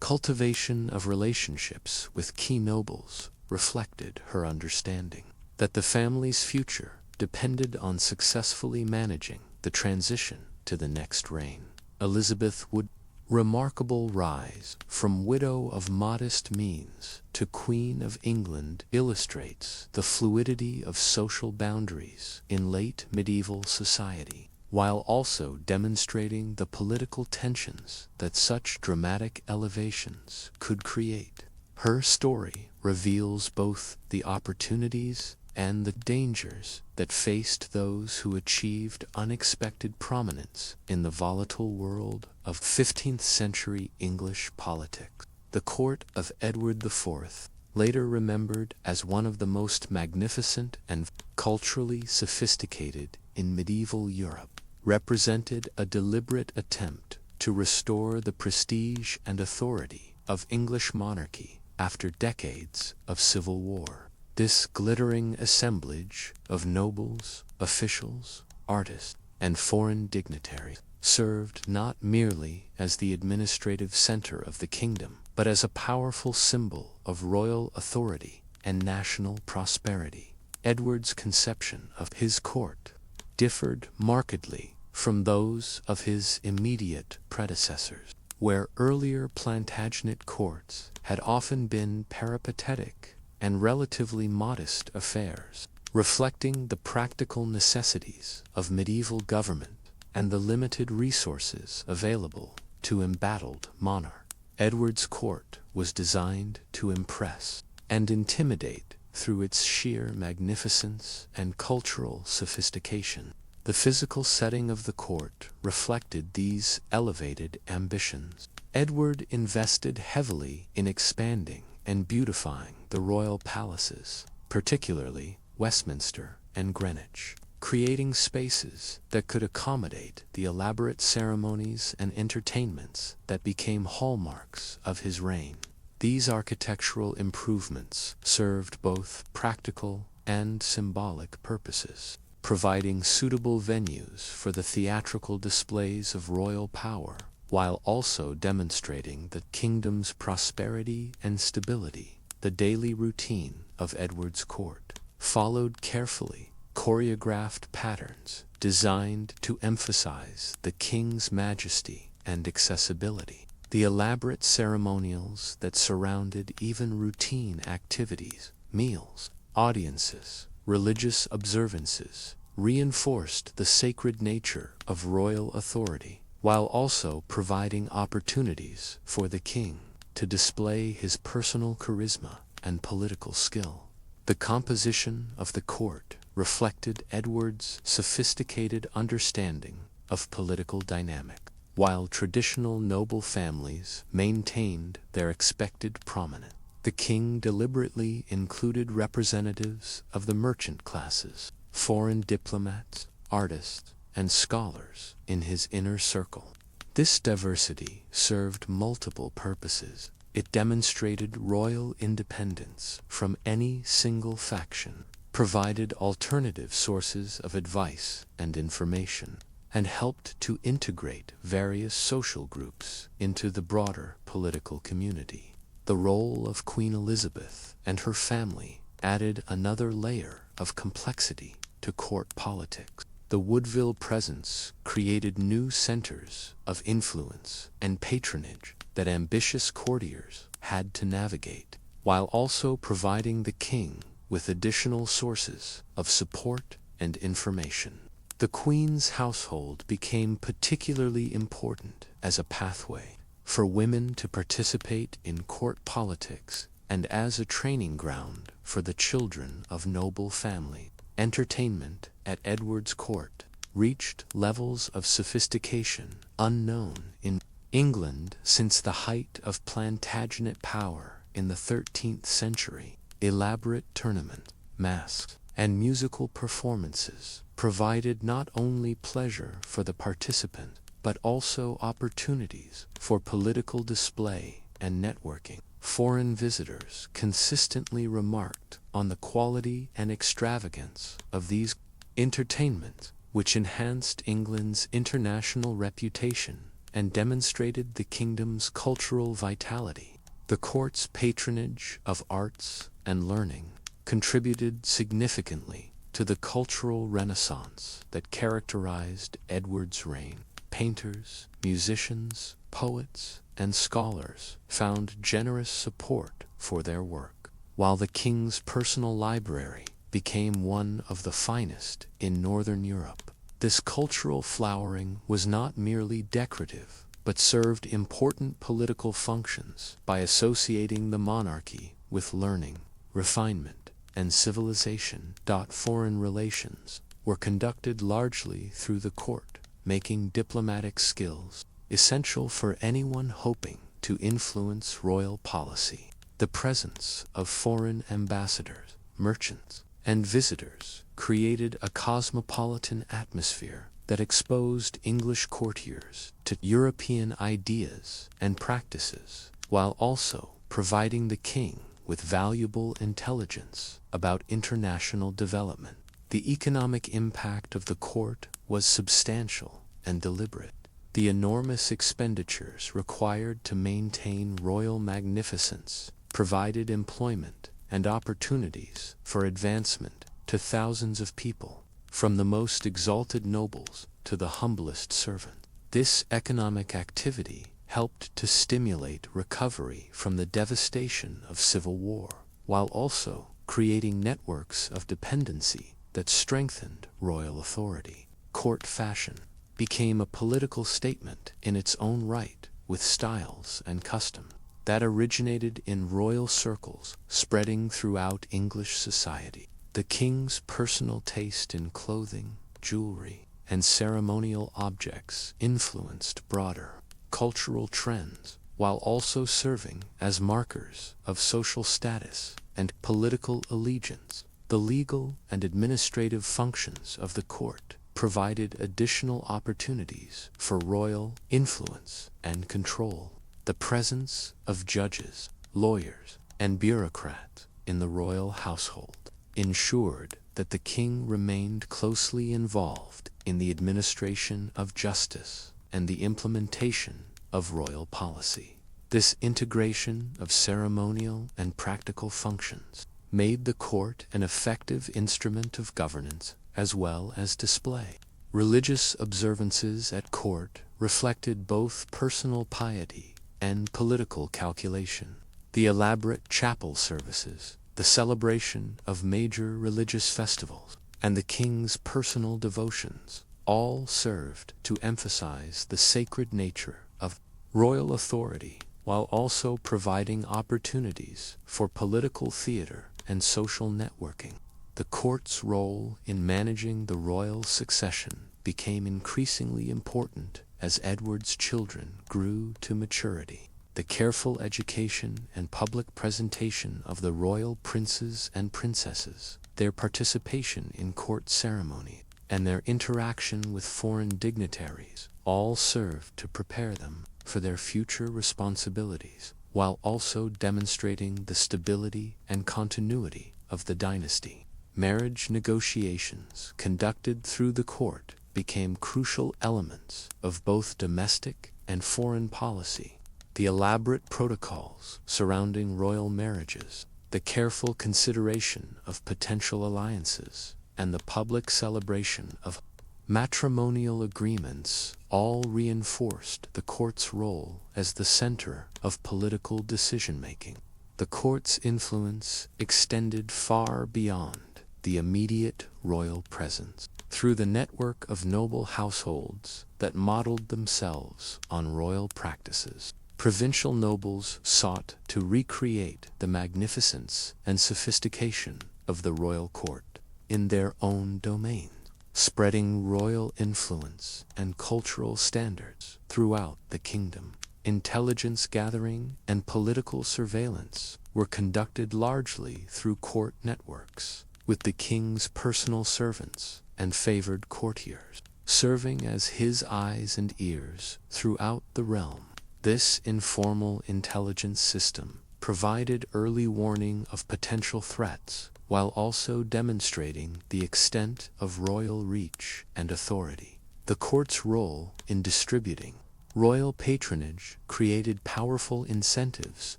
cultivation of relationships with key nobles reflected her understanding that the family's future depended on successfully managing the transition to the next reign. Elizabeth Wood's remarkable rise from widow of modest means to Queen of England illustrates the fluidity of social boundaries in late medieval society, while also demonstrating the political tensions that such dramatic elevations could create. Her story reveals both the opportunities and the dangers that faced those who achieved unexpected prominence in the volatile world of 15th century English politics. The court of Edward IV, later remembered as one of the most magnificent and culturally sophisticated in medieval Europe, represented a deliberate attempt to restore the prestige and authority of English monarchy after decades of civil war. This glittering assemblage of nobles, officials, artists, and foreign dignitaries served not merely as the administrative center of the kingdom, but as a powerful symbol of royal authority and national prosperity. Edward's conception of his court differed markedly from those of his immediate predecessors, where earlier Plantagenet courts had often been peripatetic and relatively modest affairs, reflecting the practical necessities of medieval government and the limited resources available to embattled monarchs. Edward's court was designed to impress and intimidate through its sheer magnificence and cultural sophistication. The physical setting of the court reflected these elevated ambitions. Edward invested heavily in expanding and beautifying the royal palaces, particularly Westminster and Greenwich, creating spaces that could accommodate the elaborate ceremonies and entertainments that became hallmarks of his reign. These architectural improvements served both practical and symbolic purposes, providing suitable venues for the theatrical displays of royal power, while also demonstrating the kingdom's prosperity and stability. The daily routine of Edward's court followed carefully choreographed patterns designed to emphasize the king's majesty and accessibility. The elaborate ceremonials that surrounded even routine activities, meals, audiences, religious observances, reinforced the sacred nature of royal authority, while also providing opportunities for the king to display his personal charisma and political skill. The composition of the court reflected Edward's sophisticated understanding of political dynamics, while traditional noble families maintained their expected prominence. The king deliberately included representatives of the merchant classes, foreign diplomats, artists, and scholars in his inner circle. This diversity served multiple purposes. It demonstrated royal independence from any single faction, provided alternative sources of advice and information, and helped to integrate various social groups into the broader political community. The role of Queen Elizabeth and her family added another layer of complexity to court politics. The Woodville presence created new centers of influence and patronage that ambitious courtiers had to navigate, while also providing the king with additional sources of support and information. The Queen's household became particularly important as a pathway for women to participate in court politics and as a training ground for the children of noble families. Entertainment at Edward's court reached levels of sophistication unknown in England, since the height of Plantagenet power in the 13th century, elaborate tournament, masques, and musical performances provided not only pleasure for the participant, but also opportunities for political display and networking. Foreign visitors consistently remarked on the quality and extravagance of these entertainments, which enhanced England's international reputation and demonstrated the kingdom's cultural vitality. The court's patronage of arts and learning contributed significantly to the cultural renaissance that characterized Edward's reign. Painters, musicians, poets, and scholars found generous support for their work, while the king's personal library became one of the finest in Northern Europe. This cultural flowering was not merely decorative, but served important political functions by associating the monarchy with learning, refinement, and civilization. Foreign relations were conducted largely through the court, making diplomatic skills essential for anyone hoping to influence royal policy. The presence of foreign ambassadors, merchants, and visitors created a cosmopolitan atmosphere that exposed English courtiers to European ideas and practices, while also providing the king with valuable intelligence about international development. The economic impact of the court was substantial and deliberate. The enormous expenditures required to maintain royal magnificence provided employment and opportunities for advancement to thousands of people, from the most exalted nobles to the humblest servant. This economic activity helped to stimulate recovery from the devastation of civil war, while also creating networks of dependency that strengthened royal authority. Court fashion became a political statement in its own right, with styles and customs that originated in royal circles spreading throughout English society. The king's personal taste in clothing, jewelry, and ceremonial objects influenced broader cultural trends, while also serving as markers of social status and political allegiance. The legal and administrative functions of the court provided additional opportunities for royal influence and control. The presence of judges, lawyers, and bureaucrats in the royal household ensured that the king remained closely involved in the administration of justice and the implementation of royal policy. This integration of ceremonial and practical functions made the court an effective instrument of governance as well as display. Religious observances at court reflected both personal piety and political calculation. The elaborate chapel services, the celebration of major religious festivals, and the king's personal devotions all served to emphasize the sacred nature of royal authority, while also providing opportunities for political theater and social networking. The court's role in managing the royal succession became increasingly important as Edward's children grew to maturity. The careful education and public presentation of the royal princes and princesses, their participation in court ceremonies, and their interaction with foreign dignitaries all served to prepare them for their future responsibilities, while also demonstrating the stability and continuity of the dynasty. Marriage negotiations conducted through the court became crucial elements of both domestic and foreign policy. The elaborate protocols surrounding royal marriages, the careful consideration of potential alliances, and the public celebration of matrimonial agreements all reinforced the court's role as the center of political decision-making. The court's influence extended far beyond the immediate royal presence. Through the network of noble households that modeled themselves on royal practices, provincial nobles sought to recreate the magnificence and sophistication of the royal court in their own domains. spreading royal influence and cultural standards throughout the kingdom. Intelligence gathering and political surveillance were conducted largely through court networks, with the king's personal servants and favored courtiers serving as his eyes and ears throughout the realm. This informal intelligence system provided early warning of potential threats, while also demonstrating the extent of royal reach and authority. The court's role in distributing royal patronage created powerful incentives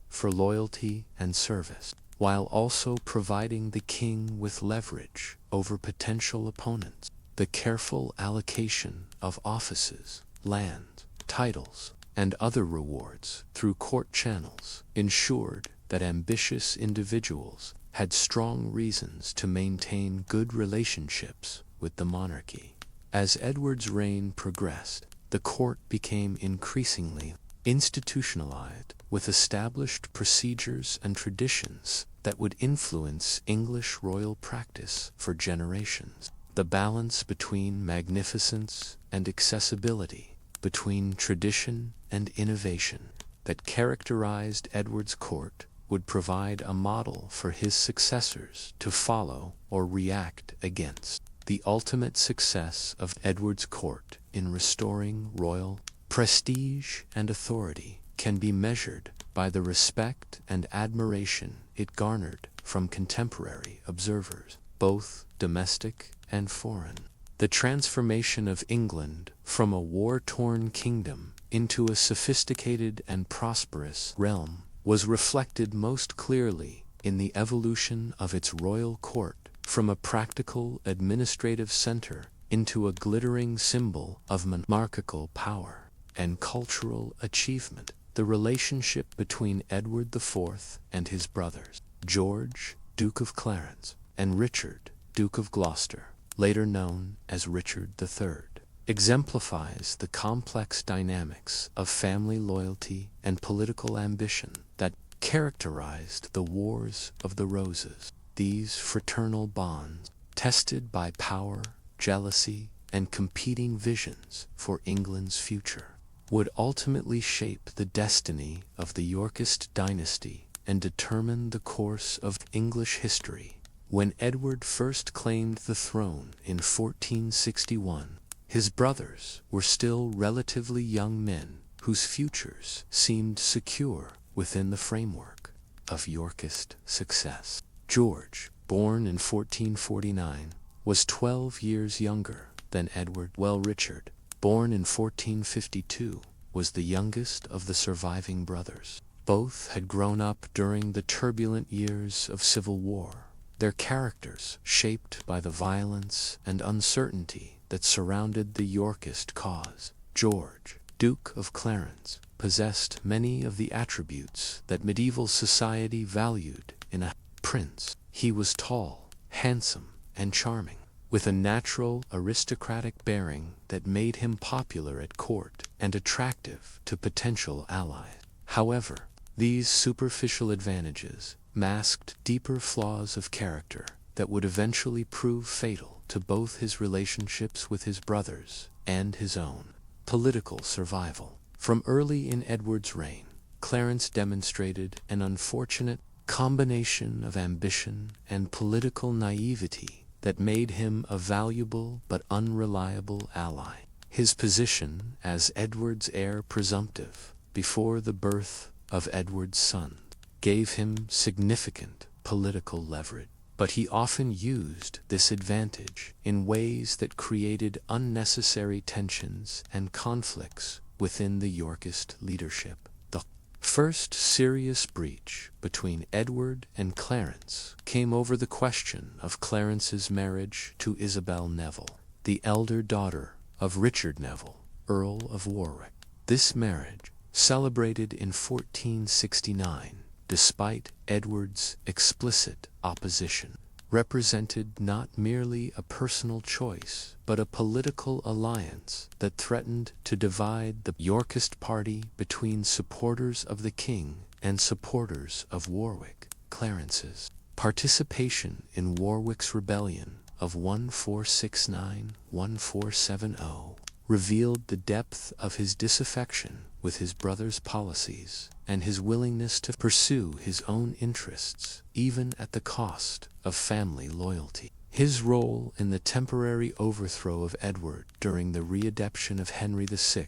for loyalty and service, while also providing the king with leverage over potential opponents. The careful allocation of offices, land, titles, and other rewards through court channels ensured that ambitious individuals had strong reasons to maintain good relationships with the monarchy. As Edward's reign progressed, the court became increasingly institutionalized, with established procedures and traditions that would influence English royal practice for generations. The balance between magnificence and accessibility, between tradition and innovation, that characterized Edward's court would provide a model for his successors to follow or react against. The ultimate success of Edward's court in restoring royal prestige and authority can be measured by the respect and admiration it garnered from contemporary observers, both domestic and foreign. The transformation of England from a war-torn kingdom into a sophisticated and prosperous realm was reflected most clearly in the evolution of its royal court from a practical administrative center into a glittering symbol of monarchical power and cultural achievement. The relationship between Edward IV and his brothers, George, Duke of Clarence, and Richard, Duke of Gloucester, later known as Richard III, exemplifies the complex dynamics of family loyalty and political ambition that characterized the Wars of the Roses. These fraternal bonds, tested by power, jealousy, and competing visions for England's future, would ultimately shape the destiny of the Yorkist dynasty and determine the course of English history. When Edward first claimed the throne in 1461, his brothers were still relatively young men whose futures seemed secure within the framework of Yorkist success. George, born in 1449, was 12 years younger than Edward, while Richard, born in 1452, was the youngest of the surviving brothers. Both had grown up during the turbulent years of civil war, their characters shaped by the violence and uncertainty that surrounded the Yorkist cause. George, Duke of Clarence, possessed many of the attributes that medieval society valued in a prince. He was tall, handsome, and charming, with a natural aristocratic bearing that made him popular at court and attractive to potential allies. However, these superficial advantages masked deeper flaws of character that would eventually prove fatal to both his relationships with his brothers and his own political survival. From early in Edward's reign, Clarence demonstrated an unfortunate combination of ambition and political naivety that made him a valuable but unreliable ally. His position as Edward's heir presumptive before the birth of Edward's son gave him significant political leverage, but he often used this advantage in ways that created unnecessary tensions and conflicts within the Yorkist leadership. The first serious breach between Edward and Clarence came over the question of Clarence's marriage to Isabel Neville, the elder daughter of Richard Neville, Earl of Warwick. This marriage, celebrated in 1469, despite Edward's explicit opposition, represented not merely a personal choice, but a political alliance that threatened to divide the Yorkist party between supporters of the king and supporters of Warwick. Clarence's participation in Warwick's rebellion of 1469-1470 revealed the depth of his disaffection with his brother's policies and his willingness to pursue his own interests, even at the cost of family loyalty. His role in the temporary overthrow of Edward during the Readeption of Henry VI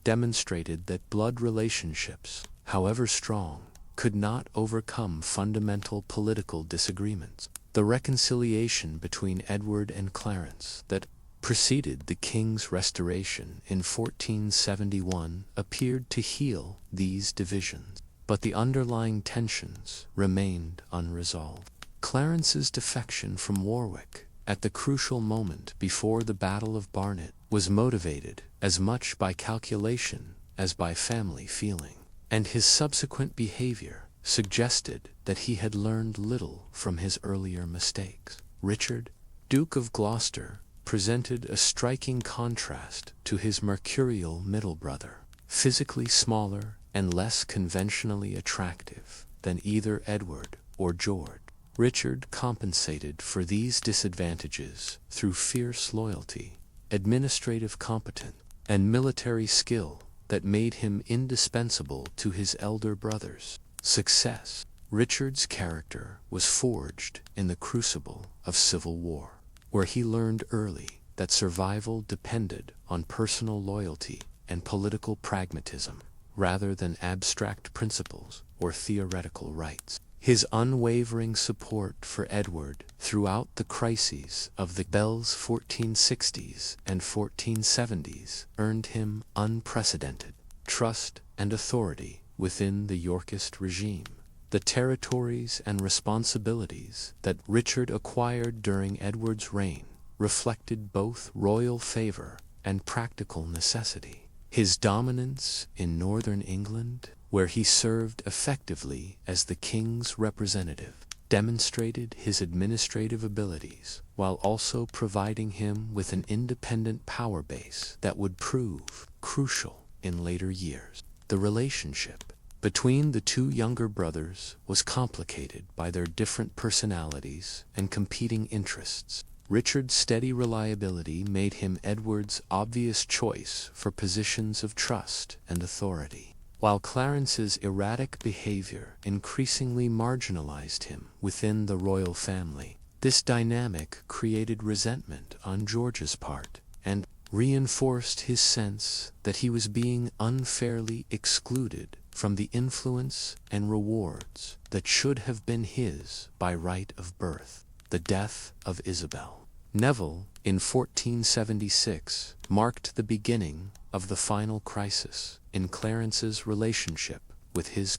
demonstrated that blood relationships, however strong, could not overcome fundamental political disagreements. The reconciliation between Edward and Clarence that preceded the king's restoration in 1471 appeared to heal these divisions, but the underlying tensions remained unresolved. Clarence's defection from Warwick at the crucial moment before the Battle of Barnet was motivated as much by calculation as by family feeling, and his subsequent behavior suggested that he had learned little from his earlier mistakes. Richard, Duke of Gloucester, presented a striking contrast to his mercurial middle brother, physically smaller and less conventionally attractive than either Edward or George. Richard compensated for these disadvantages through fierce loyalty, administrative competence, and military skill that made him indispensable to his elder brother's success. Richard's character was forged in the crucible of civil war, where he learned early that survival depended on personal loyalty and political pragmatism, rather than abstract principles or theoretical rights. His unwavering support for Edward throughout the crises of the Bell's 1460s and 1470s earned him unprecedented trust and authority within the Yorkist regime. The territories and responsibilities that Richard acquired during Edward's reign reflected both royal favor and practical necessity. His dominance in northern England, where he served effectively as the king's representative, demonstrated his administrative abilities while also providing him with an independent power base that would prove crucial in later years. The relationship between the two younger brothers was complicated by their different personalities and competing interests. Richard's steady reliability made him Edward's obvious choice for positions of trust and authority, while Clarence's erratic behavior increasingly marginalized him within the royal family. This dynamic created resentment on George's part and reinforced his sense that he was being unfairly excluded from the influence and rewards that should have been his by right of birth. The death of Isabel Neville in 1476 marked the beginning of the final crisis in Clarence's relationship with his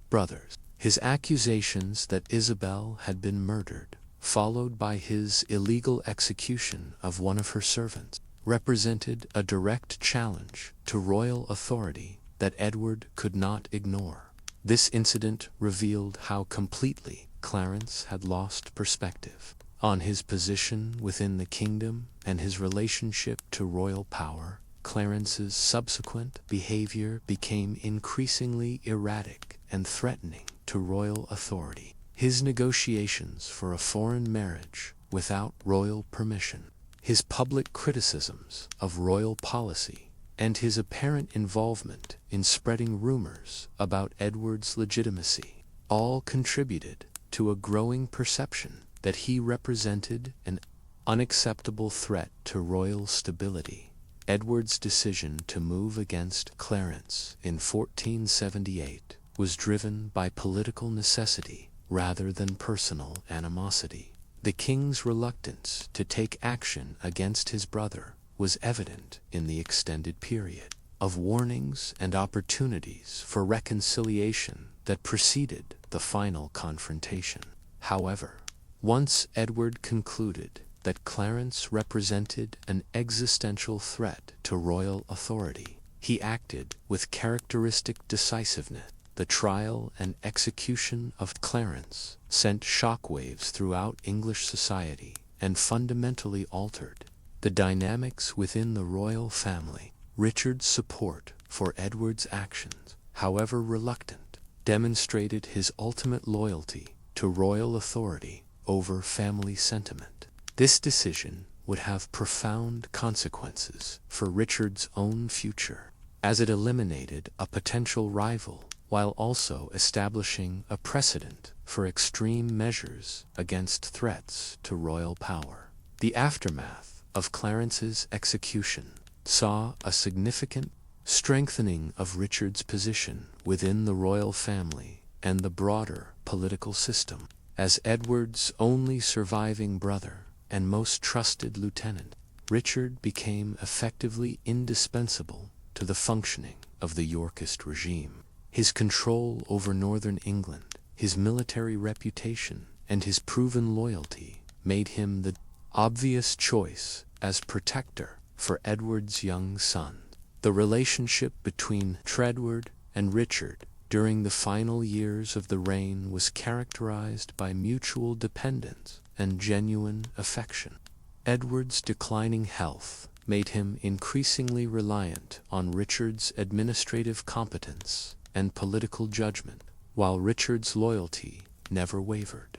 brothers. His accusations that Isabel had been murdered, followed by his illegal execution of one of her servants, represented a direct challenge to royal authority that Edward could not ignore. This incident revealed how completely Clarence had lost perspective on his position within the kingdom and his relationship to royal power. Clarence's subsequent behavior became increasingly erratic and threatening to royal authority. His negotiations for a foreign marriage without royal permission, his public criticisms of royal policy, and his apparent involvement in spreading rumors about Edward's legitimacy all contributed to a growing perception that he represented an unacceptable threat to royal stability. Edward's decision to move against Clarence in 1478 was driven by political necessity rather than personal animosity. The king's reluctance to take action against his brother was evident in the extended period of warnings and opportunities for reconciliation that preceded the final confrontation. However, once Edward concluded that Clarence represented an existential threat to royal authority, he acted with characteristic decisiveness. The trial and execution of Clarence sent shockwaves throughout English society and fundamentally altered the dynamics within the royal family. Richard's support for Edward's actions, however reluctant, demonstrated his ultimate loyalty to royal authority over family sentiment. This decision would have profound consequences for Richard's own future, as it eliminated a potential rival while also establishing a precedent for extreme measures against threats to royal power. The aftermath of Clarence's execution saw a significant strengthening of Richard's position within the royal family and the broader political system. As Edward's only surviving brother and most trusted lieutenant, Richard became effectively indispensable to the functioning of the Yorkist regime. His control over northern England, his military reputation, and his proven loyalty made him the obvious choice as protector for Edward's young son. The relationship between Edward and Richard during the final years of the reign was characterized by mutual dependence and genuine affection. Edward's declining health made him increasingly reliant on Richard's administrative competence and political judgment, while Richard's loyalty never wavered.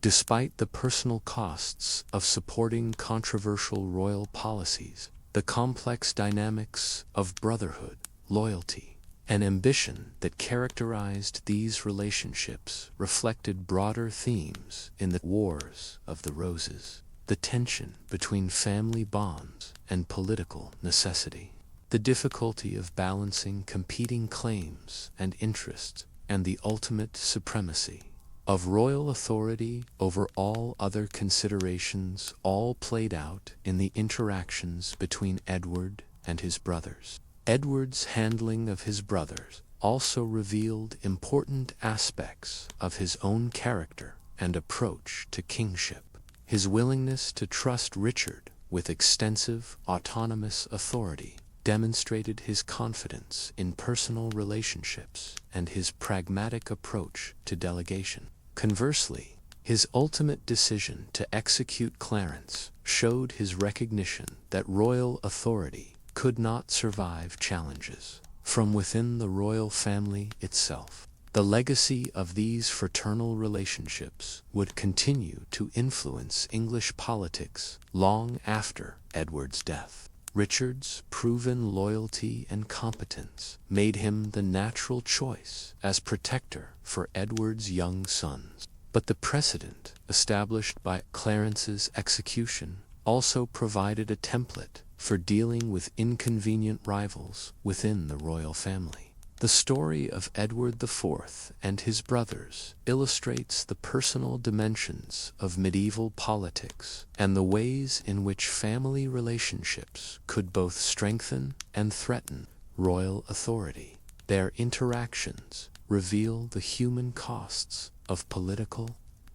Despite the personal costs of supporting controversial royal policies, the complex dynamics of brotherhood, loyalty, and ambition that characterized these relationships reflected broader themes in the Wars of the Roses, the tension between family bonds and political necessity, the difficulty of balancing competing claims and interests, and the ultimate supremacy of royal authority over all other considerations, all played out in the interactions between Edward and his brothers. Edward's handling of his brothers also revealed important aspects of his own character and approach to kingship. His willingness to trust Richard with extensive autonomous authority demonstrated his confidence in personal relationships and his pragmatic approach to delegation. Conversely, his ultimate decision to execute Clarence showed his recognition that royal authority could not survive challenges from within the royal family itself. The legacy of these fraternal relationships would continue to influence English politics long after Edward's death. Richard's proven loyalty and competence made him the natural choice as protector for Edward's young sons. But the precedent established by Clarence's execution also provided a template for dealing with inconvenient rivals within the royal family. The story of Edward IV and his brothers illustrates the personal dimensions of medieval politics and the ways in which family relationships could both strengthen and threaten royal authority. Their interactions reveal the human costs of political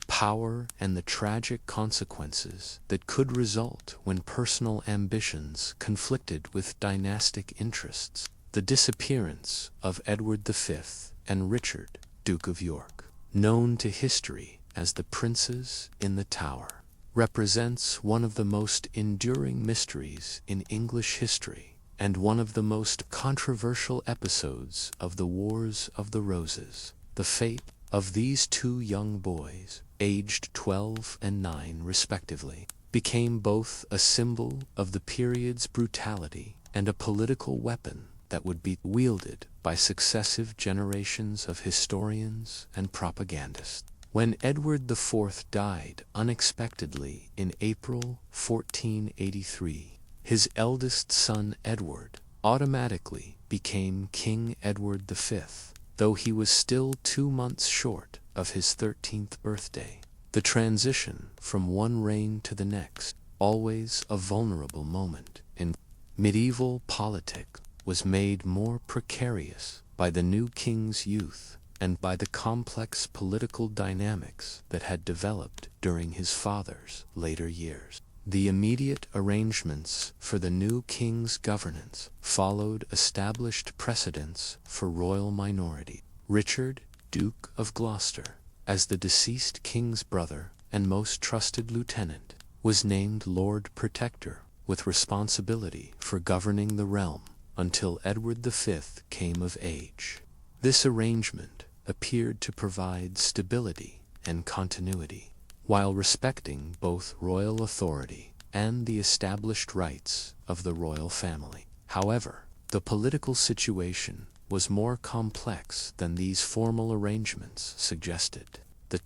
power and the tragic consequences that could result when personal ambitions conflicted with dynastic interests. The disappearance of Edward V and Richard, Duke of York, known to history as the Princes in the Tower, represents one of the most enduring mysteries in English history and one of the most controversial episodes of the Wars of the Roses. The fate of these two young boys, aged 12 and 9 respectively, became both a symbol of the period's brutality and a political weapon that would be wielded by successive generations of historians and propagandists. When Edward IV died unexpectedly in April 1483, his eldest son Edward automatically became King Edward V, though he was still 2 months short of his 13th birthday. The transition from one reign to the next, always a vulnerable moment in medieval politics, was made more precarious by the new king's youth and by the complex political dynamics that had developed during his father's later years. The immediate arrangements for the new king's governance followed established precedents for royal minority. Richard, Duke of Gloucester, as the deceased king's brother and most trusted lieutenant, was named Lord Protector with responsibility for governing the realm until Edward V came of age. This arrangement appeared to provide stability and continuity. while respecting both royal authority and the established rights of the royal family. However, the political situation was more complex than these formal arrangements suggested. The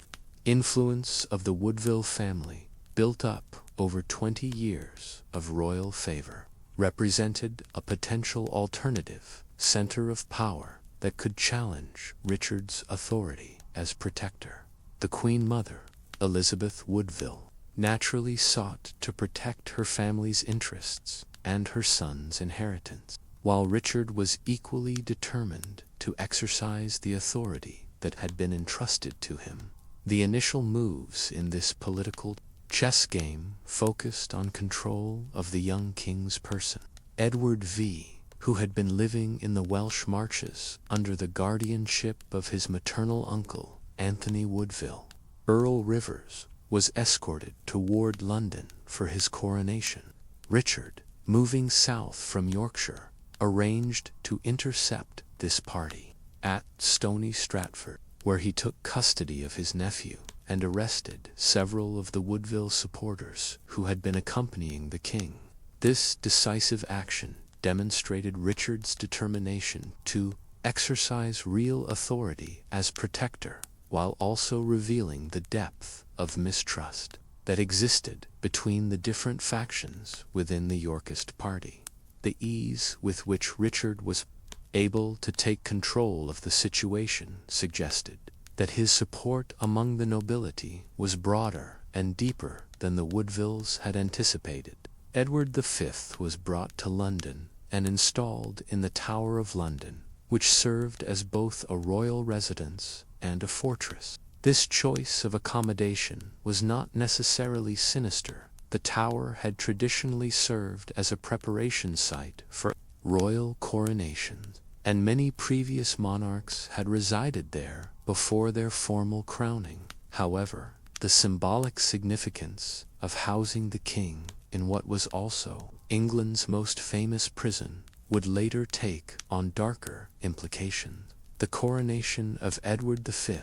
influence of the Woodville family, built up over 20 years of royal favor, represented a potential alternative center of power that could challenge Richard's authority as protector. The Queen Mother, Elizabeth Woodville, naturally sought to protect her family's interests and her son's inheritance, while Richard was equally determined to exercise the authority that had been entrusted to him. The initial moves in this political chess game focused on control of the young king's person. Edward V, who had been living in the Welsh marches under the guardianship of his maternal uncle, Anthony Woodville, Earl Rivers, was escorted toward London for his coronation. Richard, moving south from Yorkshire, arranged to intercept this party at Stony Stratford, where he took custody of his nephew and arrested several of the Woodville supporters who had been accompanying the king. This decisive action demonstrated Richard's determination to exercise real authority as protector, while also revealing the depth of mistrust that existed between the different factions within the Yorkist party. The ease with which Richard was able to take control of the situation suggested that his support among the nobility was broader and deeper than the Woodvilles had anticipated. Edward V was brought to London and installed in the Tower of London, which served as both a royal residence and a fortress. This choice of accommodation was not necessarily sinister. The Tower had traditionally served as a preparation site for royal coronations, and many previous monarchs had resided there before their formal crowning. However, the symbolic significance of housing the king in what was also England's most famous prison would later take on darker implications. The coronation of Edward V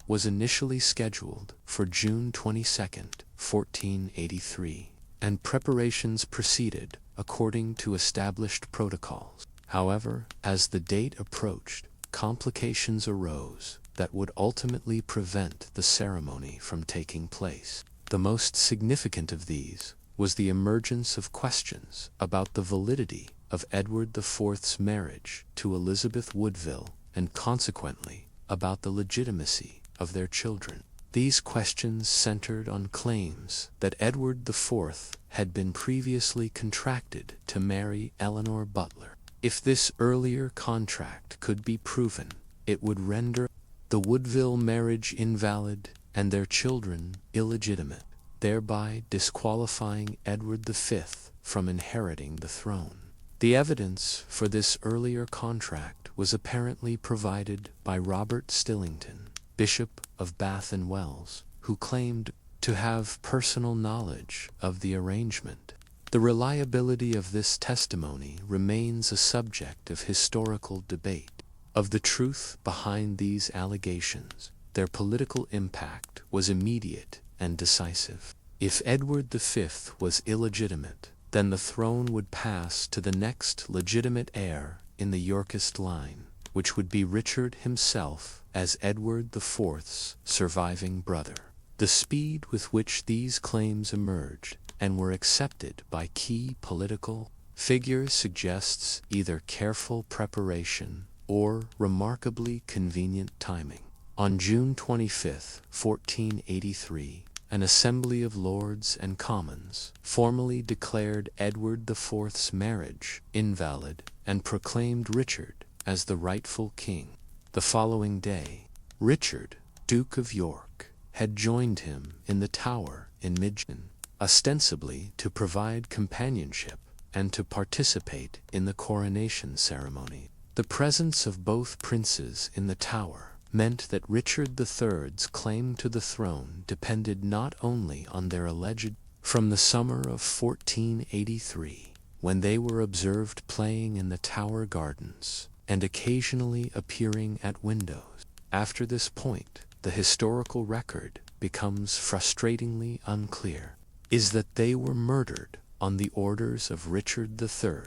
was initially scheduled for June 22, 1483, and preparations proceeded according to established protocols. However, as the date approached, complications arose that would ultimately prevent the ceremony from taking place. The most significant of these was the emergence of questions about the validity of Edward IV's marriage to Elizabeth Woodville, and consequently about the legitimacy of their children. These questions centered on claims that Edward IV had been previously contracted to marry Eleanor Butler. If this earlier contract could be proven, it would render the Woodville marriage invalid and their children illegitimate, thereby disqualifying Edward V from inheriting the throne. The evidence for this earlier contract was apparently provided by Robert Stillington, Bishop of Bath and Wells, who claimed to have personal knowledge of the arrangement. The reliability of this testimony remains a subject of historical debate. Of the truth behind these allegations, their political impact was immediate and decisive. If Edward V was illegitimate, then the throne would pass to the next legitimate heir in the Yorkist line, which would be Richard himself as Edward IV's surviving brother. The speed with which these claims emerged and were accepted by key political figures suggests either careful preparation or remarkably convenient timing. On June 25, 1483, an Assembly of Lords and Commons formally declared Edward IV's marriage invalid and proclaimed Richard as the rightful king. The following day, Richard, Duke of York, had joined him in the Tower in Midgeon, ostensibly to provide companionship and to participate in the coronation ceremony. The presence of both princes in the Tower meant that Richard III's claim to the throne depended not only on their alleged from the summer of 1483, when they were observed playing in the Tower gardens and occasionally appearing at windows. After this point, the historical record becomes frustratingly unclear is that they were murdered on the orders of Richard III,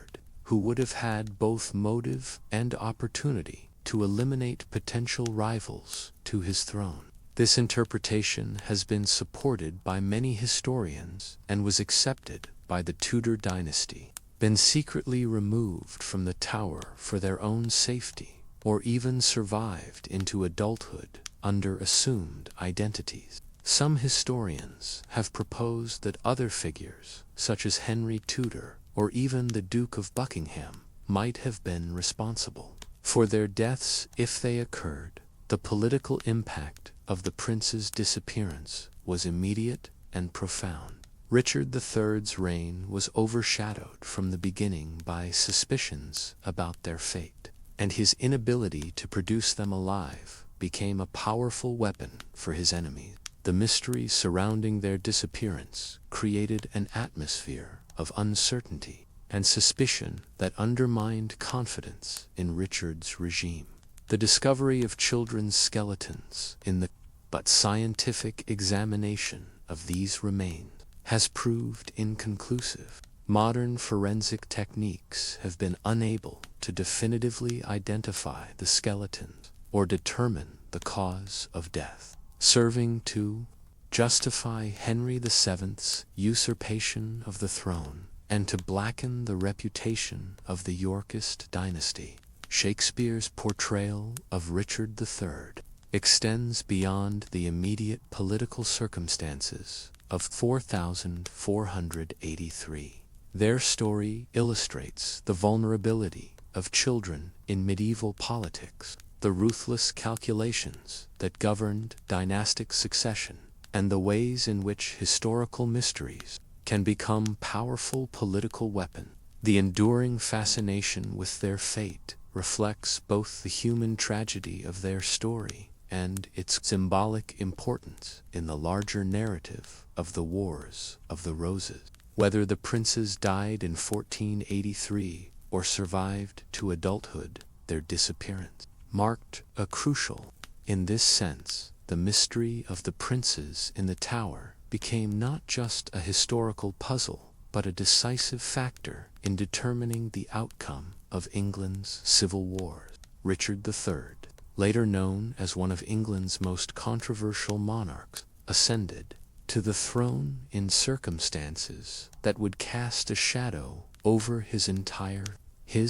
who would have had both motive and opportunity to eliminate potential rivals to his throne. This interpretation has been supported by many historians and was accepted by the Tudor dynasty, been secretly removed from the Tower for their own safety, or even survived into adulthood under assumed identities. Some historians have proposed that other figures, such as Henry Tudor or even the Duke of Buckingham, might have been responsible for their deaths if they occurred. The political impact of the prince's disappearance was immediate and profound. Richard III's reign was overshadowed from the beginning by suspicions about their fate, and his inability to produce them alive became a powerful weapon for his enemies. The mystery surrounding their disappearance created an atmosphere of uncertainty and suspicion that undermined confidence in Richard's regime. The discovery of children's skeletons in the scientific examination of these remains has proved inconclusive. Modern forensic techniques have been unable to definitively identify the skeletons or determine the cause of death, serving to justify Henry VII's usurpation of the throne and to blacken the reputation of the Yorkist dynasty. Shakespeare's portrayal of Richard III extends beyond the immediate political circumstances of 4483. Their story illustrates the vulnerability of children in medieval politics, the ruthless calculations that governed dynastic succession, and the ways in which historical mysteries can become powerful political weapons. The enduring fascination with their fate reflects both the human tragedy of their story and its symbolic importance in the larger narrative of the Wars of the Roses. Whether the princes died in 1483 or survived to adulthood, their disappearance marked a crucial. In this sense, the mystery of the princes in the Tower became not just a historical puzzle, but a decisive factor in determining the outcome of England's civil wars. Richard III, later known as one of England's most controversial monarchs, ascended to the throne in circumstances that would cast a shadow over his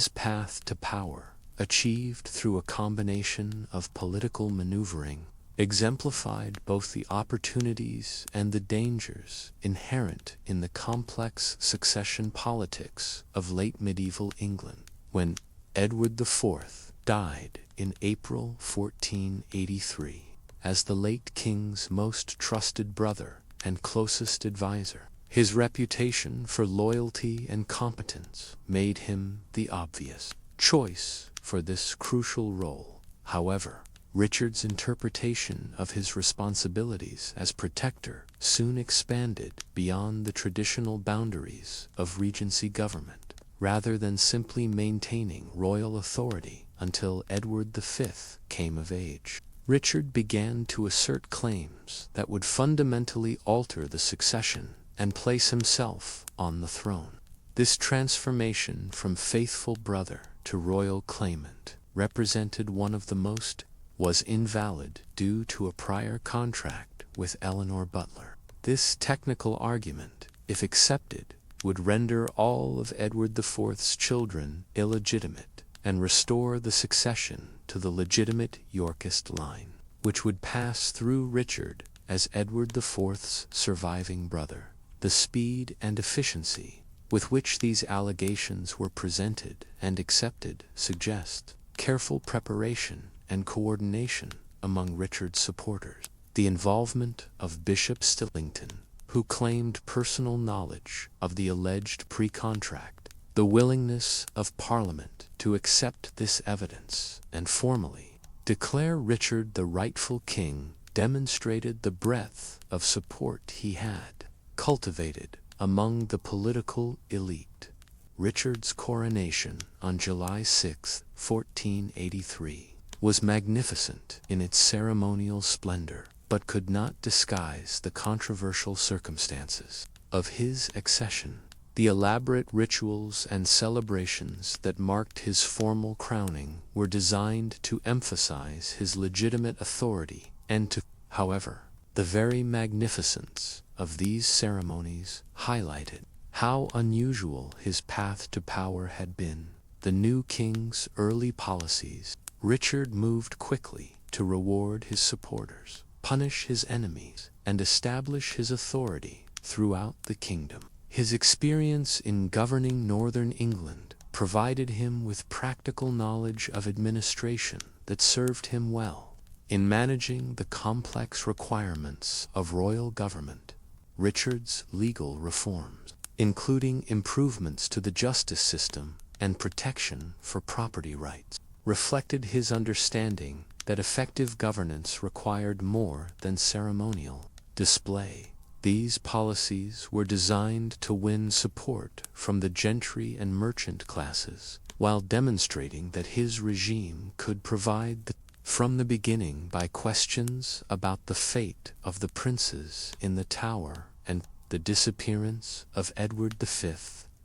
path to power, achieved through a combination of political maneuvering, exemplified both the opportunities and the dangers inherent in the complex succession politics of late medieval England. When Edward IV died in April 1483, as the late king's most trusted brother and closest advisor, his reputation for loyalty and competence made him the obvious choice for this crucial role. However, Richard's interpretation of his responsibilities as protector soon expanded beyond the traditional boundaries of regency government. Rather than simply maintaining royal authority until Edward V came of age, Richard began to assert claims that would fundamentally alter the succession and place himself on the throne. This transformation from faithful brother to royal claimant represented one of the most was invalid due to a prior contract with Eleanor Butler. This technical argument, if accepted, would render all of Edward IV's children illegitimate and restore the succession to the legitimate Yorkist line, which would pass through Richard as Edward IV's surviving brother. The speed and efficiency with which these allegations were presented and accepted suggest careful preparation and coordination among Richard's supporters. The involvement of Bishop Stillington, who claimed personal knowledge of the alleged pre-contract, the willingness of Parliament to accept this evidence and formally declare Richard the rightful king demonstrated the breadth of support he had cultivated among the political elite. Richard's coronation on July 6, 1483, was magnificent in its ceremonial splendor. but could not disguise the controversial circumstances of his accession. The elaborate rituals and celebrations that marked his formal crowning were designed to emphasize his legitimate authority and to, however, the very magnificence of these ceremonies highlighted how unusual his path to power had been. The new king's early policies. Richard moved quickly to reward his supporters, punish his enemies, and establish his authority throughout the kingdom. His experience in governing northern England provided him with practical knowledge of administration that served him well. In managing the complex requirements of royal government, Richard's legal reforms, including improvements to the justice system and protection for property rights, reflected his understanding that effective governance required more than ceremonial display. These policies were designed to win support from the gentry and merchant classes, while demonstrating that his regime could provide from the beginning by questions about the fate of the princes in the Tower and the disappearance of Edward V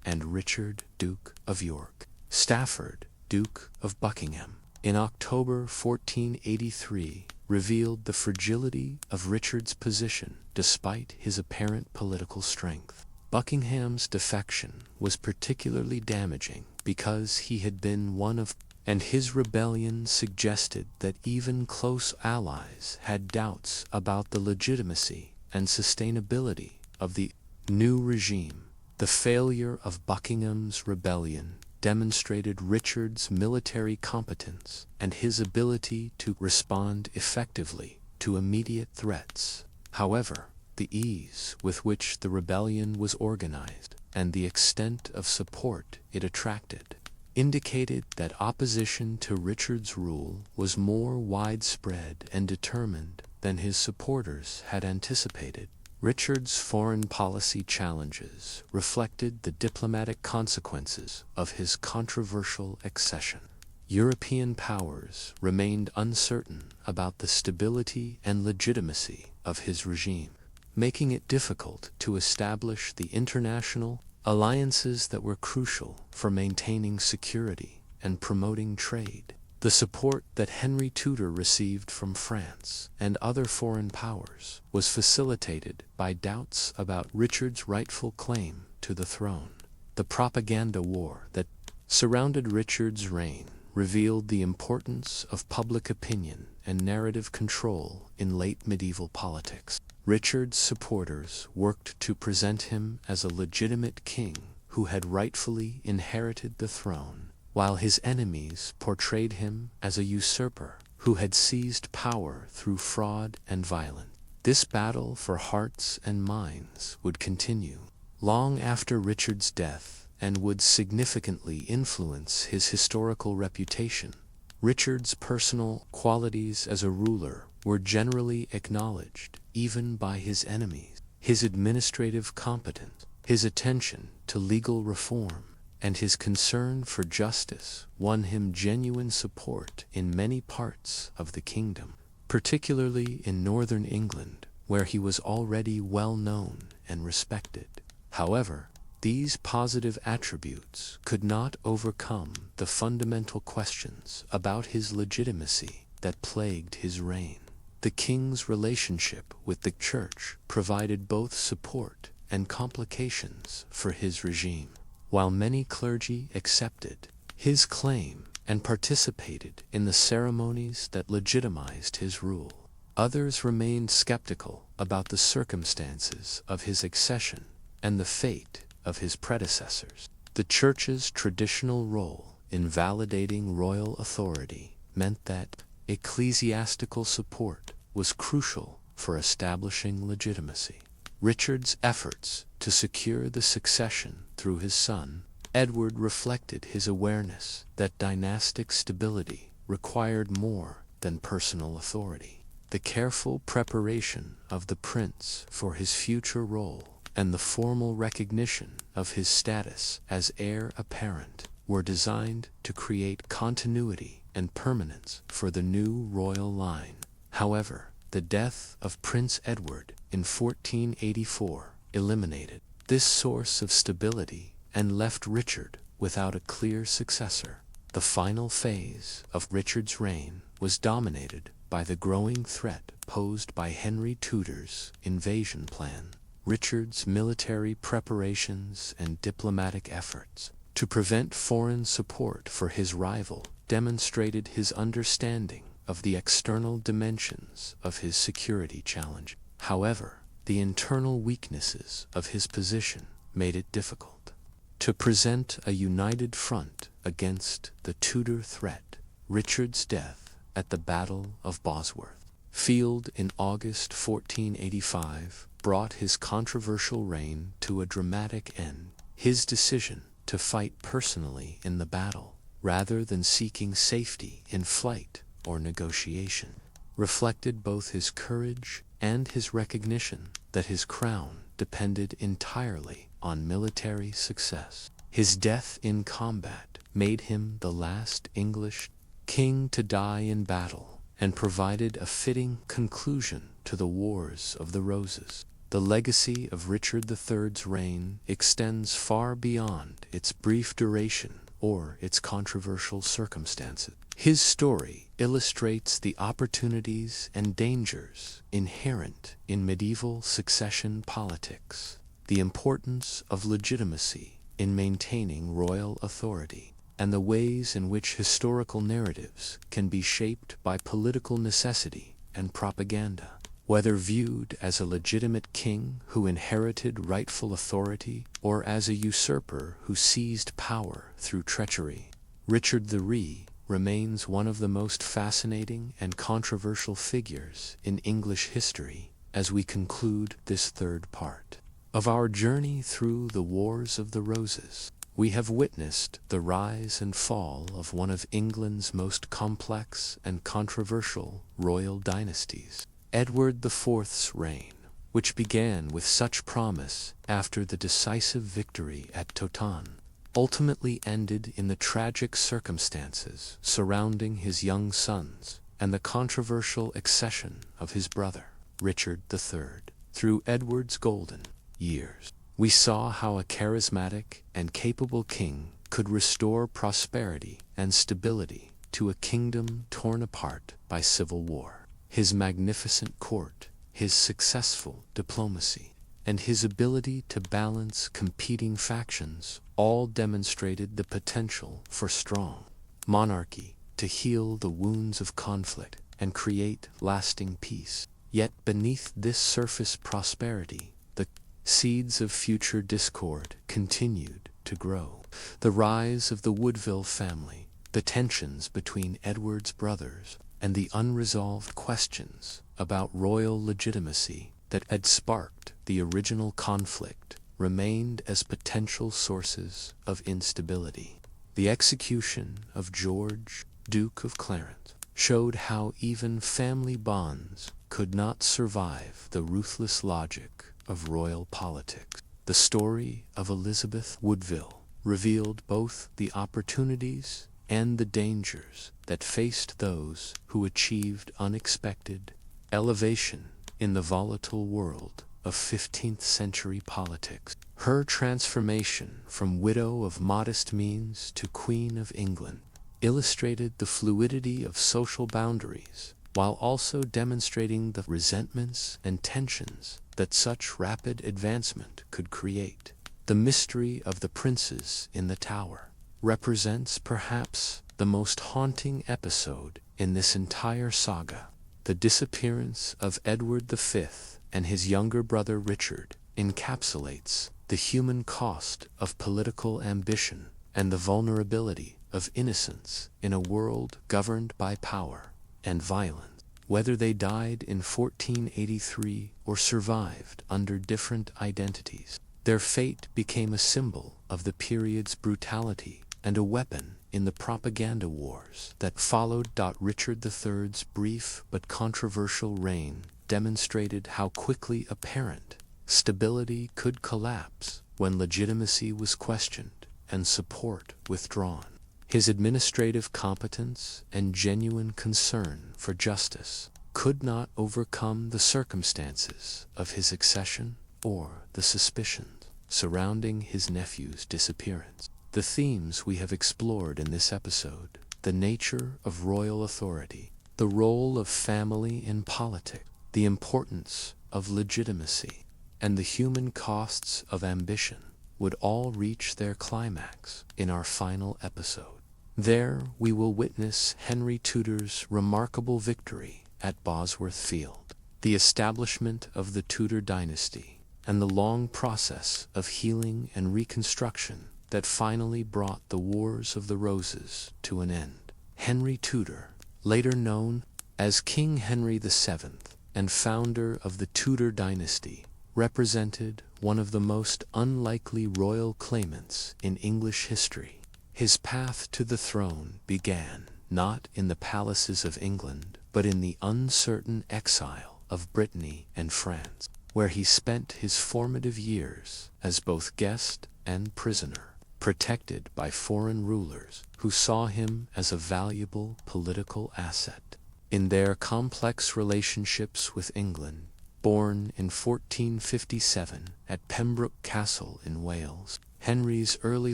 and Richard, Duke of York. Stafford, Duke of Buckingham, in October 1483, revealed the fragility of Richard's position despite his apparent political strength. Buckingham's defection was particularly damaging because he had been one of, and his rebellion suggested that even close allies had doubts about the legitimacy and sustainability of the new regime. The failure of Buckingham's rebellion demonstrated Richard's military competence and his ability to respond effectively to immediate threats. However, the ease with which the rebellion was organized and the extent of support it attracted indicated that opposition to Richard's rule was more widespread and determined than his supporters had anticipated. Richard's foreign policy challenges reflected the diplomatic consequences of his controversial accession. European powers remained uncertain about the stability and legitimacy of his regime, making it difficult to establish the international alliances that were crucial for maintaining security and promoting trade. The support that Henry Tudor received from France and other foreign powers was facilitated by doubts about Richard's rightful claim to the throne. The propaganda war that surrounded Richard's reign revealed the importance of public opinion and narrative control in late medieval politics. Richard's supporters worked to present him as a legitimate king who had rightfully inherited the throne, while his enemies portrayed him as a usurper who had seized power through fraud and violence. This battle for hearts and minds would continue long after Richard's death and would significantly influence his historical reputation. Richard's personal qualities as a ruler were generally acknowledged even by his enemies. His administrative competence, his attention to legal reform, and his concern for justice won him genuine support in many parts of the kingdom, particularly in northern England, where he was already well known and respected. However, these positive attributes could not overcome the fundamental questions about his legitimacy that plagued his reign. The king's relationship with the church provided both support and complications for his regime. While many clergy accepted his claim and participated in the ceremonies that legitimized his rule, others remained skeptical about the circumstances of his accession and the fate of his predecessors. The church's traditional role in validating royal authority meant that ecclesiastical support was crucial for establishing legitimacy. Richard's efforts to secure the succession through his son, Edward, reflected his awareness that dynastic stability required more than personal authority. The careful preparation of the prince for his future role and the formal recognition of his status as heir apparent were designed to create continuity and permanence for the new royal line. However, the death of Prince Edward in 1484 eliminated this source of stability and left Richard without a clear successor. The final phase of Richard's reign was dominated by the growing threat posed by Henry Tudor's invasion plan. Richard's military preparations and diplomatic efforts to prevent foreign support for his rival demonstrated his understanding of the external dimensions of his security challenge. However, the internal weaknesses of his position made it difficult to present a united front against the Tudor threat. Richard's death at the Battle of Bosworth Field in August 1485 brought his controversial reign to a dramatic end. His decision to fight personally in the battle, rather than seeking safety in flight or negotiation, reflected both his courage and his recognition that his crown depended entirely on military success. His death in combat made him the last English king to die in battle and provided a fitting conclusion to the Wars of the Roses. The legacy of Richard III's reign extends far beyond its brief duration or its controversial circumstances. His story illustrates the opportunities and dangers inherent in medieval succession politics, the importance of legitimacy in maintaining royal authority, and the ways in which historical narratives can be shaped by political necessity and propaganda. Whether viewed as a legitimate king who inherited rightful authority or as a usurper who seized power through treachery, Richard III remains one of the most fascinating and controversial figures in English history as we conclude this third part of our journey through the Wars of the Roses. We have witnessed the rise and fall of one of England's most complex and controversial royal dynasties. Edward IV's reign, which began with such promise after the decisive victory at Towton, ultimately ended in the tragic circumstances surrounding his young sons and the controversial accession of his brother, Richard III. Through Edward's golden years, we saw how a charismatic and capable king could restore prosperity and stability to a kingdom torn apart by civil war. His magnificent court, his successful diplomacy, and his ability to balance competing factions all demonstrated the potential for strong monarchy to heal the wounds of conflict and create lasting peace. Yet beneath this surface prosperity, the seeds of future discord continued to grow. The rise of the Woodville family, the tensions between Edward's brothers, and the unresolved questions about royal legitimacy that had sparked the original conflict remained as potential sources of instability. The execution of George, Duke of Clarence, showed how even family bonds could not survive the ruthless logic of royal politics. The story of Elizabeth Woodville revealed both the opportunities and the dangers that faced those who achieved unexpected elevation in the volatile world of 15th century politics. Her transformation from widow of modest means to Queen of England illustrated the fluidity of social boundaries, while also demonstrating the resentments and tensions that such rapid advancement could create. The mystery of the princes in the Tower represents perhaps the most haunting episode in this entire saga. The disappearance of Edward V and his younger brother Richard encapsulates the human cost of political ambition and the vulnerability of innocence in a world governed by power and violence. Whether they died in 1483 or survived under different identities, their fate became a symbol of the period's brutality and a weapon in the propaganda wars that followed. Richard III's brief but controversial reign demonstrated how quickly apparent stability could collapse when legitimacy was questioned and support withdrawn. His administrative competence and genuine concern for justice could not overcome the circumstances of his accession or the suspicions surrounding his nephew's disappearance. The themes we have explored in this episode: the nature of royal authority, the role of family in politics, the importance of legitimacy, and the human costs of ambition, would all reach their climax in our final episode. There we will witness Henry Tudor's remarkable victory at Bosworth Field, the establishment of the Tudor dynasty, and the long process of healing and reconstruction that finally brought the Wars of the Roses to an end. Henry Tudor, later known as King Henry VII and founder of the Tudor dynasty, represented one of the most unlikely royal claimants in English history. His path to the throne began not in the palaces of England, but in the uncertain exile of Brittany and France, where he spent his formative years as both guest and prisoner, protected by foreign rulers who saw him as a valuable political asset. In their complex relationships with England, born in 1457 at Pembroke Castle in Wales, Henry's early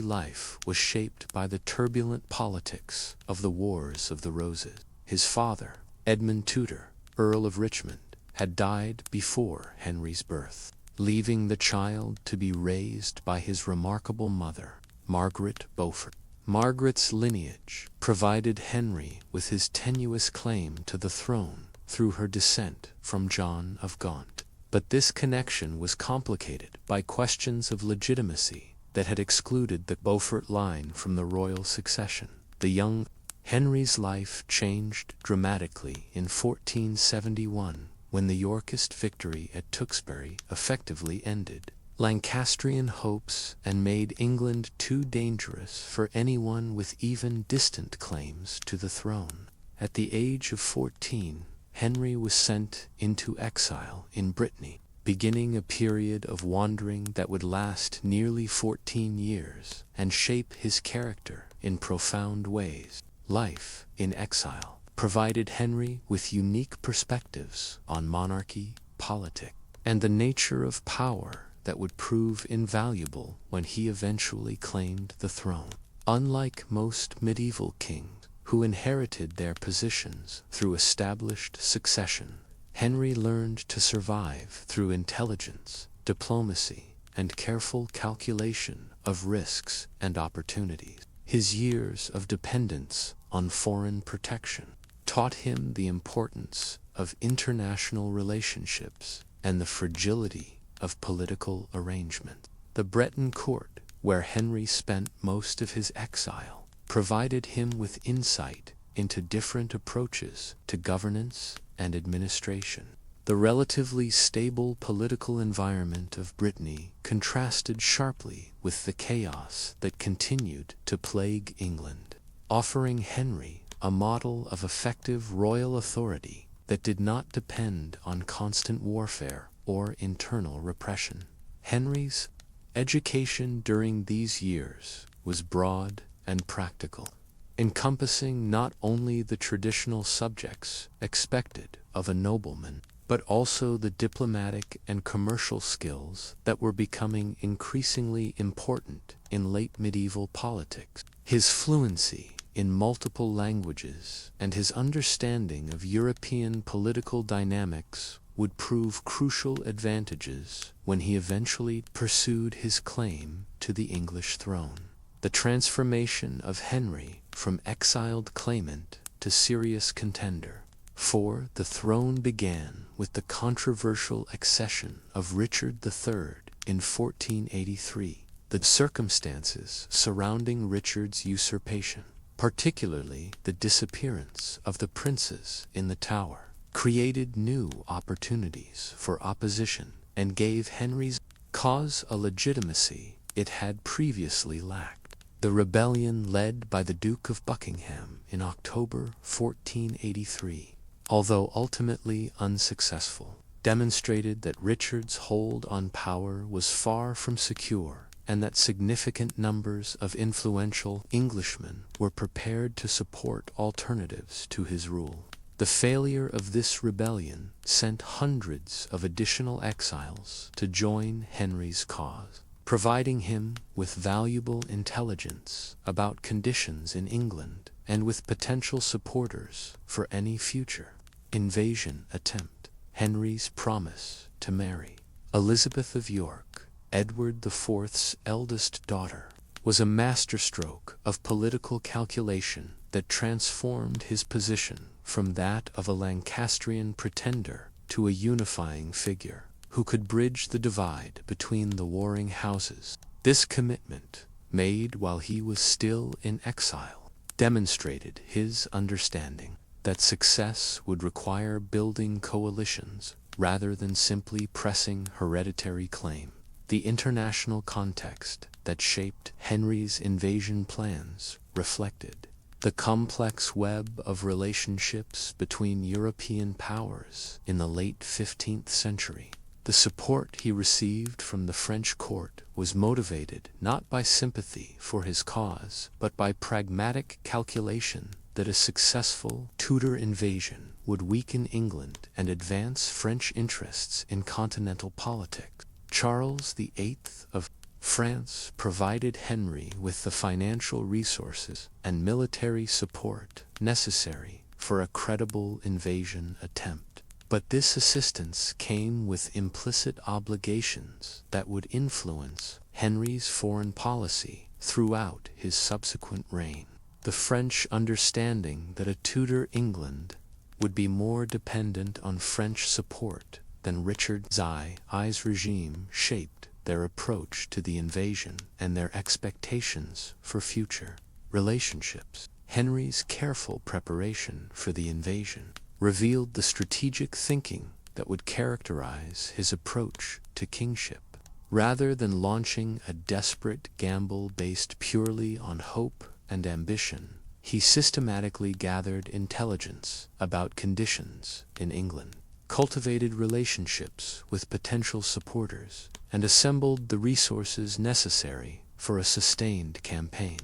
life was shaped by the turbulent politics of the Wars of the Roses. His father, Edmund Tudor, Earl of Richmond, had died before Henry's birth, leaving the child to be raised by his remarkable mother, Margaret Beaufort. Margaret's lineage provided Henry with his tenuous claim to the throne through her descent from John of Gaunt. But this connection was complicated by questions of legitimacy that had excluded the Beaufort line from the royal succession. The young Henry's life changed dramatically in 1471 when the Yorkist victory at Tewkesbury effectively ended Lancastrian hopes and made England too dangerous for anyone with even distant claims to the throne. At the age of 14, Henry was sent into exile in Brittany, beginning a period of wandering that would last nearly 14 years and shape his character in profound ways. Life in exile provided Henry with unique perspectives on monarchy, politics, and the nature of power that would prove invaluable when he eventually claimed the throne. Unlike most medieval kings who inherited their positions through established succession, Henry learned to survive through intelligence, diplomacy, and careful calculation of risks and opportunities. His years of dependence on foreign protection taught him the importance of international relationships and the fragility of political arrangement. The Breton court, where Henry spent most of his exile, provided him with insight into different approaches to governance and administration. The relatively stable political environment of Brittany contrasted sharply with the chaos that continued to plague England, offering Henry a model of effective royal authority that did not depend on constant warfare or internal repression. Henry's education during these years was broad and practical, encompassing not only the traditional subjects expected of a nobleman, but also the diplomatic and commercial skills that were becoming increasingly important in late medieval politics. His fluency in multiple languages and his understanding of European political dynamics would prove crucial advantages when he eventually pursued his claim to the English throne. The transformation of Henry from exiled claimant to serious contender for the throne began with the controversial accession of Richard III in 1483. The circumstances surrounding Richard's usurpation, particularly the disappearance of the princes in the Tower, created new opportunities for opposition and gave Henry's cause a legitimacy it had previously lacked. The rebellion led by the Duke of Buckingham in October 1483, although ultimately unsuccessful, demonstrated that Richard's hold on power was far from secure and that significant numbers of influential Englishmen were prepared to support alternatives to his rule. The The failure of this rebellion sent hundreds of additional exiles to join Henry's cause, providing him with valuable intelligence about conditions in England and with potential supporters for any future invasion attempt. Henry's promise to marry Elizabeth of York, Edward IV's eldest daughter, was a masterstroke of political calculation that transformed his position from that of a Lancastrian pretender to a unifying figure who could bridge the divide between the warring houses. This commitment, made while he was still in exile, demonstrated his understanding that success would require building coalitions rather than simply pressing hereditary claim. The international context that shaped Henry's invasion plans reflected the complex web of relationships between European powers in the late 15th century. The support he received from the French court was motivated not by sympathy for his cause, but by pragmatic calculation that a successful Tudor invasion would weaken England and advance French interests in continental politics. Charles VIII of France provided Henry with the financial resources and military support necessary for a credible invasion attempt. But this assistance came with implicit obligations that would influence Henry's foreign policy throughout his subsequent reign. The French understanding that a Tudor England would be more dependent on French support than Richard II's regime shaped their approach to the invasion and their expectations for future relationships. Henry's careful preparation for the invasion revealed the strategic thinking that would characterize his approach to kingship. Rather than launching a desperate gamble based purely on hope and ambition, he systematically gathered intelligence about conditions in England, cultivated relationships with potential supporters, and assembled the resources necessary for a sustained campaign.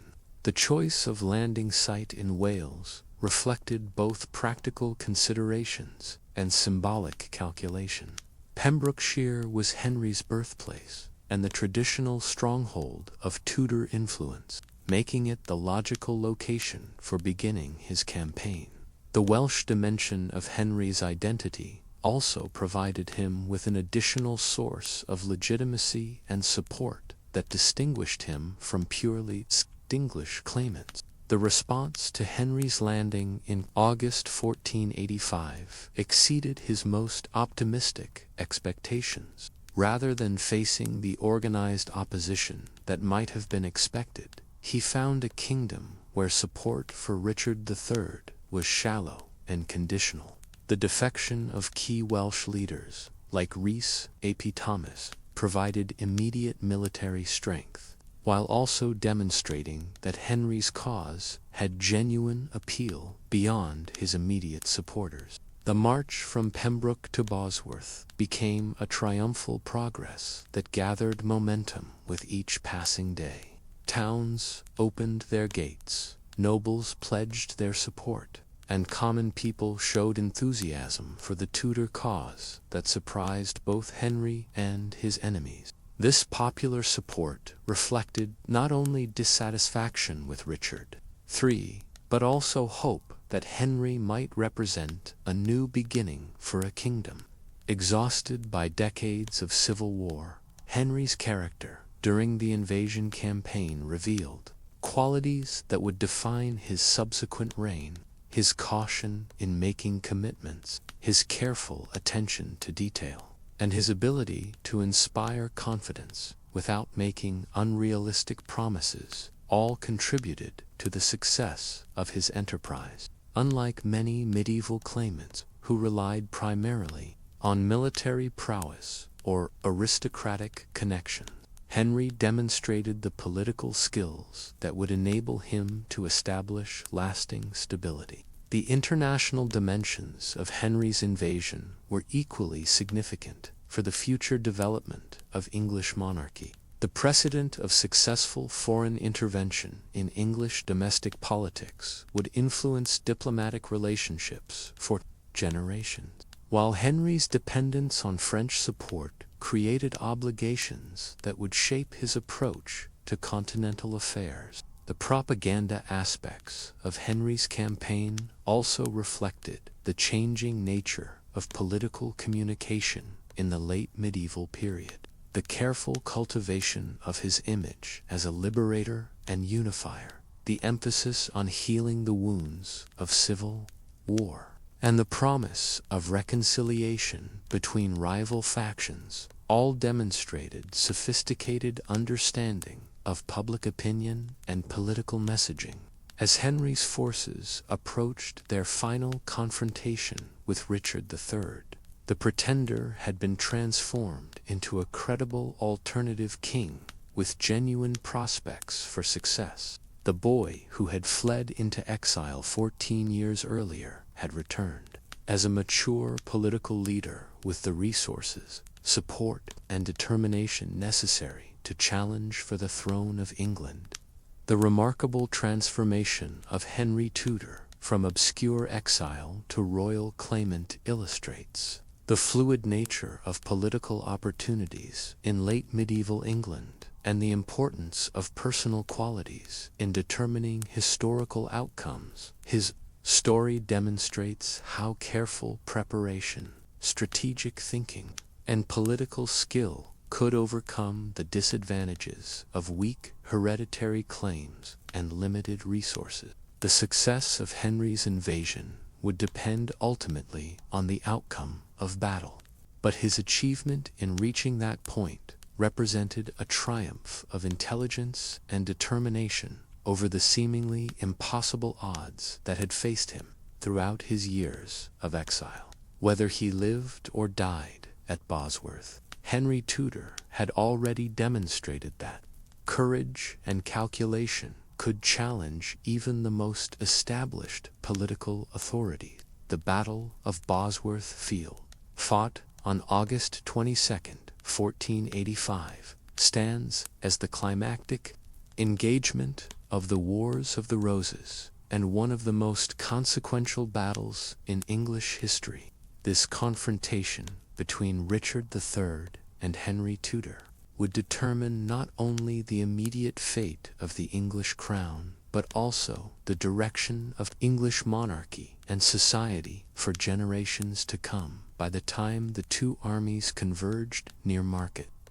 The choice of landing site in Wales reflected both practical considerations and symbolic calculation. Pembrokeshire was Henry's birthplace and the traditional stronghold of Tudor influence, making it the logical location for beginning his campaign. The Welsh dimension of Henry's identity also provided him with an additional source of legitimacy and support that distinguished him from purely English claimants. The response to Henry's landing in August 1485 exceeded his most optimistic expectations. Rather than facing the organized opposition that might have been expected, he found a kingdom where support for Richard III was shallow and conditional. The defection of key Welsh leaders, like Rhys ap Thomas, provided immediate military strength, while also demonstrating that Henry's cause had genuine appeal beyond his immediate supporters. The march from Pembroke to Bosworth became a triumphal progress that gathered momentum with each passing day. Towns opened their gates, nobles pledged their support, and common people showed enthusiasm for the Tudor cause that surprised both Henry and his enemies. This popular support reflected not only dissatisfaction with Richard III, but also hope that Henry might represent a new beginning for a kingdom. Exhausted by decades of civil war, Henry's character during the invasion campaign revealed qualities that would define his subsequent reign: his caution in making commitments, his careful attention to detail, and his ability to inspire confidence without making unrealistic promises all contributed to the success of his enterprise. Unlike many medieval claimants who relied primarily on military prowess or aristocratic connections, Henry demonstrated the political skills that would enable him to establish lasting stability. The international dimensions of Henry's invasion were equally significant for the future development of English monarchy. The precedent of successful foreign intervention in English domestic politics would influence diplomatic relationships for generations, while Henry's dependence on French support created obligations that would shape his approach to continental affairs. The propaganda aspects of Henry's campaign also reflected the changing nature of political communication in the late medieval period. The careful cultivation of his image as a liberator and unifier, the emphasis on healing the wounds of civil war, and the promise of reconciliation between rival factions all demonstrated sophisticated understanding of public opinion and political messaging. As Henry's forces approached their final confrontation with Richard III, the pretender had been transformed into a credible alternative king with genuine prospects for success. The boy who had fled into exile 14 years earlier had returned as a mature political leader with the resources, support, and determination necessary to challenge for the throne of England. The remarkable transformation of Henry Tudor from obscure exile to royal claimant illustrates the fluid nature of political opportunities in late medieval England and the importance of personal qualities in determining historical outcomes. His story demonstrates how careful preparation, strategic thinking, and political skill could overcome the disadvantages of weak hereditary claims and limited resources. The success of Henry's invasion would depend ultimately on the outcome of battle, but his achievement in reaching that point represented a triumph of intelligence and determination over the seemingly impossible odds that had faced him throughout his years of exile. Whether he lived or died at Bosworth, Henry Tudor had already demonstrated that courage and calculation could challenge even the most established political authorities. The Battle of Bosworth Field, fought on August 22, 1485, stands as the climactic engagement of the Wars of the Roses and one of the most consequential battles in English history. This confrontation between Richard III and Henry Tudor would determine not only the immediate fate of the English crown, but also the direction of English monarchy and society for generations to come. By the time the two armies converged near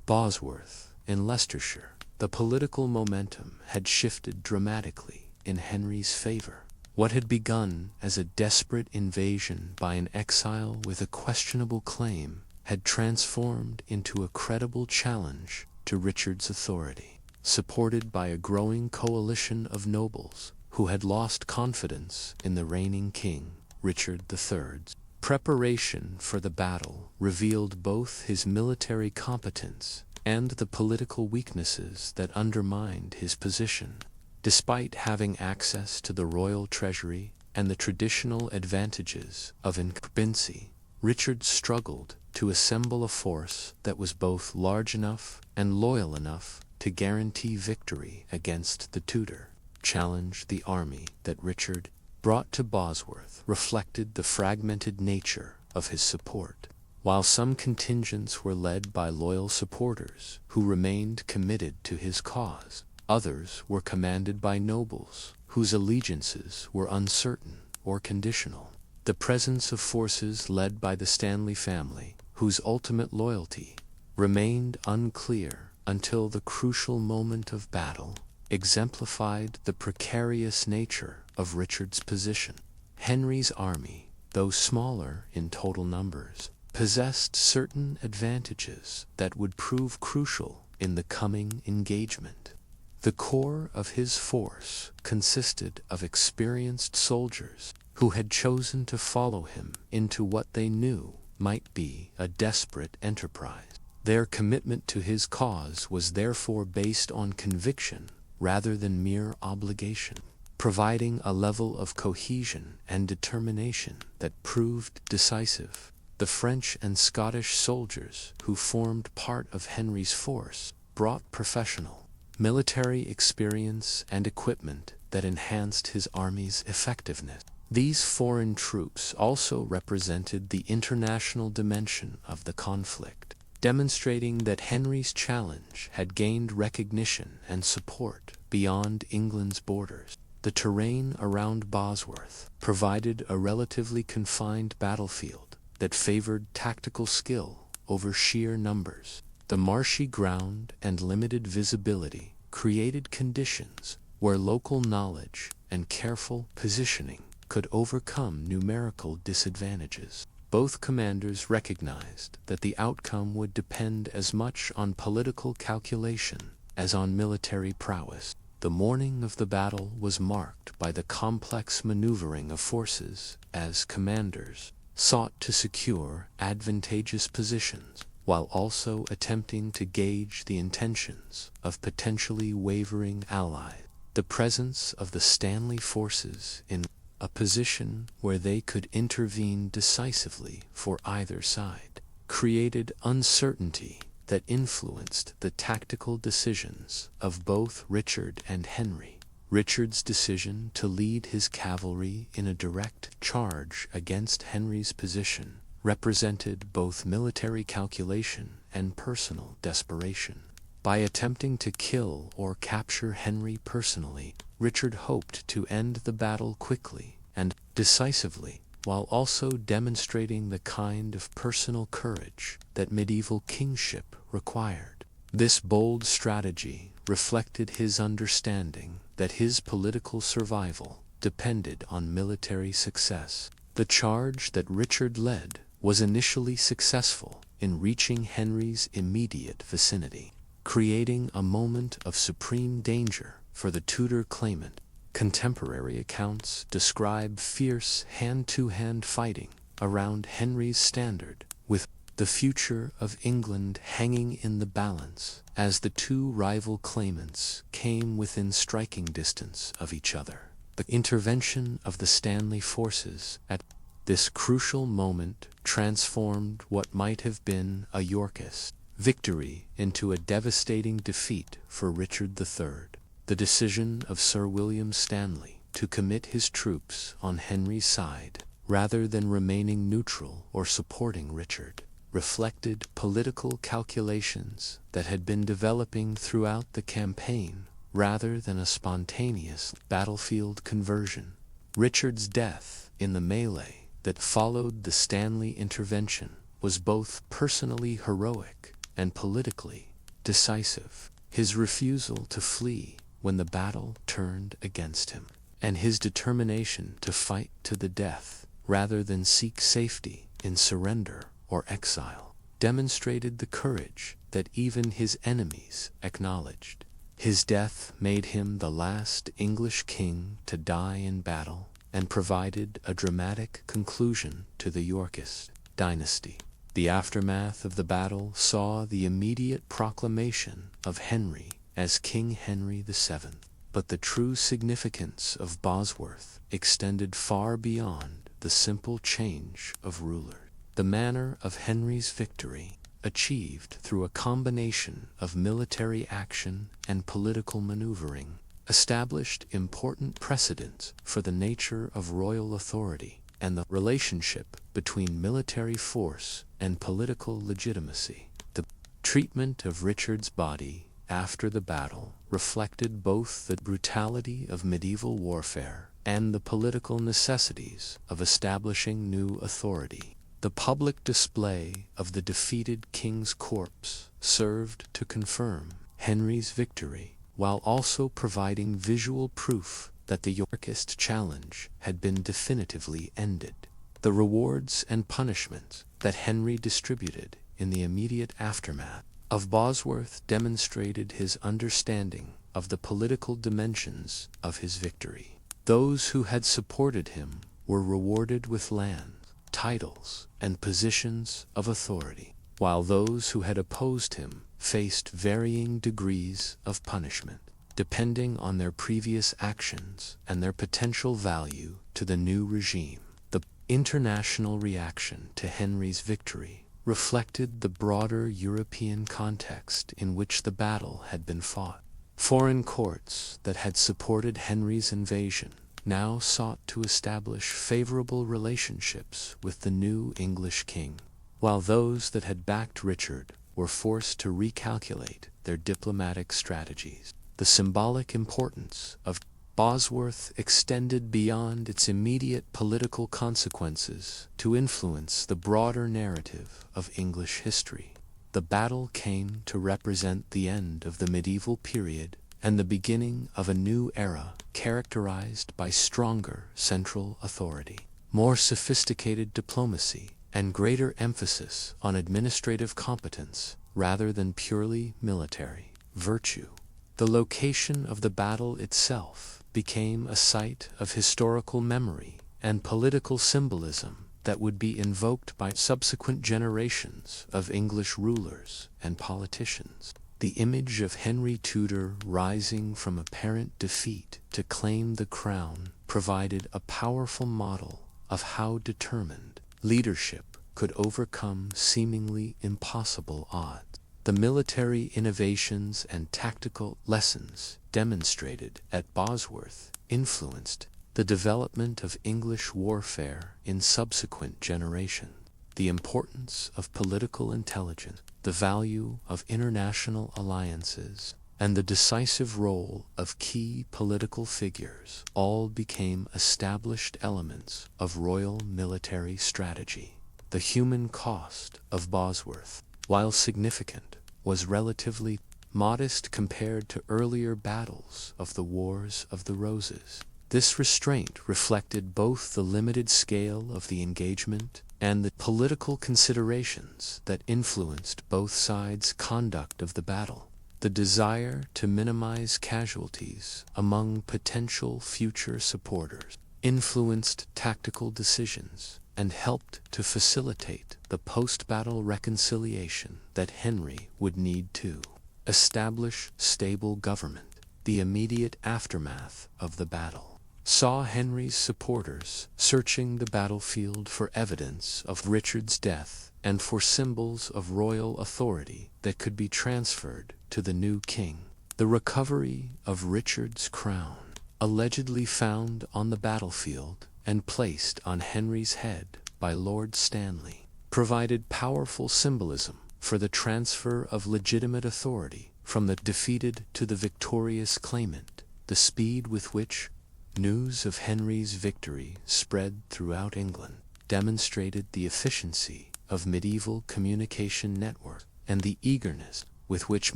Bosworth in Leicestershire, the political momentum had shifted dramatically in Henry's favor. What had begun as a desperate invasion by an exile with a questionable claim had transformed into a credible challenge to Richard's authority, supported by a growing coalition of nobles who had lost confidence in the reigning king, Richard III's. Preparation for the battle revealed both his military competence and the political weaknesses that undermined his position. Despite having access to the royal treasury and the traditional advantages of incumbency, Richard struggled to assemble a force that was both large enough and loyal enough to guarantee victory against the Tudor challenge. The army that Richard brought to Bosworth reflected the fragmented nature of his support. While some contingents were led by loyal supporters who remained committed to his cause, others were commanded by nobles whose allegiances were uncertain or conditional. The presence of forces led by the Stanley family, whose ultimate loyalty remained unclear until the crucial moment of battle, exemplified the precarious nature of Richard's position. Henry's army, though smaller in total numbers, possessed certain advantages that would prove crucial in the coming engagement. The core of his force consisted of experienced soldiers who had chosen to follow him into what they knew might be a desperate enterprise. Their commitment to his cause was therefore based on conviction rather than mere obligation, providing a level of cohesion and determination that proved decisive. The French and Scottish soldiers who formed part of Henry's force brought professional, military experience and equipment that enhanced his army's effectiveness. These foreign troops also represented the international dimension of the conflict, demonstrating that Henry's challenge had gained recognition and support beyond England's borders. The terrain around Bosworth provided a relatively confined battlefield that favored tactical skill over sheer numbers. The marshy ground and limited visibility created conditions where local knowledge and careful positioning could overcome numerical disadvantages. Both commanders recognized that the outcome would depend as much on political calculation as on military prowess. The morning of the battle was marked by the complex maneuvering of forces as commanders sought to secure advantageous positions while also attempting to gauge the intentions of potentially wavering allies. The presence of the Stanley forces in a position where they could intervene decisively for either side created uncertainty that influenced the tactical decisions of both Richard and Henry. Richard's decision to lead his cavalry in a direct charge against Henry's position represented both military calculation and personal desperation. By attempting to kill or capture Henry personally, Richard hoped to end the battle quickly and decisively, while also demonstrating the kind of personal courage that medieval kingship required. This bold strategy reflected his understanding that his political survival depended on military success. The charge that Richard led was initially successful in reaching Henry's immediate vicinity, creating a moment of supreme danger for the Tudor claimant. Contemporary accounts describe fierce hand-to-hand fighting around Henry's standard, with the future of England hanging in the balance as the two rival claimants came within striking distance of each other. The intervention of the Stanley forces at this crucial moment transformed what might have been a Yorkist victory into a devastating defeat for Richard III. The decision of Sir William Stanley to commit his troops on Henry's side, rather than remaining neutral or supporting Richard, reflected political calculations that had been developing throughout the campaign, rather than a spontaneous battlefield conversion. Richard's death in the melee that followed the Stanley intervention was both personally heroic and politically decisive. His refusal to flee when the battle turned against him, and his determination to fight to the death rather than seek safety in surrender or exile, demonstrated the courage that even his enemies acknowledged. His death made him the last English king to die in battle and provided a dramatic conclusion to the Yorkist dynasty. The aftermath of the battle saw the immediate proclamation of Henry as King Henry VII, but the true significance of Bosworth extended far beyond the simple change of ruler. The manner of Henry's victory, achieved through a combination of military action and political maneuvering, established important precedents for the nature of royal authority and the relationship between military force and political legitimacy. The treatment of Richard's body after the battle reflected both the brutality of medieval warfare and the political necessities of establishing new authority. The public display of the defeated king's corpse served to confirm Henry's victory, while also providing visual proof that the Yorkist challenge had been definitively ended. The rewards and punishments that Henry distributed in the immediate aftermath of Bosworth demonstrated his understanding of the political dimensions of his victory. Those who had supported him were rewarded with lands, titles, and positions of authority, while those who had opposed him faced varying degrees of punishment, depending on their previous actions and their potential value to the new regime. The international reaction to Henry's victory reflected the broader European context in which the battle had been fought. Foreign courts that had supported Henry's invasion now sought to establish favorable relationships with the new English king, while those that had backed Richard were forced to recalculate their diplomatic strategies. The symbolic importance of Bosworth extended beyond its immediate political consequences to influence the broader narrative of English history. The battle came to represent the end of the medieval period and the beginning of a new era characterized by stronger central authority, more sophisticated diplomacy, and greater emphasis on administrative competence rather than purely military virtue. The location of the battle itself became a site of historical memory and political symbolism that would be invoked by subsequent generations of English rulers and politicians. The image of Henry Tudor rising from apparent defeat to claim the crown provided a powerful model of how determined leadership could overcome seemingly impossible odds. The military innovations and tactical lessons demonstrated at Bosworth influenced the development of English warfare in subsequent generations. The importance of political intelligence, the value of international alliances, and the decisive role of key political figures all became established elements of royal military strategy. The human cost of Bosworth, while significant, was relatively modest compared to earlier battles of the Wars of the Roses. This restraint reflected both the limited scale of the engagement and the political considerations that influenced both sides' conduct of the battle. The desire to minimize casualties among potential future supporters influenced tactical decisions and helped to facilitate the post-battle reconciliation that Henry would need to establish stable government. The immediate aftermath of the battle saw Henry's supporters searching the battlefield for evidence of Richard's death and for symbols of royal authority that could be transferred to the new king. The recovery of Richard's crown, allegedly found on the battlefield and placed on Henry's head by Lord Stanley, provided powerful symbolism for the transfer of legitimate authority from the defeated to the victorious claimant. The speed with which news of Henry's victory spread throughout England demonstrated the efficiency of medieval communication networks and the eagerness with which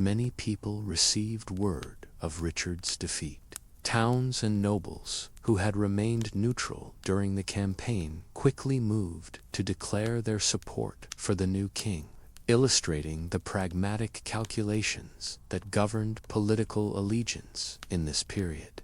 many people received word of Richard's defeat. Towns and nobles who had remained neutral during the campaign quickly moved to declare their support for the new king, illustrating the pragmatic calculations that governed political allegiance in this period.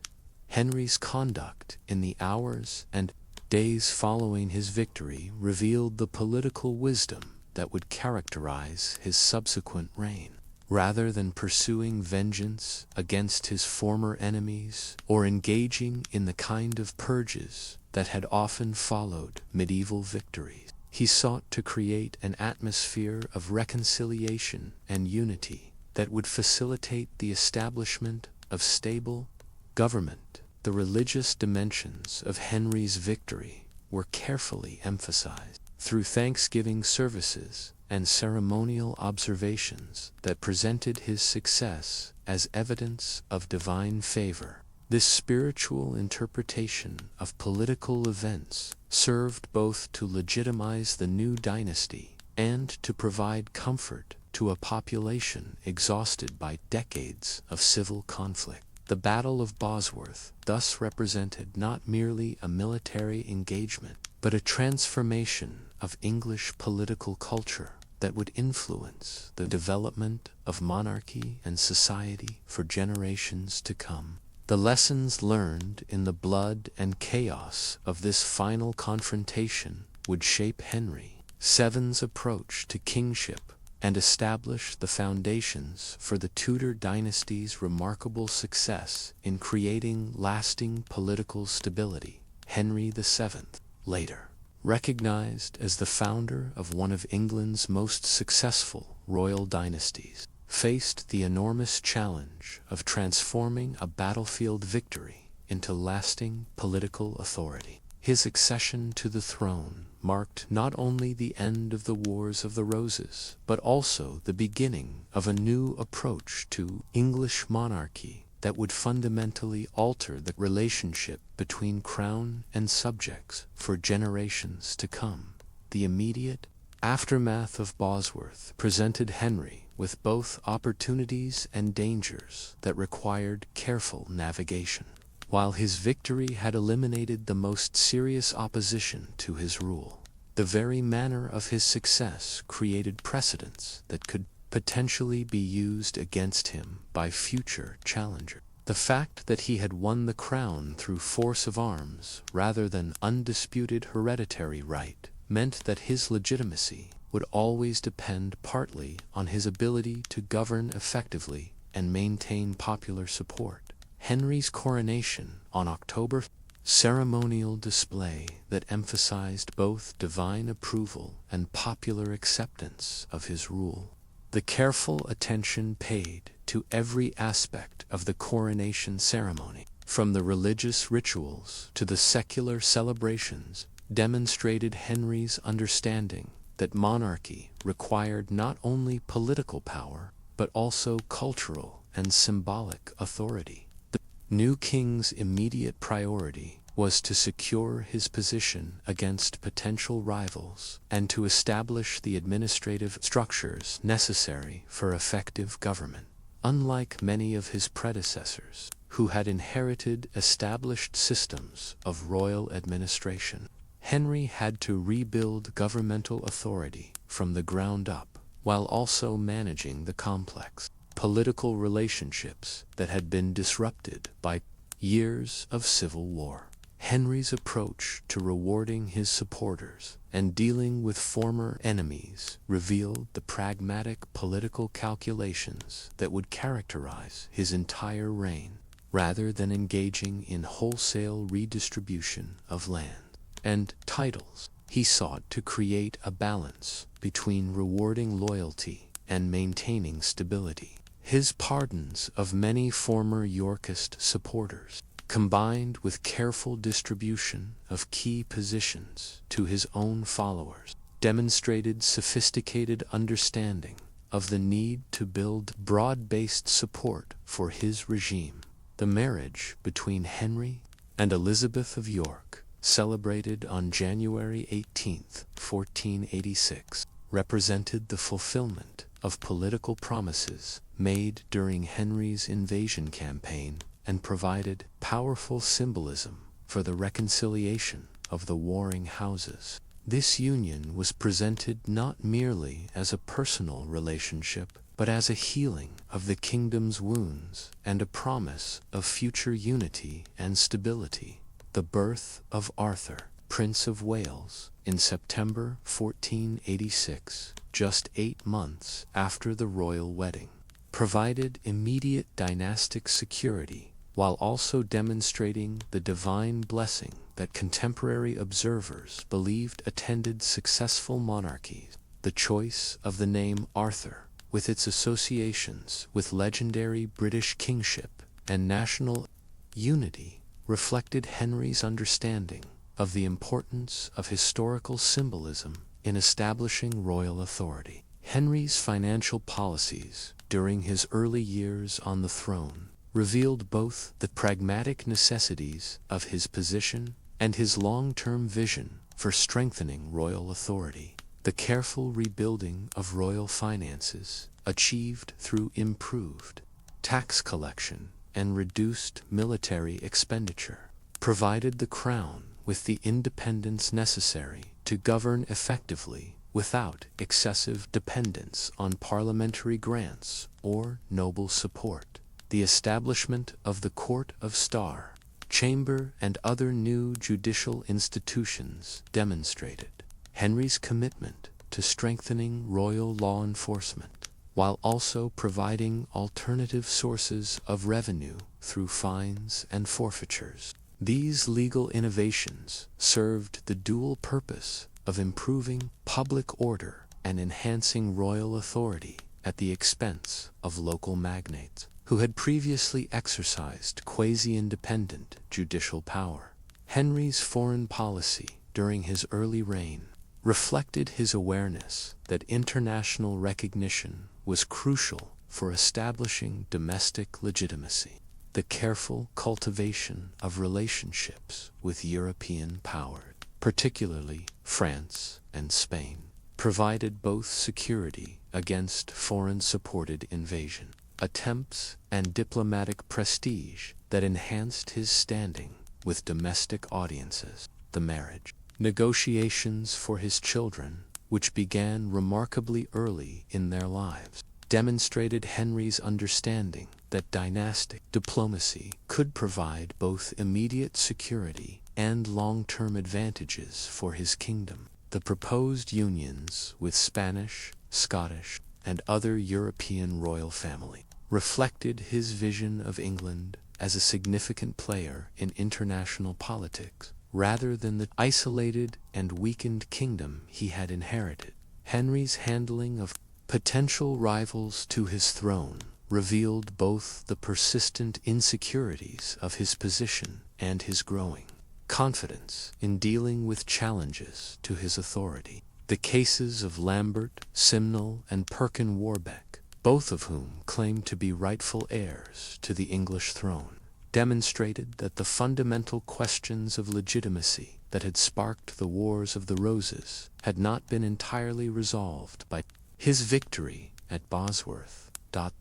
Henry's conduct in the hours and days following his victory revealed the political wisdom that would characterize his subsequent reign. Rather than pursuing vengeance against his former enemies or engaging in the kind of purges that had often followed medieval victories, he sought to create an atmosphere of reconciliation and unity that would facilitate the establishment of stable government. The religious dimensions of Henry's victory were carefully emphasized through Thanksgiving services and ceremonial observations that presented his success as evidence of divine favor. This spiritual interpretation of political events served both to legitimize the new dynasty and to provide comfort to a population exhausted by decades of civil conflict. The Battle of Bosworth thus represented not merely a military engagement, but a transformation of English political culture that would influence the development of monarchy and society for generations to come. The lessons learned in the blood and chaos of this final confrontation would shape Henry VII's approach to kingship and establish the foundations for the Tudor dynasty's remarkable success in creating lasting political stability. Henry VII later recognized as the founder of one of England's most successful royal dynasties, faced the enormous challenge of transforming a battlefield victory into lasting political authority. His accession to the throne marked not only the end of the Wars of the Roses, but also the beginning of a new approach to English monarchy that would fundamentally alter the relationship between crown and subjects for generations to come. The immediate aftermath of Bosworth presented Henry with both opportunities and dangers that required careful navigation. While his victory had eliminated the most serious opposition to his rule, the very manner of his success created precedents that could potentially be used against him by future challengers. The fact that he had won the crown through force of arms rather than undisputed hereditary right meant that his legitimacy would always depend partly on his ability to govern effectively and maintain popular support. Henry's coronation on October, ceremonial display that emphasized both divine approval and popular acceptance of his rule. The careful attention paid to every aspect of the coronation ceremony, from the religious rituals to the secular celebrations, demonstrated Henry's understanding that monarchy required not only political power, but also cultural and symbolic authority. The new king's immediate priority was to secure his position against potential rivals and to establish the administrative structures necessary for effective government. Unlike many of his predecessors, who had inherited established systems of royal administration, Henry had to rebuild governmental authority from the ground up, while also managing the complex political relationships that had been disrupted by years of civil war. Henry's approach to rewarding his supporters and dealing with former enemies revealed the pragmatic political calculations that would characterize his entire reign, rather than engaging in wholesale redistribution of land and titles. He sought to create a balance between rewarding loyalty and maintaining stability. His pardons of many former Yorkist supporters, combined with careful distribution of key positions to his own followers, demonstrated sophisticated understanding of the need to build broad-based support for his regime. The marriage between Henry and Elizabeth of York, celebrated on January 18, 1486, represented the fulfillment of political promises made during Henry's invasion campaign and provided powerful symbolism for the reconciliation of the warring houses. This union was presented not merely as a personal relationship, but as a healing of the kingdom's wounds and a promise of future unity and stability. The birth of Arthur, Prince of Wales, in September 1486, just 8 months after the royal wedding, provided immediate dynastic security while also demonstrating the divine blessing that contemporary observers believed attended successful monarchies. The choice of the name Arthur, with its associations with legendary British kingship and national unity, reflected Henry's understanding of the importance of historical symbolism in establishing royal authority. Henry's financial policies during his early years on the throne revealed both the pragmatic necessities of his position and his long-term vision for strengthening royal authority. The careful rebuilding of royal finances, achieved through improved tax collection and reduced military expenditure, provided the crown with the independence necessary to govern effectively without excessive dependence on parliamentary grants or noble support. The establishment of the Court of Star Chamber and other new judicial institutions demonstrated Henry's commitment to strengthening royal law enforcement, while also providing alternative sources of revenue through fines and forfeitures. These legal innovations served the dual purpose of improving public order and enhancing royal authority at the expense of local magnates, who had previously exercised quasi-independent judicial power. Henry's foreign policy during his early reign reflected his awareness that international recognition was crucial for establishing domestic legitimacy. The careful cultivation of relationships with European powers, particularly France and Spain, provided both security against foreign-supported invasion attempts and diplomatic prestige that enhanced his standing with domestic audiences. The marriage negotiations for his children, which began remarkably early in their lives, demonstrated Henry's understanding that dynastic diplomacy could provide both immediate security and long-term advantages for his kingdom. The proposed unions with Spanish, Scottish, and other European royal family reflected his vision of England as a significant player in international politics, rather than the isolated and weakened kingdom he had inherited. Henry's handling of potential rivals to his throne revealed both the persistent insecurities of his position and his growing confidence in dealing with challenges to his authority. The cases of Lambert, Simnel, and Perkin Warbeck, both of whom claimed to be rightful heirs to the English throne, demonstrated that the fundamental questions of legitimacy that had sparked the Wars of the Roses had not been entirely resolved by his victory at Bosworth.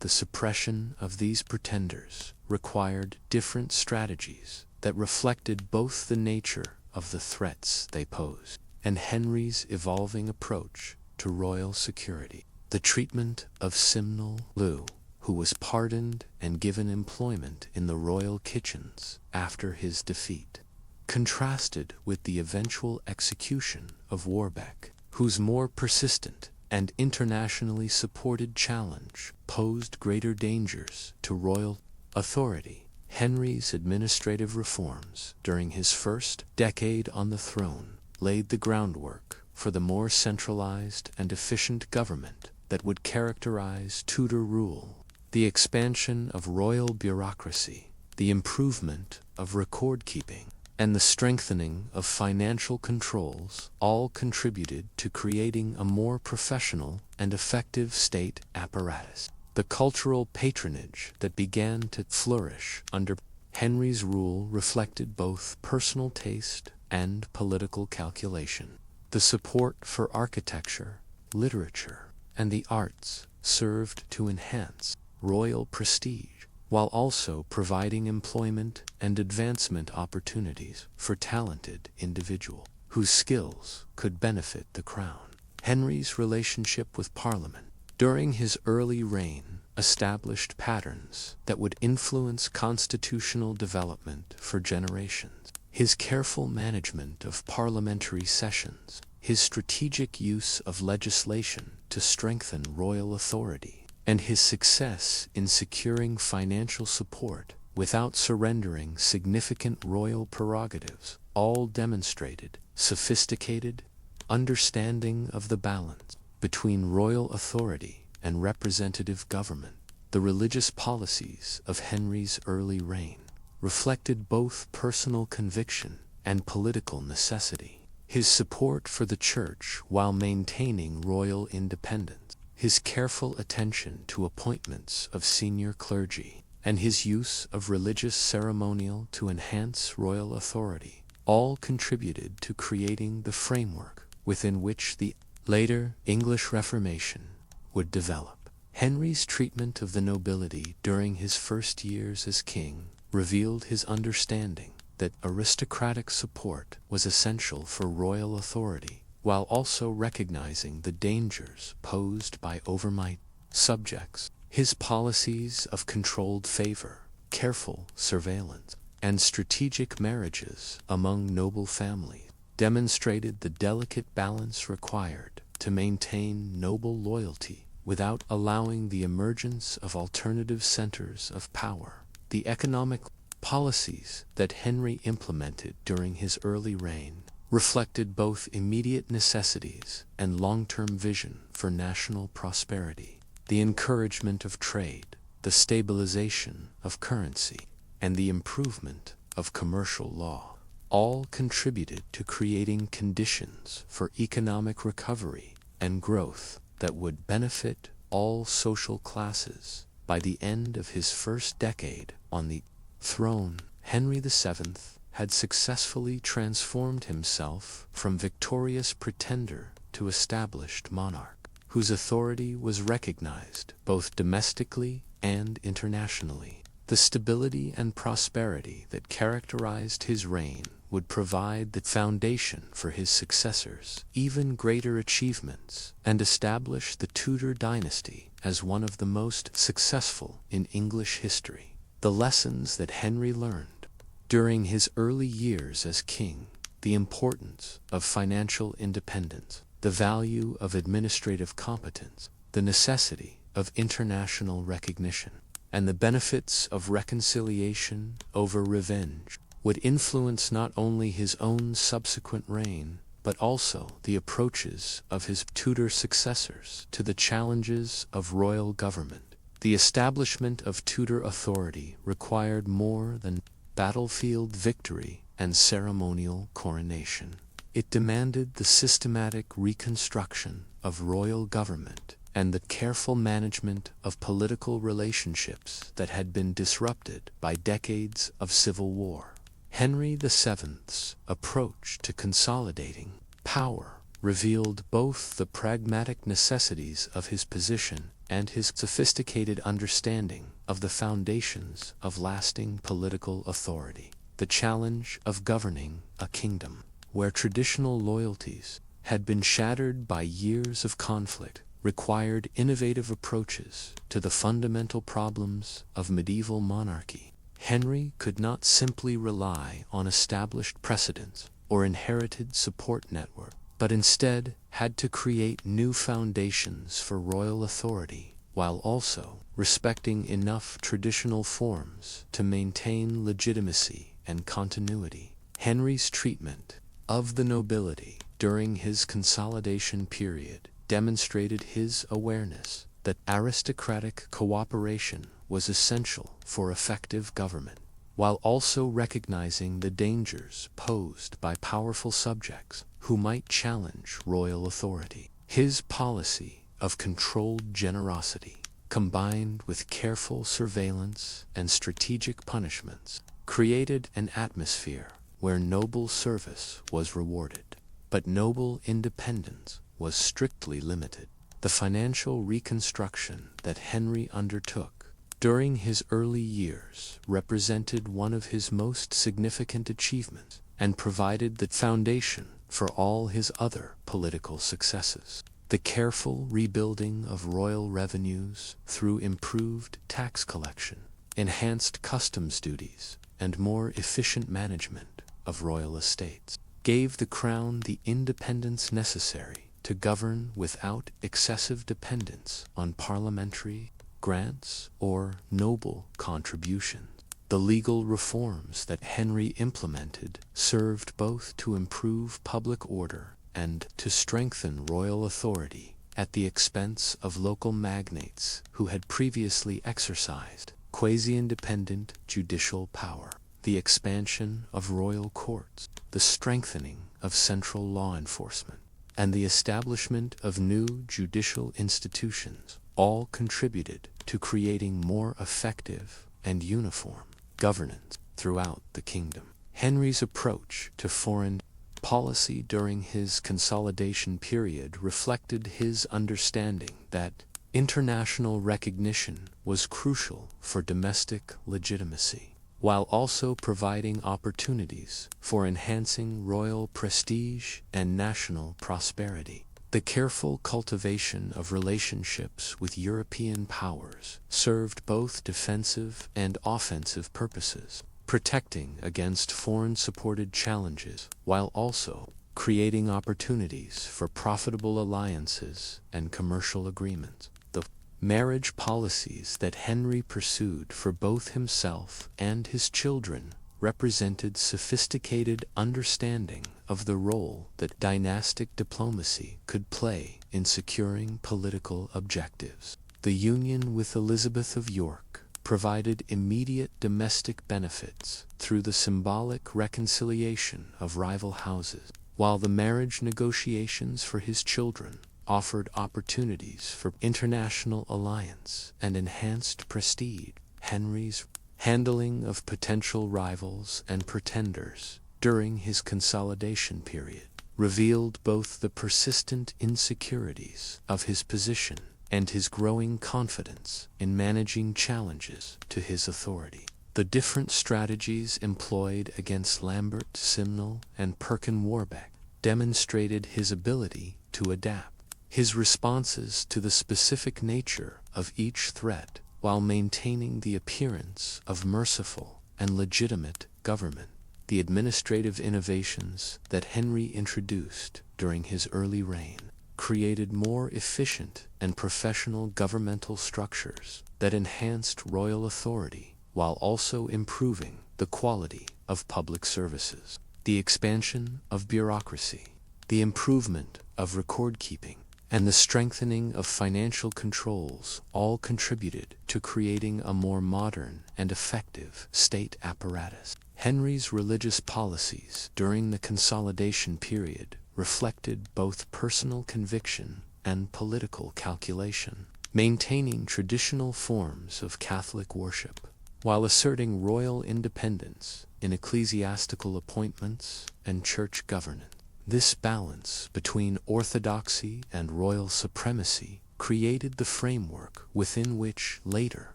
The suppression of these pretenders required different strategies that reflected both the nature of the threats they posed and Henry's evolving approach to royal security. The treatment of Simnel Lu, who was pardoned and given employment in the royal kitchens after his defeat, contrasted with the eventual execution of Warbeck, whose more persistent and internationally supported challenge posed greater dangers to royal authority. Henry's administrative reforms during his first decade on the throne laid the groundwork for the more centralized and efficient government that would characterize Tudor rule. The expansion of royal bureaucracy, the improvement of record-keeping, and the strengthening of financial controls all contributed to creating a more professional and effective state apparatus. The cultural patronage that began to flourish under Henry's rule reflected both personal taste and political calculation. The support for architecture, literature, and the arts served to enhance royal prestige, while also providing employment and advancement opportunities for talented individuals whose skills could benefit the crown. Henry's relationship with Parliament during his early reign established patterns that would influence constitutional development for generations. His careful management of parliamentary sessions, his strategic use of legislation to strengthen royal authority, and his success in securing financial support without surrendering significant royal prerogatives all demonstrated sophisticated understanding of the balance between royal authority and representative government. The religious policies of Henry's early reign reflected both personal conviction and political necessity. His support for the Church while maintaining royal independence, his careful attention to appointments of senior clergy, and his use of religious ceremonial to enhance royal authority all contributed to creating the framework within which the later English Reformation would develop. Henry's treatment of the nobility during his first years as king revealed his understanding that aristocratic support was essential for royal authority, while also recognizing the dangers posed by overmight subjects. His policies of controlled favor, careful surveillance, and strategic marriages among noble families demonstrated the delicate balance required to maintain noble loyalty without allowing the emergence of alternative centers of power. The economic Policies that Henry implemented during his early reign reflected both immediate necessities and long-term vision for national prosperity. The encouragement of trade, the stabilization of currency, and the improvement of commercial law all contributed to creating conditions for economic recovery and growth that would benefit all social classes. By the end of his first decade on the throne, Henry VII had successfully transformed himself from victorious pretender to established monarch, whose authority was recognized both domestically and internationally. The stability and prosperity that characterized his reign would provide the foundation for his successors' even greater achievements and establish the Tudor dynasty as one of the most successful in English history. The lessons that Henry learned during his early years as king, the importance of financial independence, the value of administrative competence, the necessity of international recognition, and the benefits of reconciliation over revenge, would influence not only his own subsequent reign, but also the approaches of his Tudor successors to the challenges of royal government. The establishment of Tudor authority required more than battlefield victory and ceremonial coronation. It demanded the systematic reconstruction of royal government and the careful management of political relationships that had been disrupted by decades of civil war. Henry VII's approach to consolidating power revealed both the pragmatic necessities of his position and his sophisticated understanding of the foundations of lasting political authority. The challenge of governing a kingdom where traditional loyalties had been shattered by years of conflict required innovative approaches to the fundamental problems of medieval monarchy. Henry could not simply rely on established precedents or inherited support network, but instead had to create new foundations for royal authority while also respecting enough traditional forms to maintain legitimacy and continuity. Henry's treatment of the nobility during his consolidation period demonstrated his awareness that aristocratic cooperation was essential for effective government, while also recognizing the dangers posed by powerful subjects who might challenge royal authority. His policy of controlled generosity, combined with careful surveillance and strategic punishments, created an atmosphere where noble service was rewarded, but noble independence was strictly limited. The financial reconstruction that Henry undertook during his early years represented one of his most significant achievements and provided the foundation for all his other political successes. The careful rebuilding of royal revenues through improved tax collection, enhanced customs duties, and more efficient management of royal estates gave the crown the independence necessary to govern without excessive dependence on parliamentary grants or noble contributions. The legal reforms that Henry implemented served both to improve public order and to strengthen royal authority at the expense of local magnates who had previously exercised quasi-independent judicial power. The expansion of royal courts, the strengthening of central law enforcement, and the establishment of new judicial institutions all contributed to creating more effective and uniform governance throughout the kingdom. Henry's approach to foreign policy during his consolidation period reflected his understanding that international recognition was crucial for domestic legitimacy, while also providing opportunities for enhancing royal prestige and national prosperity. The careful cultivation of relationships with European powers served both defensive and offensive purposes, protecting against foreign-supported challenges while also creating opportunities for profitable alliances and commercial agreements. The marriage policies that Henry pursued for both himself and his children represented sophisticated understanding of the role that dynastic diplomacy could play in securing political objectives. The union with Elizabeth of York provided immediate domestic benefits through the symbolic reconciliation of rival houses, while the marriage negotiations for his children offered opportunities for international alliance and enhanced prestige. Henry's handling of potential rivals and pretenders during his consolidation period revealed both the persistent insecurities of his position and his growing confidence in managing challenges to his authority. The different strategies employed against Lambert Simnel and Perkin Warbeck demonstrated his ability to adapt his responses to the specific nature of each threat while maintaining the appearance of merciful and legitimate government. The administrative innovations that Henry introduced during his early reign created more efficient and professional governmental structures that enhanced royal authority while also improving the quality of public services. The expansion of bureaucracy, the improvement of record-keeping, and the strengthening of financial controls all contributed to creating a more modern and effective state apparatus. Henry's religious policies during the consolidation period reflected both personal conviction and political calculation, maintaining traditional forms of Catholic worship, while asserting royal independence in ecclesiastical appointments and church governance. This balance between orthodoxy and royal supremacy created the framework within which later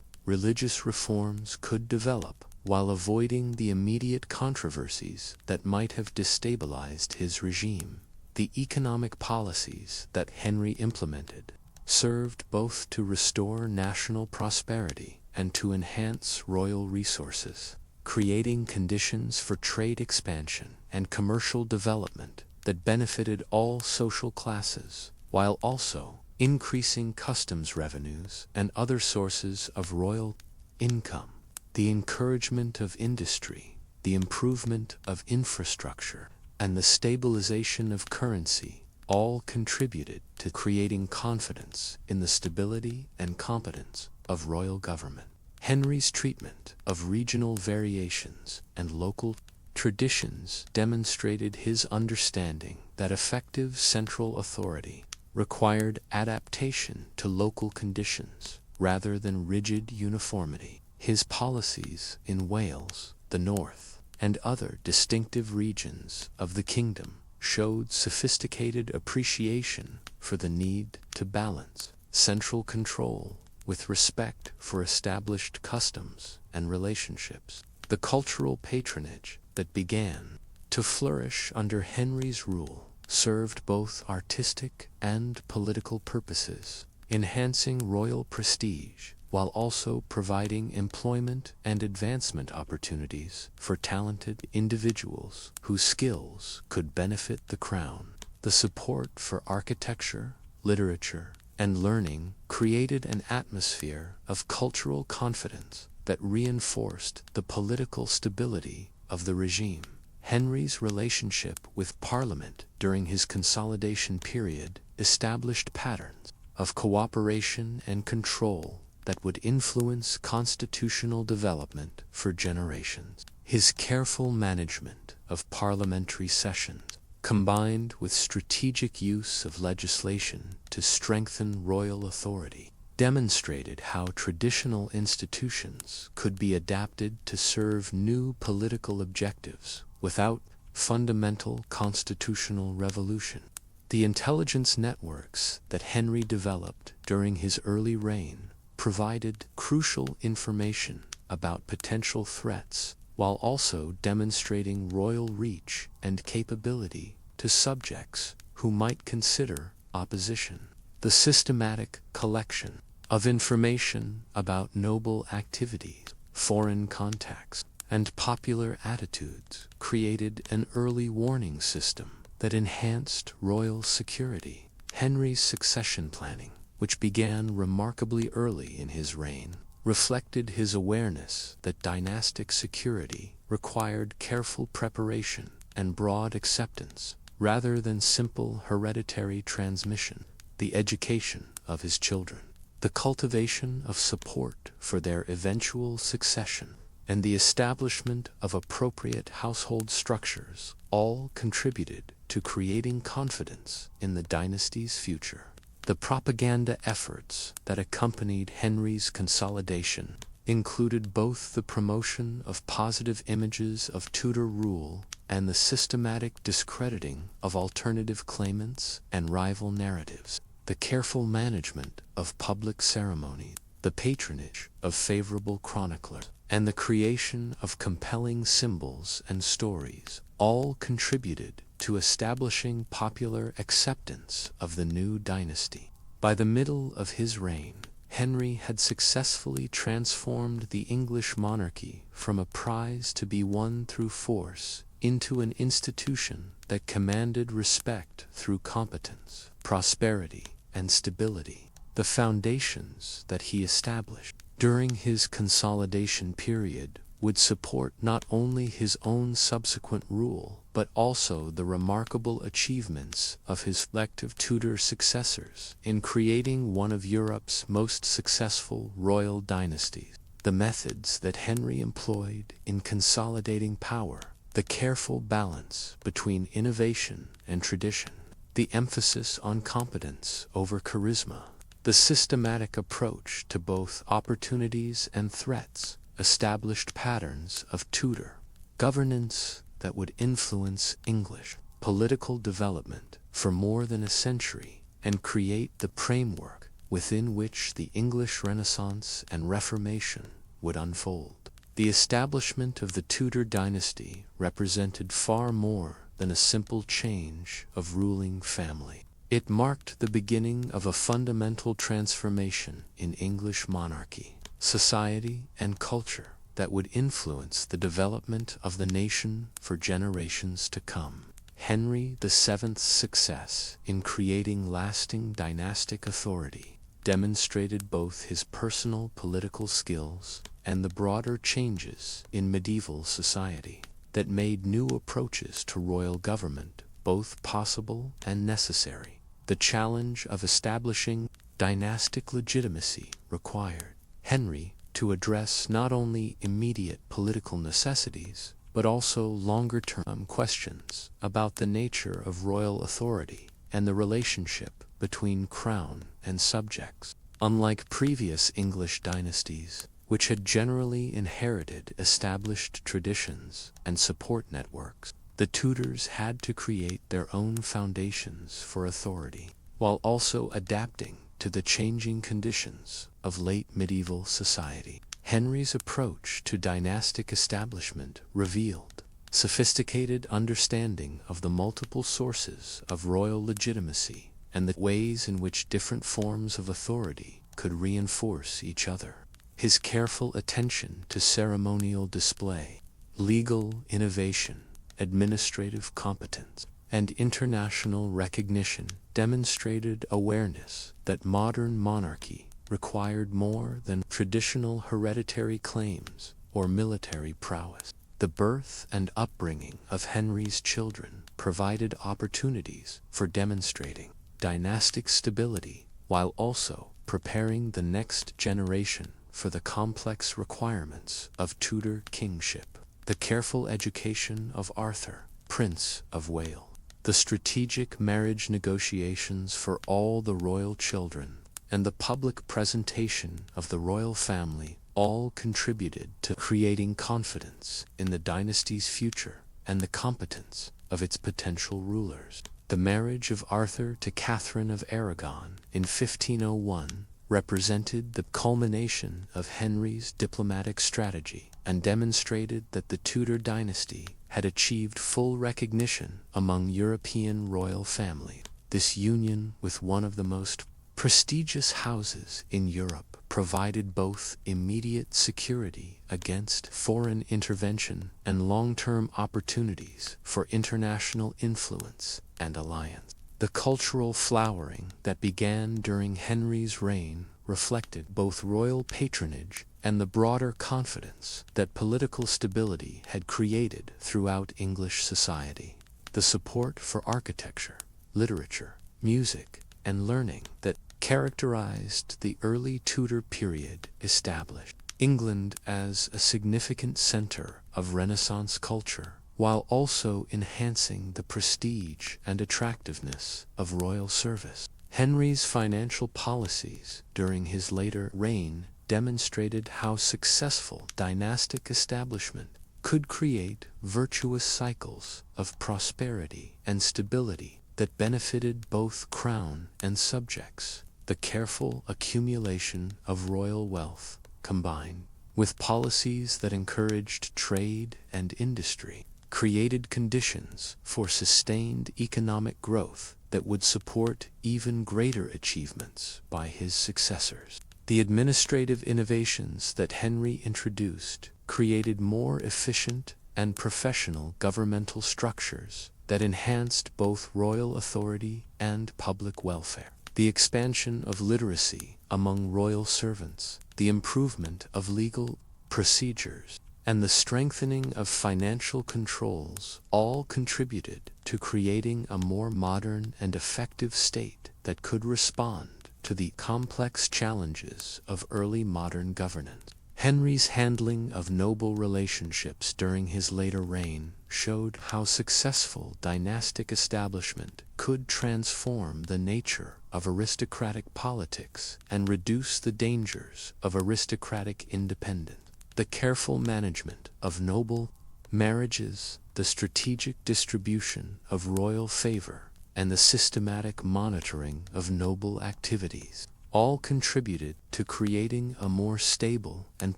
religious reforms could develop, while avoiding the immediate controversies that might have destabilized his regime. The economic policies that Henry implemented served both to restore national prosperity and to enhance royal resources, creating conditions for trade expansion and commercial development that benefited all social classes, while also increasing customs revenues and other sources of royal income. The encouragement of industry, the improvement of infrastructure, and the stabilization of currency all contributed to creating confidence in the stability and competence of royal government. Henry's treatment of regional variations and local traditions demonstrated his understanding that effective central authority required adaptation to local conditions rather than rigid uniformity. His policies in Wales, the north, and other distinctive regions of the kingdom showed sophisticated appreciation for the need to balance central control with respect for established customs and relationships. The cultural patronage that began to flourish under Henry's rule served both artistic and political purposes, enhancing royal prestige while also providing employment and advancement opportunities for talented individuals whose skills could benefit the crown. The support for architecture, literature, and learning created an atmosphere of cultural confidence that reinforced the political stability of the regime. Henry's relationship with Parliament during his consolidation period established patterns of cooperation and control that would influence constitutional development for generations. His careful management of parliamentary sessions, combined with strategic use of legislation to strengthen royal authority, demonstrated how traditional institutions could be adapted to serve new political objectives without fundamental constitutional revolution. The intelligence networks that Henry developed during his early reign provided crucial information about potential threats while also demonstrating royal reach and capability to subjects who might consider opposition. The systematic collection of information about noble activities, foreign contacts, and popular attitudes created an early warning system that enhanced royal security. Henry's succession planning, which began remarkably early in his reign, reflected his awareness that dynastic security required careful preparation and broad acceptance rather than simple hereditary transmission. The education of his children, the cultivation of support for their eventual succession, and the establishment of appropriate household structures all contributed to creating confidence in the dynasty's future. The propaganda efforts that accompanied Henry's consolidation included both the promotion of positive images of Tudor rule and the systematic discrediting of alternative claimants and rival narratives. The careful management of public ceremonies, the patronage of favorable chroniclers, and the creation of compelling symbols and stories all contributed to establishing popular acceptance of the new dynasty. By the middle of his reign, Henry had successfully transformed the English monarchy from a prize to be won through force into an institution that commanded respect through competence, prosperity, and stability. The foundations that he established during his consolidation period would support not only his own subsequent rule, but also the remarkable achievements of his elective Tudor successors in creating one of Europe's most successful royal dynasties. The methods that Henry employed in consolidating power, the careful balance between innovation and tradition, the emphasis on competence over charisma, the systematic approach to both opportunities and threats, established patterns of Tudor governance that would influence English political development for more than a century and create the framework within which the English Renaissance and Reformation would unfold. The establishment of the Tudor dynasty represented far more than a simple change of ruling family. It marked the beginning of a fundamental transformation in English monarchy, society, and culture that would influence the development of the nation for generations to come. Henry VII's success in creating lasting dynastic authority demonstrated both his personal political skills and the broader changes in medieval society that made new approaches to royal government both possible and necessary. The challenge of establishing dynastic legitimacy required Henry to address not only immediate political necessities, but also longer-term questions about the nature of royal authority and the relationship between crown and subjects. Unlike previous English dynasties, which had generally inherited established traditions and support networks, the Tudors had to create their own foundations for authority, while also adapting to the changing conditions of late medieval society. Henry's approach to dynastic establishment revealed sophisticated understanding of the multiple sources of royal legitimacy and the ways in which different forms of authority could reinforce each other. His careful attention to ceremonial display, legal innovation, administrative competence, and international recognition demonstrated awareness that modern monarchy required more than traditional hereditary claims or military prowess. The birth and upbringing of Henry's children provided opportunities for demonstrating dynastic stability while also preparing the next generation for the complex requirements of Tudor kingship. The careful education of Arthur, Prince of Wales, the strategic marriage negotiations for all the royal children, and the public presentation of the royal family all contributed to creating confidence in the dynasty's future and the competence of its potential rulers. The marriage of Arthur to Catherine of Aragon in 1501 represented the culmination of Henry's diplomatic strategy and demonstrated that the Tudor dynasty had achieved full recognition among European royal families. This union with one of the most prestigious houses in Europe provided both immediate security against foreign intervention and long-term opportunities for international influence and alliance. The cultural flowering that began during Henry's reign reflected both royal patronage and the broader confidence that political stability had created throughout English society. The support for architecture, literature, music, and learning that characterized the early Tudor period established England as a significant center of Renaissance culture, while also enhancing the prestige and attractiveness of royal service. Henry's financial policies during his later reign demonstrated how successful dynastic establishment could create virtuous cycles of prosperity and stability that benefited both crown and subjects. The careful accumulation of royal wealth, combined with policies that encouraged trade and industry, created conditions for sustained economic growth that would support even greater achievements by his successors. The administrative innovations that Henry introduced created more efficient and professional governmental structures that enhanced both royal authority and public welfare. The expansion of literacy among royal servants, the improvement of legal procedures, and the strengthening of financial controls all contributed to creating a more modern and effective state that could respond to the complex challenges of early modern governance. Henry's handling of noble relationships during his later reign showed how successful dynastic establishment could transform the nature of aristocratic politics and reduce the dangers of aristocratic independence. The careful management of noble marriages, the strategic distribution of royal favor, and the systematic monitoring of noble activities all contributed to creating a more stable and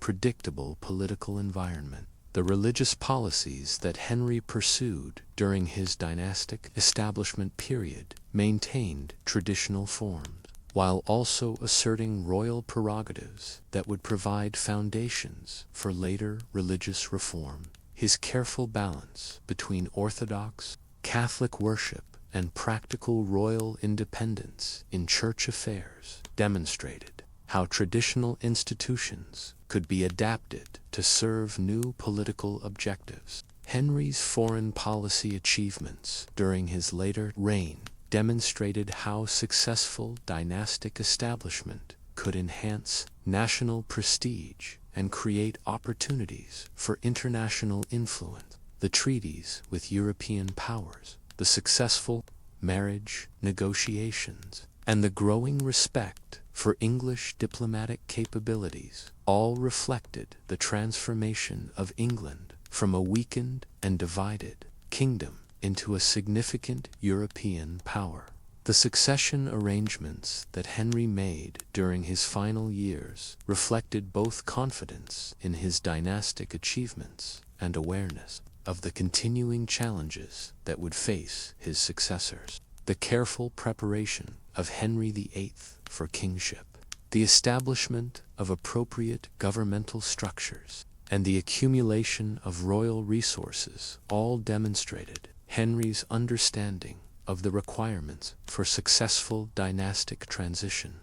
predictable political environment. The religious policies that Henry pursued during his dynastic establishment period maintained traditional forms, while also asserting royal prerogatives that would provide foundations for later religious reform. His careful balance between orthodox Catholic worship and practical royal independence in church affairs demonstrated how traditional institutions could be adapted to serve new political objectives. Henry's foreign policy achievements during his later reign demonstrated how successful dynastic establishment could enhance national prestige and create opportunities for international influence. The treaties with European powers, the successful marriage negotiations, and the growing respect for English diplomatic capabilities all reflected the transformation of England from a weakened and divided kingdom into a significant European power. The succession arrangements that Henry made during his final years reflected both confidence in his dynastic achievements and awareness of the continuing challenges that would face his successors. The careful preparation of Henry VIII for kingship, the establishment of appropriate governmental structures, and the accumulation of royal resources all demonstrated Henry's understanding of the requirements for successful dynastic transition.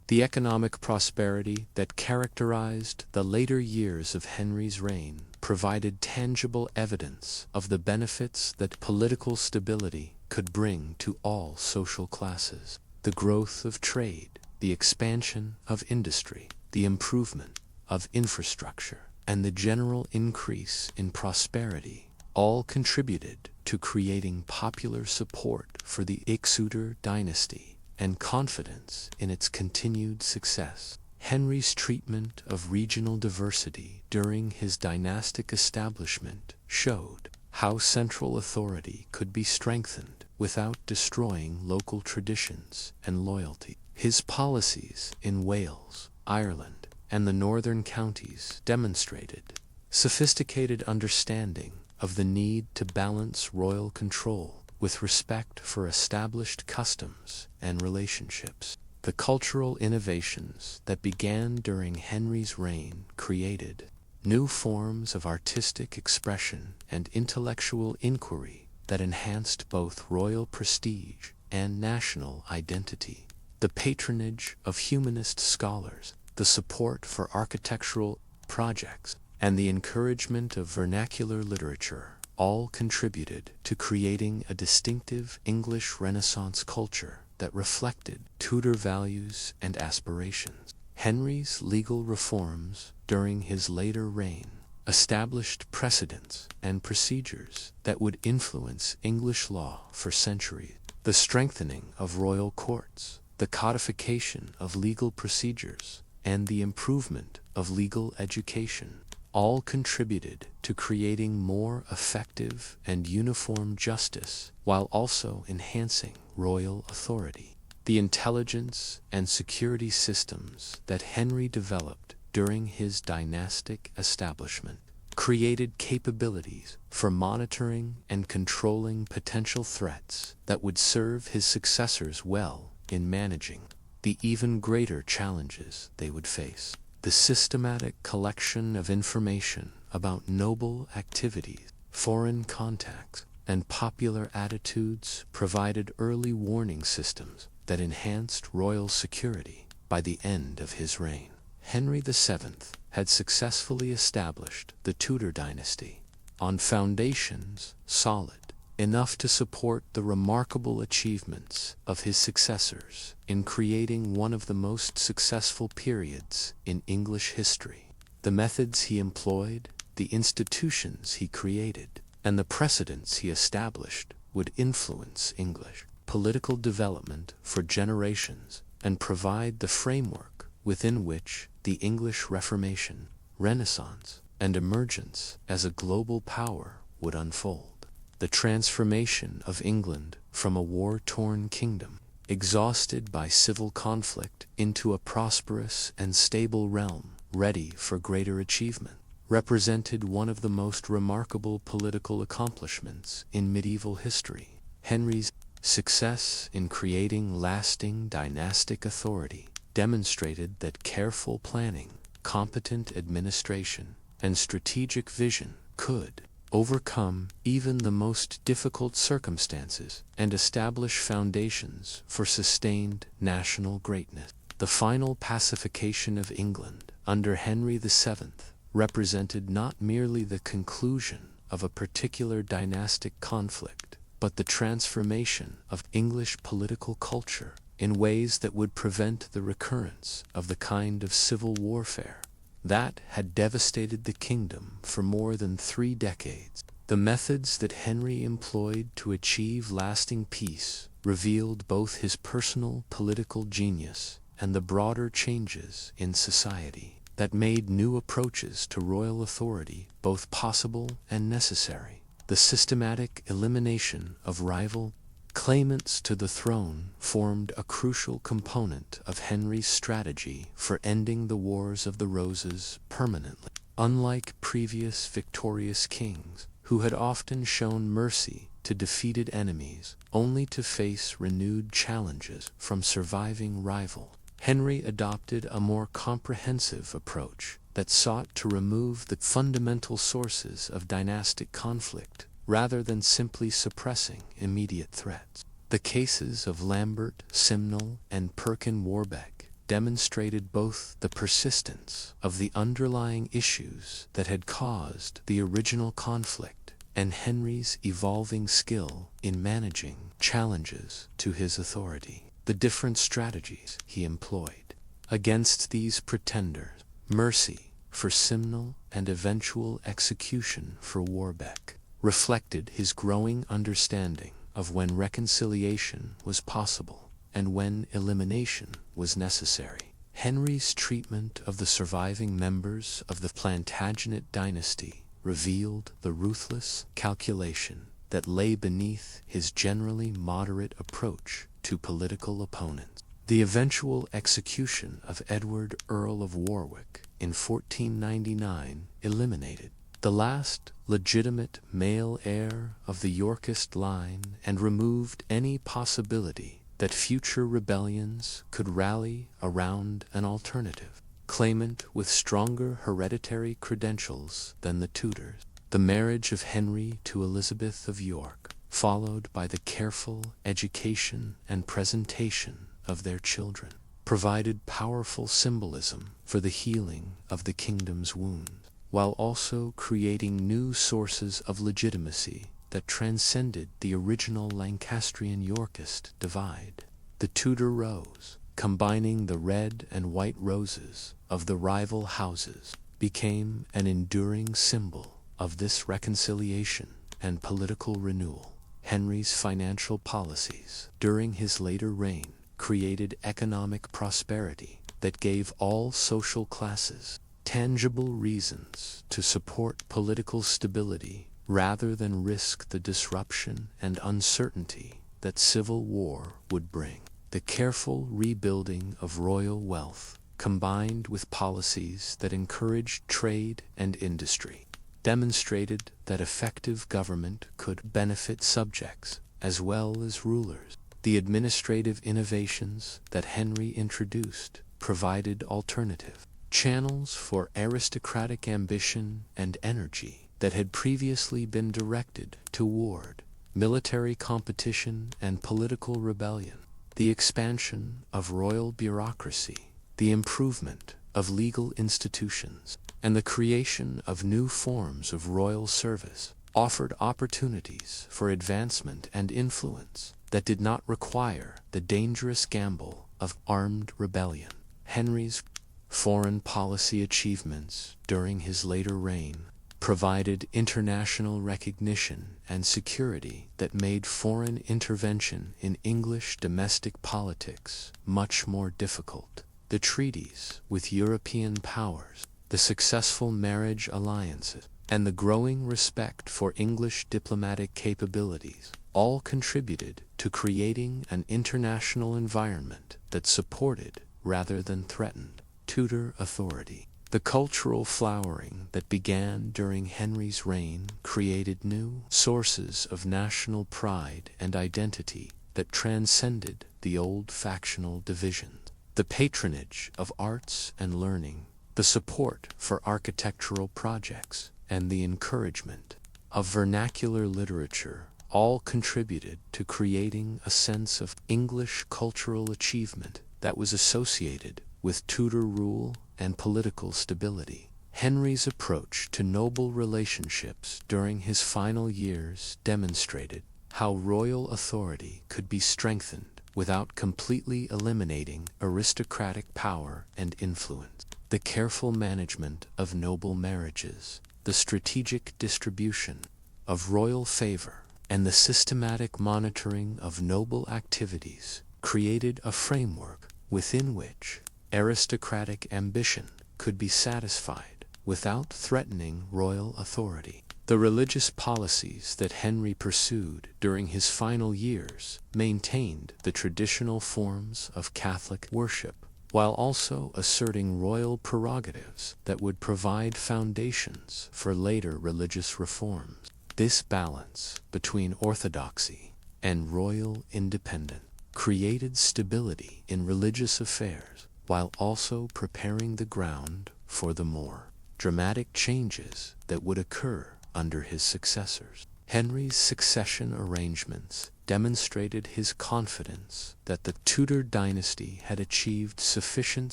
The economic prosperity that characterized the later years of Henry's reign provided tangible evidence of the benefits that political stability could bring to all social classes. The growth of trade, the expansion of industry, the improvement of infrastructure, and the general increase in prosperity all contributed to creating popular support for the Tudor dynasty and confidence in its continued success. Henry's treatment of regional diversity during his dynastic establishment showed how central authority could be strengthened without destroying local traditions and loyalty. His policies in Wales, Ireland, and the northern counties demonstrated sophisticated understanding of the need to balance royal control with respect for established customs and relationships. The cultural innovations that began during Henry's reign created new forms of artistic expression and intellectual inquiry that enhanced both royal prestige and national identity. The patronage of humanist scholars, the support for architectural projects, and the encouragement of vernacular literature all contributed to creating a distinctive English Renaissance culture that reflected Tudor values and aspirations. Henry's legal reforms during his later reign established precedents and procedures that would influence English law for centuries. The strengthening of royal courts, the codification of legal procedures, and the improvement of legal education all contributed to creating more effective and uniform justice while also enhancing royal authority. The intelligence and security systems that Henry developed during his dynastic establishment created capabilities for monitoring and controlling potential threats that would serve his successors well in managing the even greater challenges they would face. The systematic collection of information about noble activities, foreign contacts, and popular attitudes provided early warning systems that enhanced royal security. By the end of his reign, Henry VII had successfully established the Tudor dynasty on foundations solid enough to support the remarkable achievements of his successors in creating one of the most successful periods in English history. The methods he employed, the institutions he created, and the precedents he established would influence English political development for generations and provide the framework within which the English Reformation, Renaissance, and emergence as a global power would unfold. The transformation of England from a war-torn kingdom, exhausted by civil conflict, into a prosperous and stable realm ready for greater achievement, represented one of the most remarkable political accomplishments in medieval history. Henry's success in creating lasting dynastic authority demonstrated that careful planning, competent administration, and strategic vision could overcome even the most difficult circumstances and establish foundations for sustained national greatness. The final pacification of England under Henry VII represented not merely the conclusion of a particular dynastic conflict, but the transformation of English political culture in ways that would prevent the recurrence of the kind of civil warfare that had devastated the kingdom for more than 3 decades. The methods that Henry employed to achieve lasting peace revealed both his personal political genius and the broader changes in society that made new approaches to royal authority both possible and necessary. The systematic elimination of rival claimants to the throne formed a crucial component of Henry's strategy for ending the Wars of the Roses permanently. Unlike previous victorious kings, who had often shown mercy to defeated enemies only to face renewed challenges from surviving rivals, Henry adopted a more comprehensive approach that sought to remove the fundamental sources of dynastic conflict rather than simply suppressing immediate threats. The cases of Lambert, Simnel, and Perkin Warbeck demonstrated both the persistence of the underlying issues that had caused the original conflict and Henry's evolving skill in managing challenges to his authority. The different strategies he employed against these pretenders, mercy for Simnel and eventual execution for Warbeck, reflected his growing understanding of when reconciliation was possible and when elimination was necessary. Henry's treatment of the surviving members of the Plantagenet dynasty revealed the ruthless calculation that lay beneath his generally moderate approach to political opponents. The eventual execution of Edward, Earl of Warwick, in 1499 eliminated the last legitimate male heir of the Yorkist line and removed any possibility that future rebellions could rally around an alternative claimant with stronger hereditary credentials than the Tudors. The marriage of Henry to Elizabeth of York followed by the careful education and presentation of their children, provided powerful symbolism for the healing of the kingdom's wounds, while also creating new sources of legitimacy that transcended the original Lancastrian-Yorkist divide. The Tudor rose, combining the red and white roses of the rival houses, became an enduring symbol of this reconciliation and political renewal. Henry's financial policies during his later reign created economic prosperity that gave all social classes tangible reasons to support political stability rather than risk the disruption and uncertainty that civil war would bring. The careful rebuilding of royal wealth, combined with policies that encouraged trade and industry, demonstrated that effective government could benefit subjects as well as rulers. The administrative innovations that Henry introduced provided alternative channels for aristocratic ambition and energy that had previously been directed toward military competition and political rebellion. The expansion of royal bureaucracy, the improvement of legal institutions, and the creation of new forms of royal service offered opportunities for advancement and influence that did not require the dangerous gamble of armed rebellion. Henry's foreign policy achievements during his later reign provided international recognition and security that made foreign intervention in English domestic politics much more difficult. The treaties with European powers, the successful marriage alliances, and the growing respect for English diplomatic capabilities all contributed to creating an international environment that supported rather than threatened Tudor authority. The cultural flowering that began during Henry's reign created new sources of national pride and identity that transcended the old factional divisions. The patronage of arts and learning, the support for architectural projects, and the encouragement of vernacular literature all contributed to creating a sense of English cultural achievement that was associated with Tudor rule and political stability. Henry's approach to noble relationships during his final years demonstrated how royal authority could be strengthened without completely eliminating aristocratic power and influence. The careful management of noble marriages, the strategic distribution of royal favor, and the systematic monitoring of noble activities created a framework within which aristocratic ambition could be satisfied without threatening royal authority. The religious policies that Henry pursued during his final years maintained the traditional forms of Catholic worship, while also asserting royal prerogatives that would provide foundations for later religious reforms. This balance between orthodoxy and royal independence created stability in religious affairs, while also preparing the ground for the more dramatic changes that would occur under his successors. Henry's succession arrangements demonstrated his confidence that the Tudor dynasty had achieved sufficient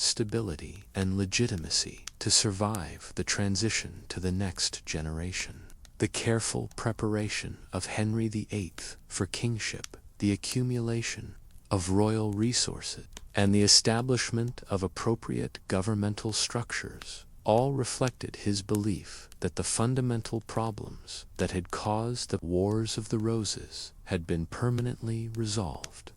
stability and legitimacy to survive the transition to the next generation. The careful preparation of Henry VIII for kingship, the accumulation of royal resources, and the establishment of appropriate governmental structures all reflected his belief that the fundamental problems that had caused the Wars of the Roses had been permanently resolved.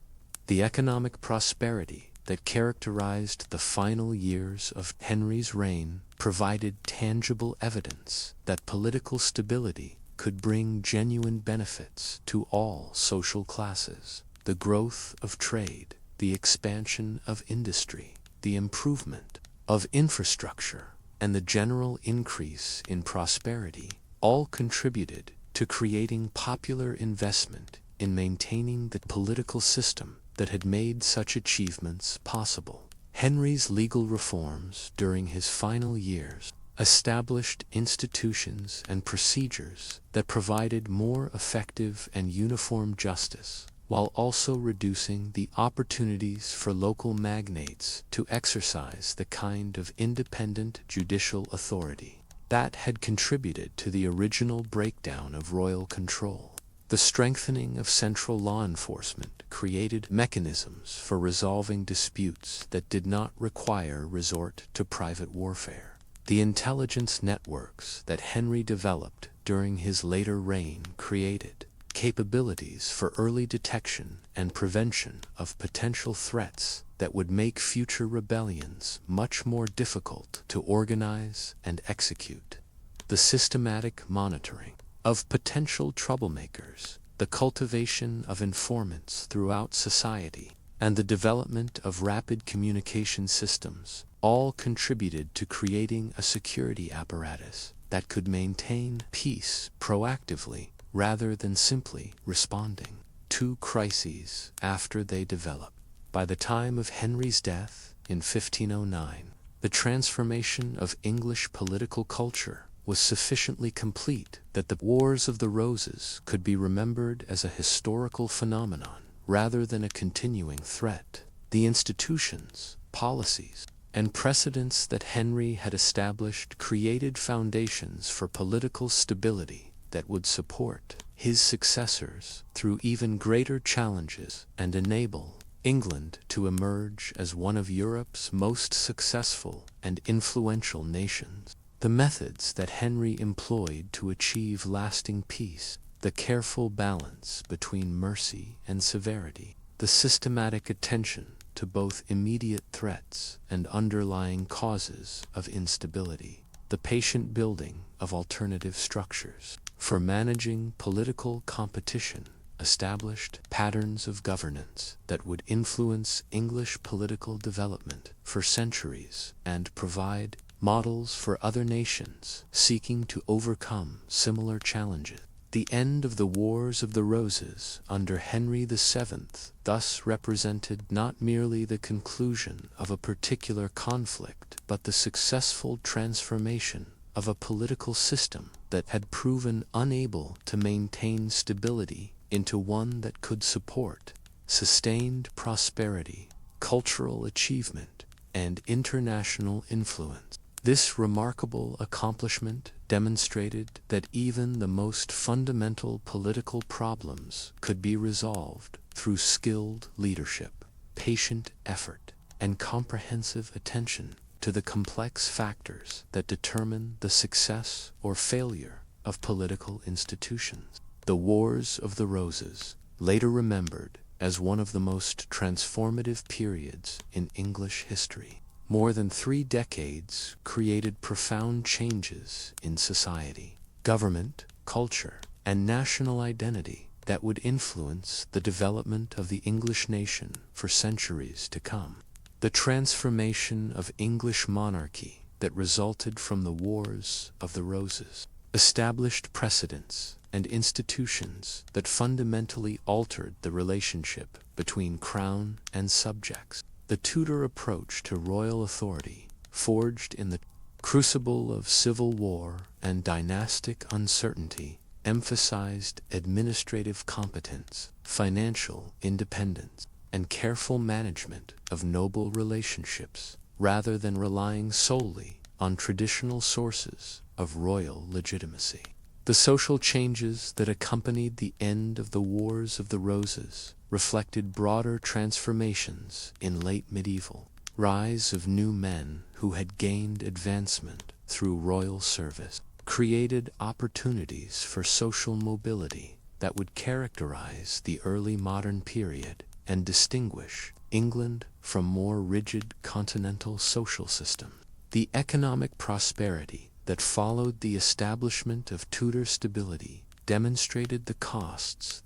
The economic prosperity that characterized the final years of Henry's reign provided tangible evidence that political stability could bring genuine benefits to all social classes. The growth of trade, the expansion of industry, the improvement of infrastructure, and the general increase in prosperity all contributed to creating popular investment in maintaining the political system that had made such achievements possible. Henry's legal reforms during his final years established institutions and procedures that provided more effective and uniform justice, while also reducing the opportunities for local magnates to exercise the kind of independent judicial authority that had contributed to the original breakdown of royal control. The strengthening of central law enforcement created mechanisms for resolving disputes that did not require resort to private warfare. The intelligence networks that Henry developed during his later reign created capabilities for early detection and prevention of potential threats that would make future rebellions much more difficult to organize and execute. The systematic monitoring of potential troublemakers, the cultivation of informants throughout society, and the development of rapid communication systems all contributed to creating a security apparatus that could maintain peace proactively rather than simply responding to crises after they developed. By the time of Henry's death in 1509, the transformation of English political culture was sufficiently complete that the Wars of the Roses could be remembered as a historical phenomenon rather than a continuing threat. The institutions, policies, and precedents that Henry had established created foundations for political stability that would support his successors through even greater challenges and enable England to emerge as one of Europe's most successful and influential nations. The methods that Henry employed to achieve lasting peace, the careful balance between mercy and severity, the systematic attention to both immediate threats and underlying causes of instability, the patient building of alternative structures for managing political competition, established patterns of governance that would influence English political development for centuries and provide models for other nations seeking to overcome similar challenges. The end of the Wars of the Roses under Henry VII thus represented not merely the conclusion of a particular conflict, but the successful transformation of a political system that had proven unable to maintain stability into one that could support sustained prosperity, cultural achievement, and international influence. This remarkable accomplishment demonstrated that even the most fundamental political problems could be resolved through skilled leadership, patient effort, and comprehensive attention to the complex factors that determine the success or failure of political institutions. The Wars of the Roses, later remembered as one of the most transformative periods in English history, more than 3 decades created profound changes in society, government, culture, and national identity that would influence the development of the English nation for centuries to come. The transformation of English monarchy that resulted from the Wars of the Roses established precedents and institutions that fundamentally altered the relationship between crown and subjects. The Tudor approach to royal authority, forged in the crucible of civil war and dynastic uncertainty, emphasized administrative competence, financial independence, and careful management of noble relationships, rather than relying solely on traditional sources of royal legitimacy. The social changes that accompanied the end of the Wars of the Roses reflected broader transformations in late medieval rise of new men who had gained advancement through royal service, created opportunities for social mobility that would characterize the early modern period and distinguish England from more rigid continental social systems. The economic prosperity that followed the establishment of Tudor stability demonstrated the costs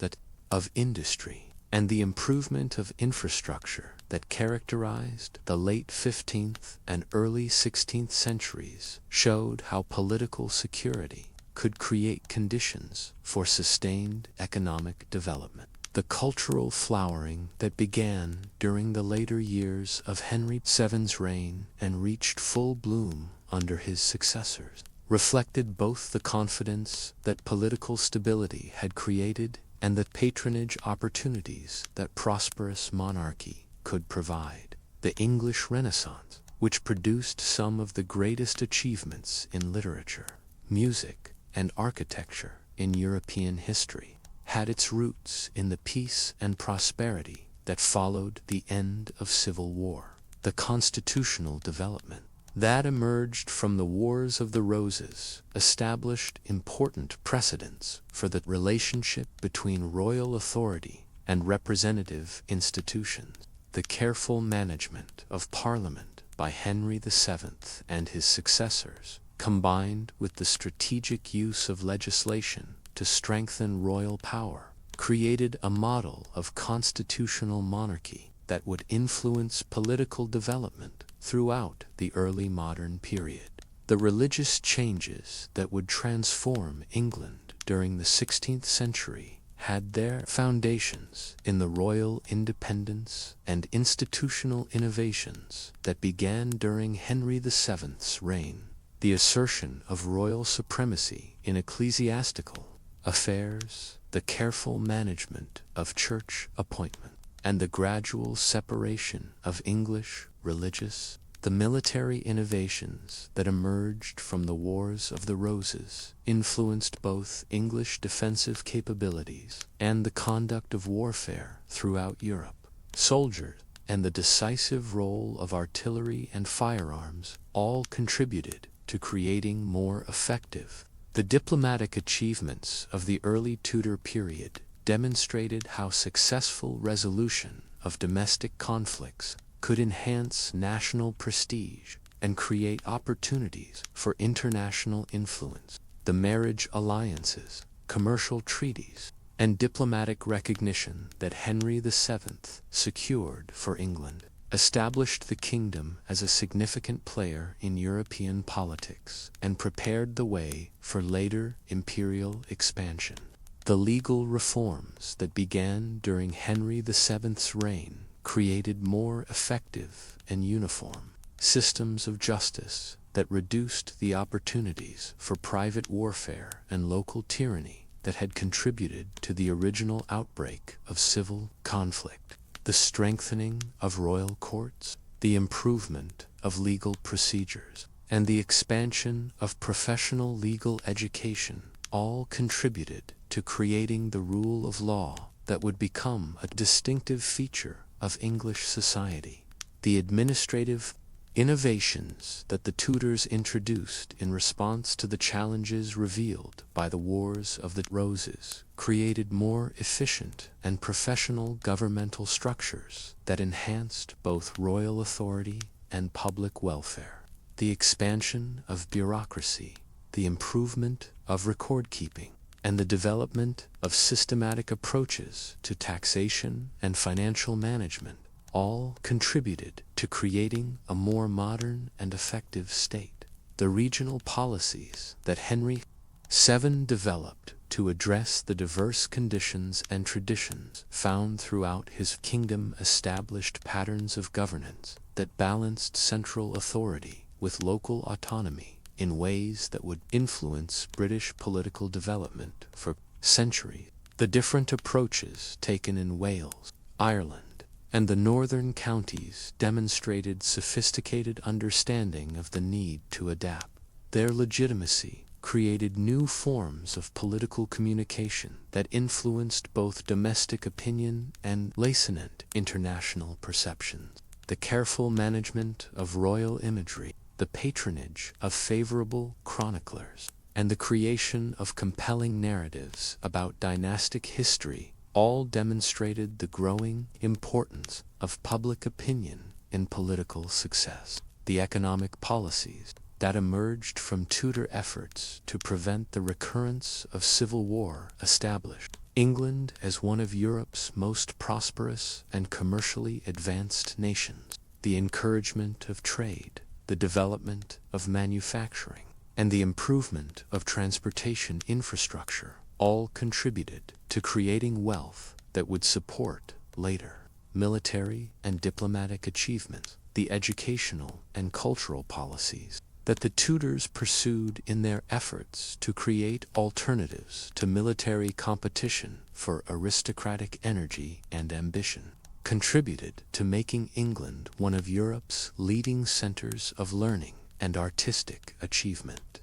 of industry and the improvement of infrastructure that characterized the late 15th and early 16th centuries showed how political security could create conditions for sustained economic development. The cultural flowering that began during the later years of Henry VII's reign and reached full bloom under his successors reflected both the confidence that political stability had created and the patronage opportunities that prosperous monarchy could provide. The English Renaissance, which produced some of the greatest achievements in literature, music, and architecture in European history, had its roots in the peace and prosperity that followed the end of civil war. The constitutional development that emerged from the Wars of the Roses established important precedents for the relationship between royal authority and representative institutions. The careful management of Parliament by Henry VII and his successors, combined with the strategic use of legislation to strengthen royal power, created a model of constitutional monarchy that would influence political development throughout the early modern period. The religious changes that would transform England during the 16th century had their foundations in the royal independence and institutional innovations that began during Henry VII's reign. The assertion of royal supremacy in ecclesiastical affairs, the careful management of church appointments, and the gradual separation of English religious, the military innovations that emerged from the Wars of the Roses influenced both English defensive capabilities and the conduct of warfare throughout Europe. Soldiers and the decisive role of artillery and firearms all contributed to creating more effective. The diplomatic achievements of the early Tudor period demonstrated how successful resolution of domestic conflicts could enhance national prestige and create opportunities for international influence. The marriage alliances, commercial treaties, and diplomatic recognition that Henry VII secured for England established the kingdom as a significant player in European politics and prepared the way for later imperial expansion. The legal reforms that began during Henry VII's reign created more effective and uniform systems of justice that reduced the opportunities for private warfare and local tyranny that had contributed to the original outbreak of civil conflict. The strengthening of royal courts, the improvement of legal procedures, and the expansion of professional legal education all contributed to creating the rule of law that would become a distinctive feature of English society. The administrative innovations that the Tudors introduced in response to the challenges revealed by the Wars of the Roses created more efficient and professional governmental structures that enhanced both royal authority and public welfare. The expansion of bureaucracy, the improvement of record-keeping, and the development of systematic approaches to taxation and financial management all contributed to creating a more modern and effective state. The regional policies that Henry VII developed to address the diverse conditions and traditions found throughout his kingdom established patterns of governance that balanced central authority with local autonomy in ways that would influence British political development for centuries. The different approaches taken in Wales, Ireland, and the northern counties demonstrated sophisticated understanding of the need to adapt. Their legitimacy created new forms of political communication that influenced both domestic opinion and latent international perceptions. The careful management of royal imagery, the patronage of favorable chroniclers, and the creation of compelling narratives about dynastic history all demonstrated the growing importance of public opinion in political success. The economic policies that emerged from Tudor efforts to prevent the recurrence of civil war established England as one of Europe's most prosperous and commercially advanced nations. The encouragement of trade, the development of manufacturing, and the improvement of transportation infrastructure all contributed to creating wealth that would support later military and diplomatic achievements. The educational and cultural policies that the Tudors pursued in their efforts to create alternatives to military competition for aristocratic energy and ambition, contributed to making England one of Europe's leading centers of learning and artistic achievement.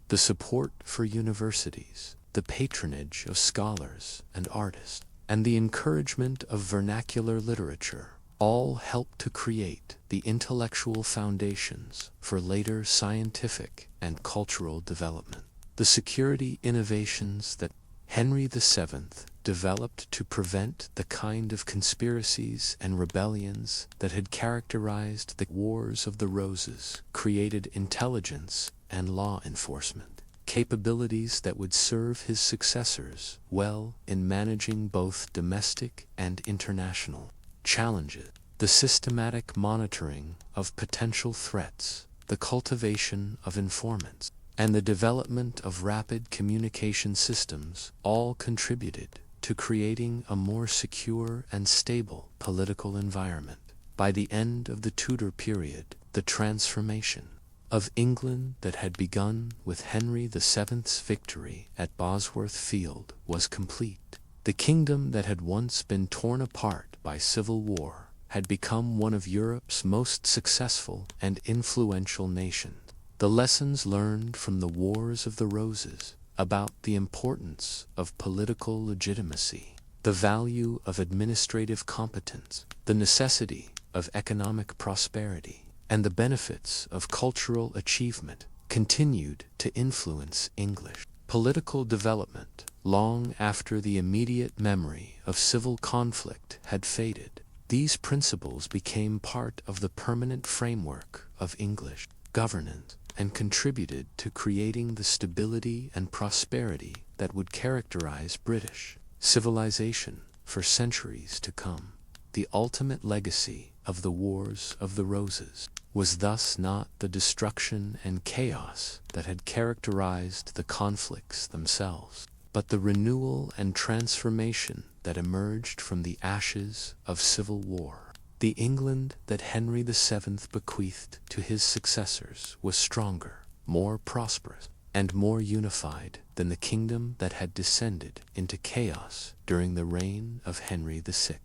The support for universities, the patronage of scholars and artists, and the encouragement of vernacular literature all helped to create the intellectual foundations for later scientific and cultural development. The security innovations that Henry VII developed to prevent the kind of conspiracies and rebellions that had characterized the Wars of the Roses created intelligence and law enforcement capabilities that would serve his successors well in managing both domestic and international challenges. The systematic monitoring of potential threats, the cultivation of informants, and the development of rapid communication systems all contributed to creating a more secure and stable political environment. By the end of the Tudor period, the transformation of England that had begun with Henry VII's victory at Bosworth Field was complete. The kingdom that had once been torn apart by civil war had become one of Europe's most successful and influential nations. The lessons learned from the Wars of the Roses about the importance of political legitimacy, the value of administrative competence, the necessity of economic prosperity, and the benefits of cultural achievement continued to influence English political development long after the immediate memory of civil conflict had faded. These principles became part of the permanent framework of English governance and contributed to creating the stability and prosperity that would characterize British civilization for centuries to come. The ultimate legacy of the Wars of the Roses was thus not the destruction and chaos that had characterized the conflicts themselves, but the renewal and transformation that emerged from the ashes of civil war. The England that Henry VII bequeathed to his successors was stronger, more prosperous, and more unified than the kingdom that had descended into chaos during the reign of Henry VI,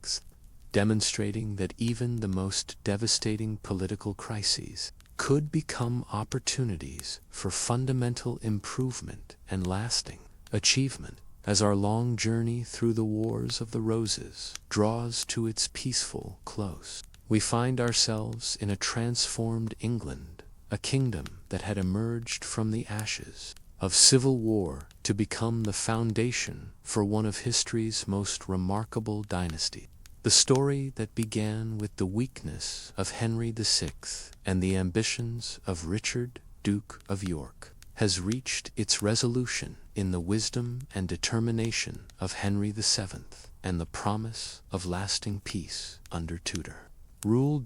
demonstrating that even the most devastating political crises could become opportunities for fundamental improvement and lasting achievement. As our long journey through the Wars of the Roses draws to its peaceful close, we find ourselves in a transformed England, a kingdom that had emerged from the ashes of civil war to become the foundation for one of history's most remarkable dynasties. The story that began with the weakness of Henry VI and the ambitions of Richard, Duke of York, has reached its resolution in the wisdom and determination of Henry VII and the promise of lasting peace under Tudor rule.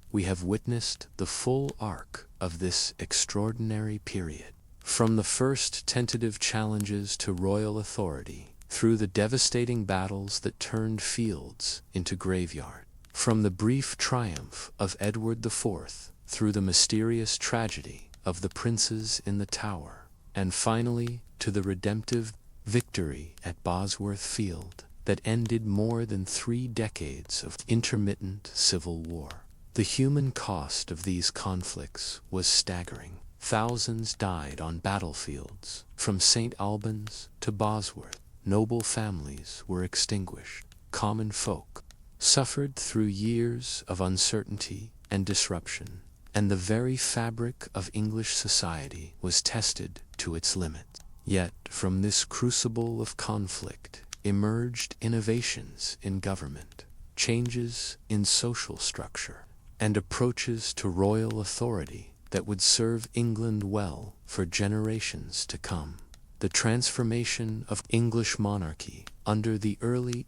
We have witnessed the full arc of this extraordinary period, from the first tentative challenges to royal authority, through the devastating battles that turned fields into graveyards, from the brief triumph of Edward IV through the mysterious tragedy of the princes in the Tower, and finally to the redemptive victory at Bosworth Field that ended more than 3 decades of intermittent civil war. The human cost of these conflicts was staggering. Thousands died on battlefields, from St. Albans to Bosworth. Noble families were extinguished. Common folk suffered through years of uncertainty and disruption, and the very fabric of English society was tested to its limit. Yet from this crucible of conflict emerged innovations in government, changes in social structure, and approaches to royal authority that would serve England well for generations to come. The transformation of English monarchy under the early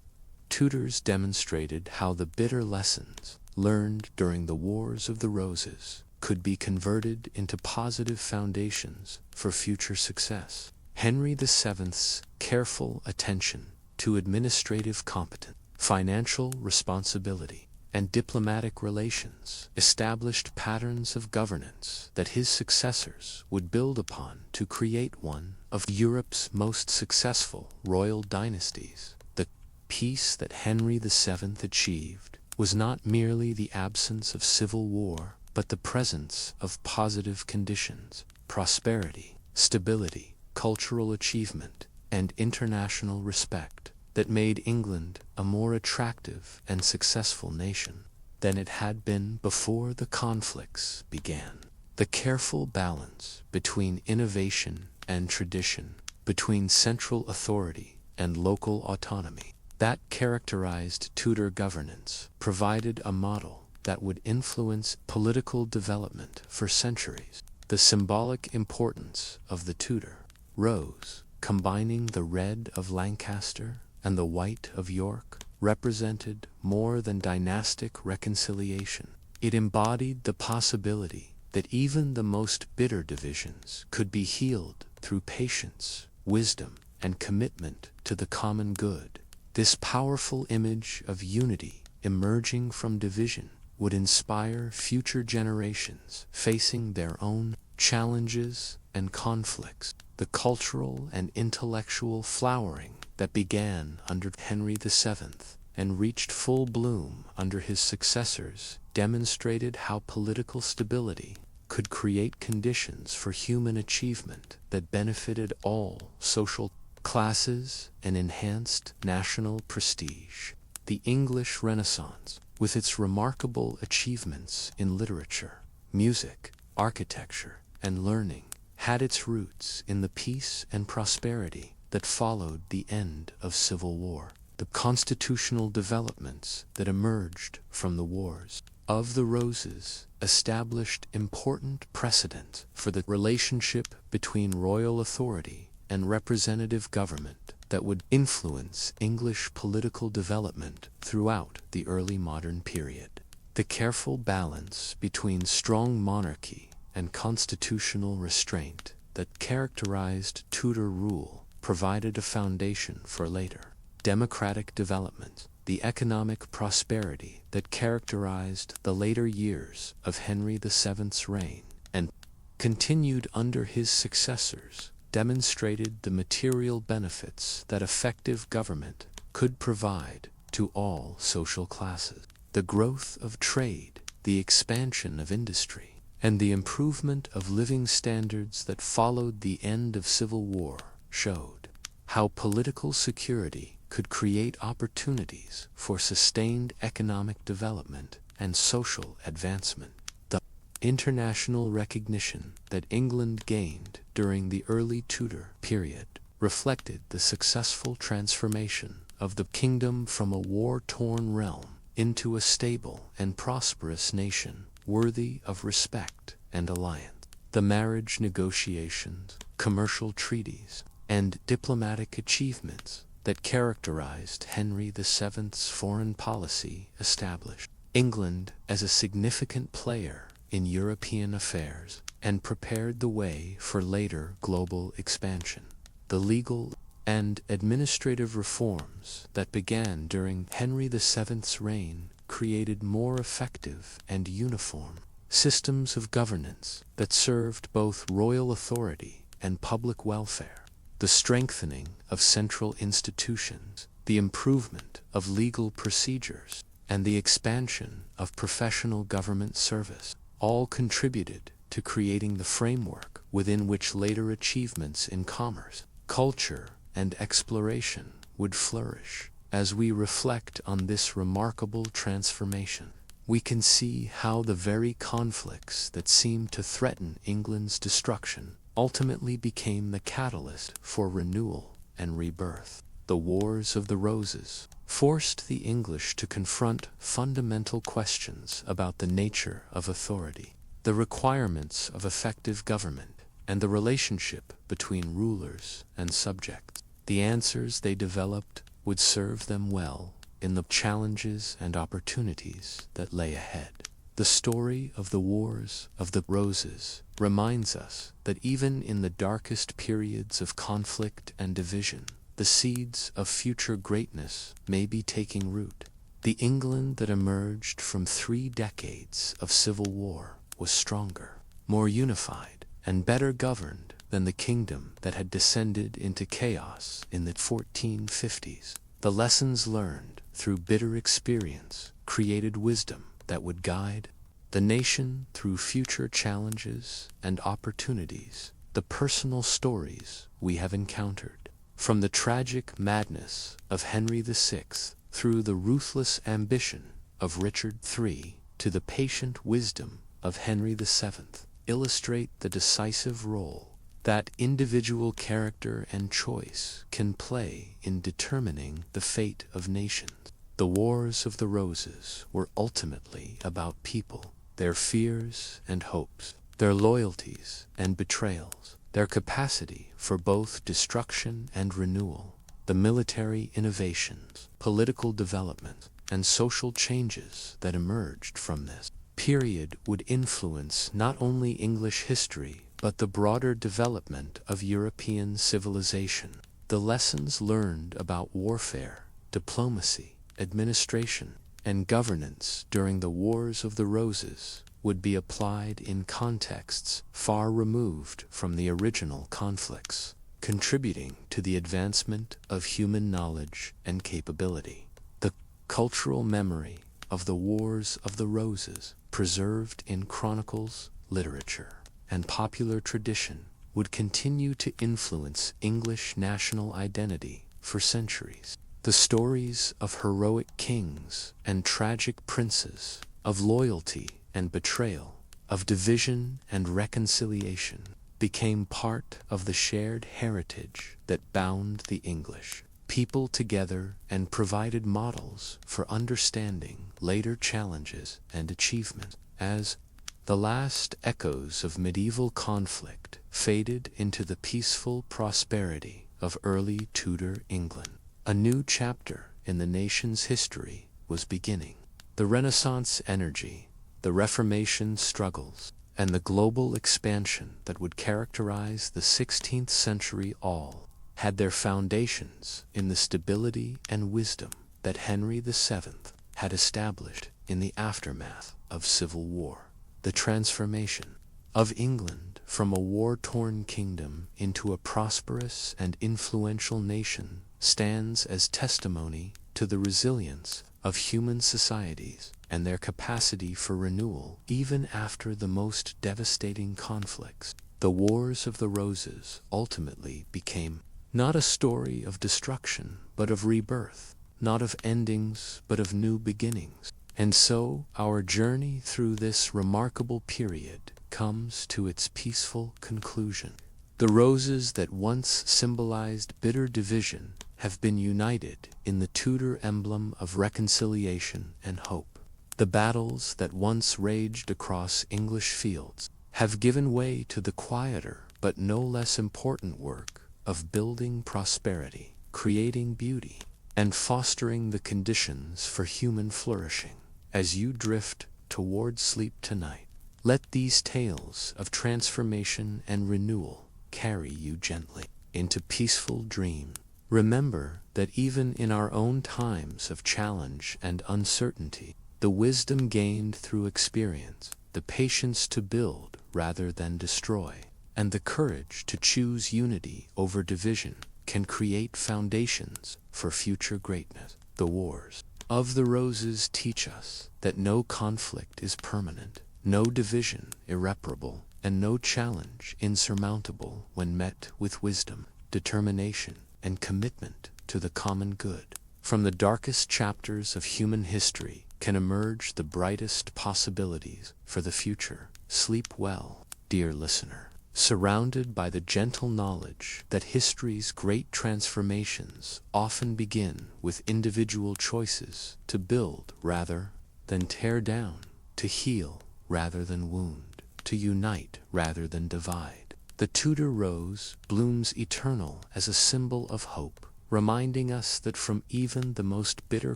Tudors demonstrated how the bitter lessons learned during the Wars of the Roses could be converted into positive foundations for future success. Henry VII's careful attention to administrative competence, financial responsibility, and diplomatic relations, established patterns of governance that his successors would build upon to create one of Europe's most successful royal dynasties. The peace that Henry VII achieved was not merely the absence of civil war, but the presence of positive conditions, prosperity, stability, cultural achievement, and international respect that made England a more attractive and successful nation than it had been before the conflicts began. The careful balance between innovation and tradition, between central authority and local autonomy, that characterized Tudor governance provided a model that would influence political development for centuries. The symbolic importance of the Tudor rose, combining the red of Lancaster and the white of York, represented more than dynastic reconciliation. It embodied the possibility that even the most bitter divisions could be healed through patience, wisdom, and commitment to the common good. This powerful image of unity emerging from division would inspire future generations facing their own challenges and conflicts. The cultural and intellectual flowering that began under Henry VII and reached full bloom under his successors demonstrated how political stability could create conditions for human achievement that benefited all social classes and enhanced national prestige. The English Renaissance, with its remarkable achievements in literature, music, architecture, and learning, had its roots in the peace and prosperity that followed the end of civil war. The constitutional developments that emerged from the Wars of the Roses established important precedent for the relationship between royal authority and representative government that would influence English political development throughout the early modern period. The careful balance between strong monarchy and constitutional restraint that characterized Tudor rule provided a foundation for later democratic development. The economic prosperity that characterized the later years of Henry VII's reign and continued under his successors demonstrated the material benefits that effective government could provide to all social classes. The growth of trade, the expansion of industry, and the improvement of living standards that followed the end of civil war showed how political security could create opportunities for sustained economic development and social advancement. The international recognition that England gained during the early Tudor period reflected the successful transformation of the kingdom from a war-torn realm into a stable and prosperous nation worthy of respect and alliance. The marriage negotiations, commercial treaties, and diplomatic achievements that characterized Henry VII's foreign policy established England as a significant player in European affairs and prepared the way for later global expansion. The legal and administrative reforms that began during Henry VII's reign created more effective and uniform systems of governance that served both royal authority and public welfare. The strengthening of central institutions, the improvement of legal procedures, and the expansion of professional government service all contributed to creating the framework within which later achievements in commerce, culture, and exploration would flourish. As we reflect on this remarkable transformation, we can see how the very conflicts that seemed to threaten England's destruction ultimately became the catalyst for renewal and rebirth. The Wars of the Roses forced the English to confront fundamental questions about the nature of authority, the requirements of effective government, and the relationship between rulers and subjects. The answers they developed would serve them well in the challenges and opportunities that lay ahead. The story of the Wars of the Roses reminds us that even in the darkest periods of conflict and division, the seeds of future greatness may be taking root. The England that emerged from 3 decades of civil war was stronger, more unified, and better governed than the kingdom that had descended into chaos in the 1450s. The lessons learned through bitter experience created wisdom that would guide the nation through future challenges and opportunities. The personal stories we have encountered, from the tragic madness of Henry VI through the ruthless ambition of Richard III to the patient wisdom of Henry VII, illustrate the decisive role that individual character and choice can play in determining the fate of nations. The Wars of the Roses were ultimately about people, their fears and hopes, their loyalties and betrayals, their capacity for both destruction and renewal. The military innovations, political developments, and social changes that emerged from this period would influence not only English history but the broader development of European civilization. The lessons learned about warfare, diplomacy, administration, and governance during the Wars of the Roses would be applied in contexts far removed from the original conflicts, contributing to the advancement of human knowledge and capability. The cultural memory of the Wars of the Roses, preserved in chronicles, literature, and popular tradition, would continue to influence English national identity for centuries. The stories of heroic kings and tragic princes, of loyalty and betrayal, of division and reconciliation, became part of the shared heritage that bound the English people together and provided models for understanding later challenges and achievements. As the last echoes of medieval conflict faded into the peaceful prosperity of early Tudor England, a new chapter in the nation's history was beginning. The Renaissance energy, the Reformation struggles, and the global expansion that would characterize the 16th century all had their foundations in the stability and wisdom that Henry VII had established in the aftermath of civil war. The transformation of England from a war-torn kingdom into a prosperous and influential nation stands as testimony to the resilience of human societies and their capacity for renewal even after the most devastating conflicts. The Wars of the Roses ultimately became not a story of destruction but of rebirth, not of endings but of new beginnings. And so our journey through this remarkable period comes to its peaceful conclusion. The roses that once symbolized bitter division have been united in the Tudor emblem of reconciliation and hope. The battles that once raged across English fields have given way to the quieter but no less important work of building prosperity, creating beauty, and fostering the conditions for human flourishing. As you drift toward sleep tonight, let these tales of transformation and renewal carry you gently into peaceful dreams. Remember that even in our own times of challenge and uncertainty, the wisdom gained through experience, the patience to build rather than destroy, and the courage to choose unity over division can create foundations for future greatness. The Wars of the Roses teach us that no conflict is permanent, no division irreparable, and no challenge insurmountable when met with wisdom, determination, and commitment to the common good. From the darkest chapters of human history can emerge the brightest possibilities for the future. Sleep well, dear listener, surrounded by the gentle knowledge that history's great transformations often begin with individual choices to build rather than tear down, to heal rather than wound, to unite rather than divide. The Tudor rose blooms eternal as a symbol of hope, reminding us that from even the most bitter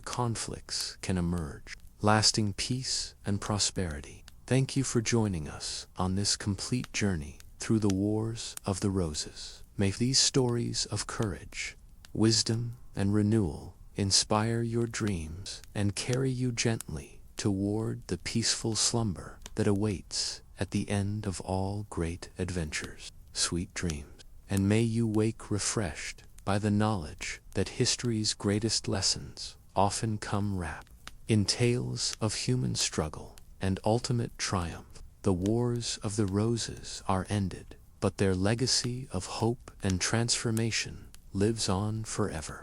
conflicts can emerge lasting peace and prosperity. Thank you for joining us on this complete journey through the Wars of the Roses. May these stories of courage, wisdom, and renewal inspire your dreams, and carry you gently toward the peaceful slumber that awaits at the end of all great adventures. Sweet dreams, and may you wake refreshed by the knowledge that history's greatest lessons often come wrapped in tales of human struggle and ultimate triumph. The wars of the roses are ended, but their legacy of hope and transformation lives on forever.